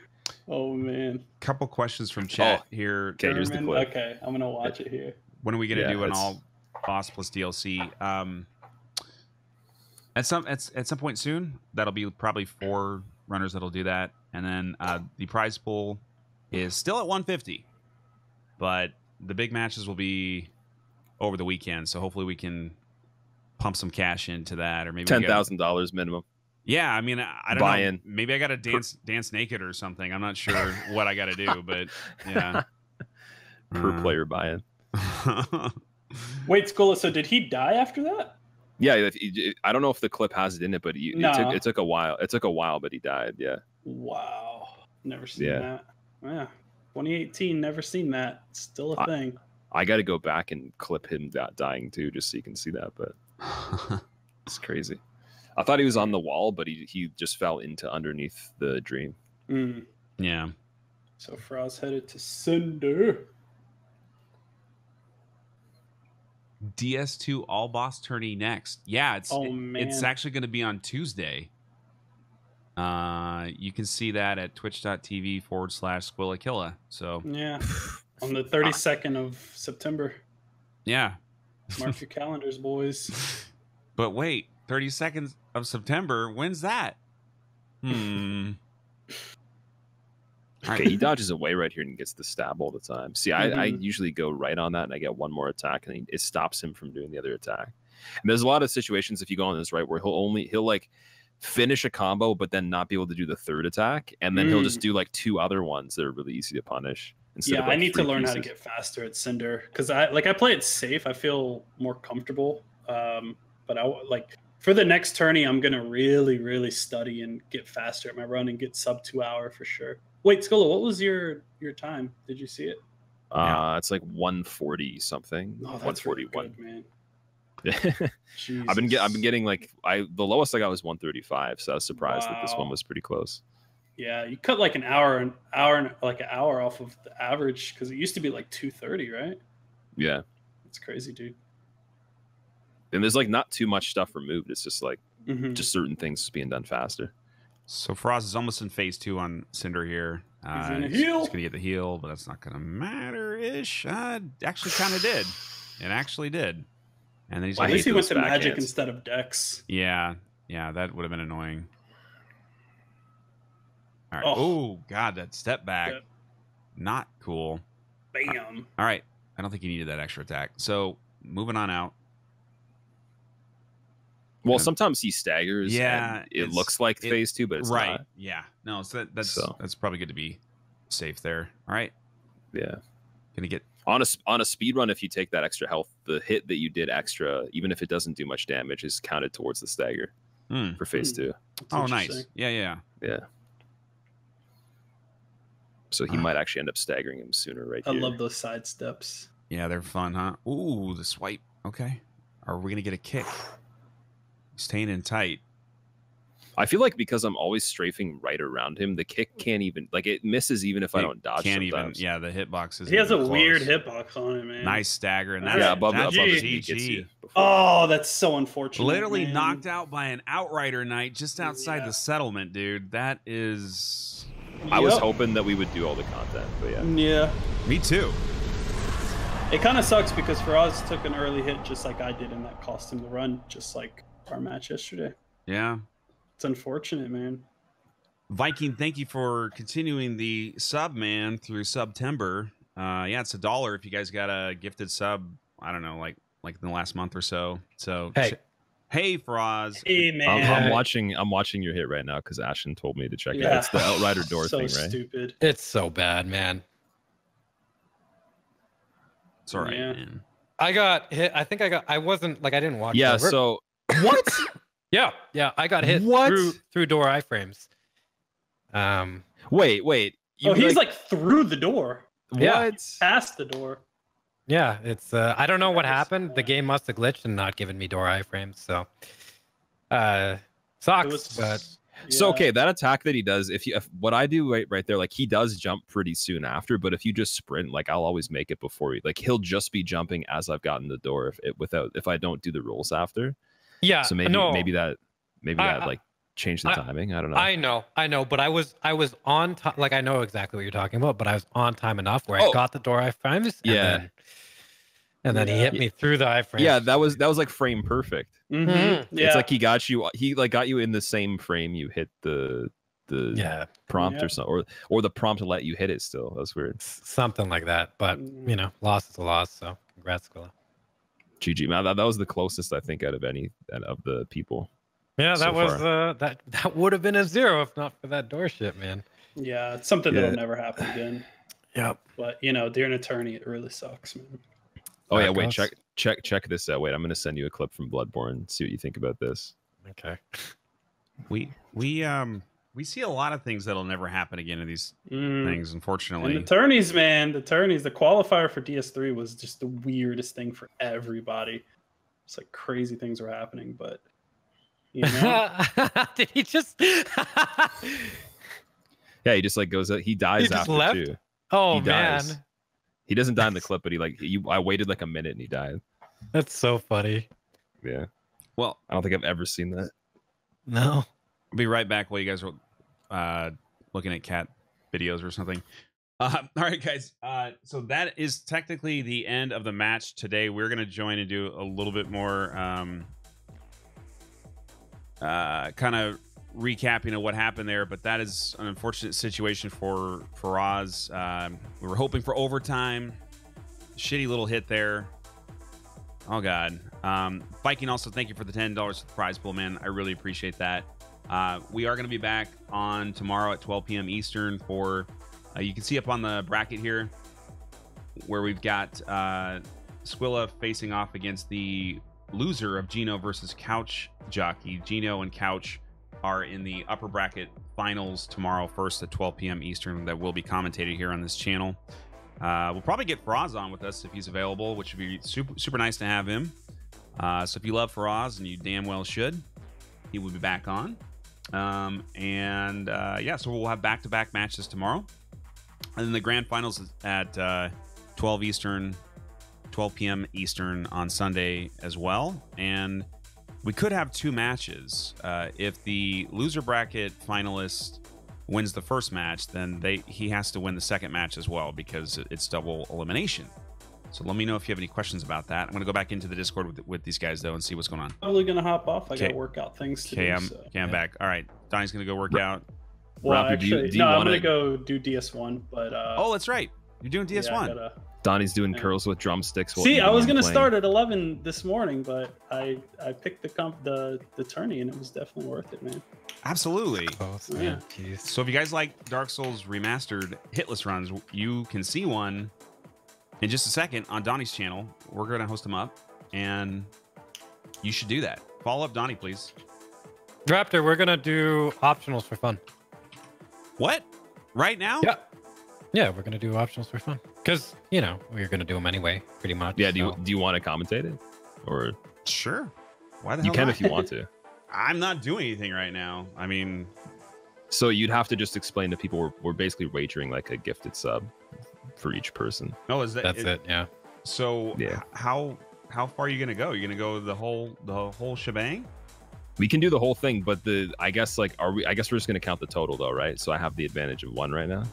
Oh man. Couple questions from chat here. Okay, here's the Gurman? clip. Okay, I'm gonna watch it here. when are we gonna Yeah, do an it's- all boss plus DLC? At some point soon. That'll be probably 4 runners that'll do that, and then the prize pool is still at 150, but the big matches will be over the weekend. So hopefully we can pump some cash into that, or maybe $10,000 minimum. Yeah, I mean, I don't know. Buy-in. Maybe I got to dance naked or something. I'm not sure what I got to do, but yeah. Per player buy-in. Wait, Skola, so did he die after that? Yeah, I don't know if the clip has it in it, but No. it took a while. It took a while, but he died. Yeah. Wow. Never seen Yeah. that. Yeah. 2018, never seen that. Still a thing. I got to go back and clip him dying too, just so you can see that. But it's crazy. I thought he was on the wall, but he just fell into underneath the dream. Mm. Yeah. So Frost headed to Cinder. DS2 all boss tourney next. Yeah, it's man. actually going to be on Tuesday. You can see that at twitch.tv/Squillakilla. So Yeah. On the 32nd of September. yeah. Mark your calendars, boys. But wait, 32nd of September. When's that? Okay, he dodges away right here and gets the stab all the time. See, I Mhm. usually go right on that and I get one more attack and it stops him from doing the other attack. And there's a lot of situations if you go on this right where he'll like finish a combo but then not be able to do the third attack, and then he'll just do like 2 other ones that are really easy to punish. Yeah, of, like, I need to 3 learn how to pieces. get faster at Cinder because I play it safe. I feel more comfortable. But for the next tourney, I'm gonna really study and get faster at my run and get sub 2 hour for sure. Wait, Skola, what was your time? Did you see it? It's like 140 something. Oh, that's really 141. good, man. I've been getting like the lowest I got was 135, so I was surprised that this one Wow. was pretty close. Yeah, you cut like an hour off of the average because it used to be like 230, right? Yeah. It's crazy, dude. And there's like not too much stuff removed. It's just like Mhm. just certain things being done faster. So Frost is almost in phase 2 on Cinder here. He's in a He's heal. going to get the heal, but that's not going to matter-ish. Actually kind of did. It actually did. And then he's I At gonna least hate he went those to magic backhands. instead of Dex. Yeah, that would have been annoying. All right. Oh. Oh, God, that step back. Yeah. Not cool. Bam. All right. I don't think he needed that extra attack. So moving on out. Well, Yeah. sometimes he staggers. Yeah, and it it's- looks like it- phase 2, but it's right. not. Yeah. No, so that's So. probably good to be safe there. All right. Yeah. Gonna get On a speed run, if you take that extra health, the hit that you did extra, even if it doesn't do much damage, is counted towards the stagger for phase 2. That's Oh, nice. interesting. Yeah. Yeah. So he might actually end up staggering him sooner, right I here. love those side steps. Yeah, they're fun, huh? Ooh, the swipe. Okay. Are we gonna get a kick? Staying in tight. I feel like because I'm always strafing right around him, the kick can't even it misses even if I It don't dodge. Can't sometimes. even. Yeah, the hitbox is. He has a even weird close. hitbox on it, man. Nice stagger, and Yeah, that's, above that's the GG. knee gets you GG. before. Oh, that's so unfortunate. Literally man. knocked out by an outrighter knight just outside Yeah. the settlement, dude. That is. I was Yep. hoping that we would do all the content, but yeah. Yeah. Me too. It kind of sucks because Faraz took an early hit just like I did, and that cost him the run, just like our match yesterday. Yeah. It's unfortunate, man. Viking, thank you for continuing the sub, man, through September. Yeah, it's $1 if you guys got a gifted sub. I don't know, like in the last month or so. So Hey. hey, Faraz. Hey, man. I'm watching your hit right now because Ashton told me to check it. Yeah. It's the Outrider door so thing, right? stupid. It's so bad, man. It's all right, Yeah. I man. got hit. I didn't watch. Yeah. over. So What? yeah, I got hit What? through door iframes. wait. You He's like through the door, Yeah. what? past the door. Yeah, it's I don't know what That is happened. The bad. game must have glitched and not given me door iframes. So, sucks. It was, but So yeah. okay, that attack that he does, if what I do right there, like he does jump pretty soon after, but if you just sprint, like I'll always make it before he, like he'll just be jumping as I've gotten the door if I don't do the rolls after. yeah, So maybe no, that I- like changed the timing. I don't know. I know, but I was on time. Like I know exactly what you're talking about, but I was on time enough where I Oh. got the door iframes. Yeah. And then he hit me through the iframe. Yeah, that was like frame perfect. Mm-hmm. Yeah. It's like he got you in the same frame you hit the prompt or something, or the prompt to let you hit it still. That's weird. Something like that. But you know, loss is a loss, so congrats, Squilla. GG, man. That was the closest I think out of any of the people. Yeah, that so was far. that would have been a 0 if not for that door shit, man. Yeah, it's something that'll never happen again. Yep. But you know, dear an attorney, it really sucks, man. Oh yeah, wait, check this out. Wait, I'm gonna send you a clip from Bloodborne. See what you think about this. Okay. We see a lot of things that'll never happen again in these things, unfortunately. And the attorneys, man, the qualifier for DS3 was just the weirdest thing for everybody. It's like crazy things were happening, but you know. Did he just Yeah, he just like goes out. He dies He just after left? too. Oh He man. dies. He doesn't die in the clip, but I waited like a minute and he died. That's so funny. Yeah. Well, I don't think I've ever seen that. No. I'll be right back while you guys are looking at cat videos or something. All right, guys. So that is technically the end of the match today. We're going to join and do a little bit more kind of recapping of what happened there. But that is an unfortunate situation for Oz. We were hoping for overtime. Shitty little hit there. Oh, God. Viking, also, thank you for the $10 for the prize pool, man. I really appreciate that. We are going to be back on tomorrow at 12 p.m. Eastern for, you can see up on the bracket here where we've got Squilla facing off against the loser of Gino versus Couch Jockey. Gino and Couch are in the upper bracket finals tomorrow, first at 12 p.m. Eastern, that will be commentated here on this channel. We'll probably get Faraz on with us if he's available, which would be super nice to have him. So if you love Faraz, and you damn well should, he will be back on. Yeah, so we'll have back-to-back matches tomorrow. And then the grand finals at 12 p.m. Eastern on Sunday as well. And we could have 2 matches. If the loser bracket finalist wins the first match, then he has to win the second match as well, because it's double elimination. So let me know if you have any questions about that. I'm going to go back into the Discord with these guys, though, and see what's going on. Probably going to hop off. I got workout things to do. I'm back. All right. Donnie's going to go work out. Well, Raptor, actually, I'm going to go do DS1. But oh, that's right. You're doing DS1. Yeah, Donnie's doing curls with drumsticks. See, I was going to start at 11 this morning, but I picked the tourney, and it was definitely worth it, man. Absolutely. Yeah. So if you guys like Dark Souls Remastered Hitless runs, you can see one in just a second on Donnie's channel. We're going to host them up, and you should do that. Follow up Donnie, please. Raptor, we're going to do optionals for fun. What? Right now? Yeah. Yeah, we're going to do optionals for fun. Because, you know, we're going to do them anyway, pretty much. Yeah, do you want to commentate it? Or sure. Why the hell you can not? if you want to. I'm not doing anything right now. I mean, so you'd have to just explain to people we're basically wagering like a gifted sub for each person. Oh, is that that's it? Yeah. So yeah, how far are you gonna go? You're gonna go the whole shebang? We can do the whole thing, but I guess we're just gonna count the total though, right? So I have the advantage of 1 right now.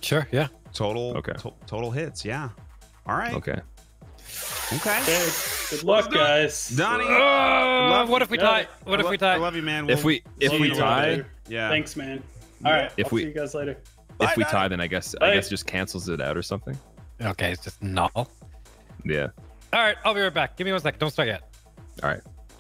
Sure. Yeah. Total. Okay. Total hits. Yeah. All right. Okay. Okay. Good luck, guys. Donnie. What if we tie? What if we tie? I love you, man. If we tie, yeah. Thanks, man. All right. I'll see you guys later. If we tie, then I guess just cancels it out or something. Okay, it's just null. Yeah. All right, I'll be right back. Give me 1 sec. Don't start yet. All right.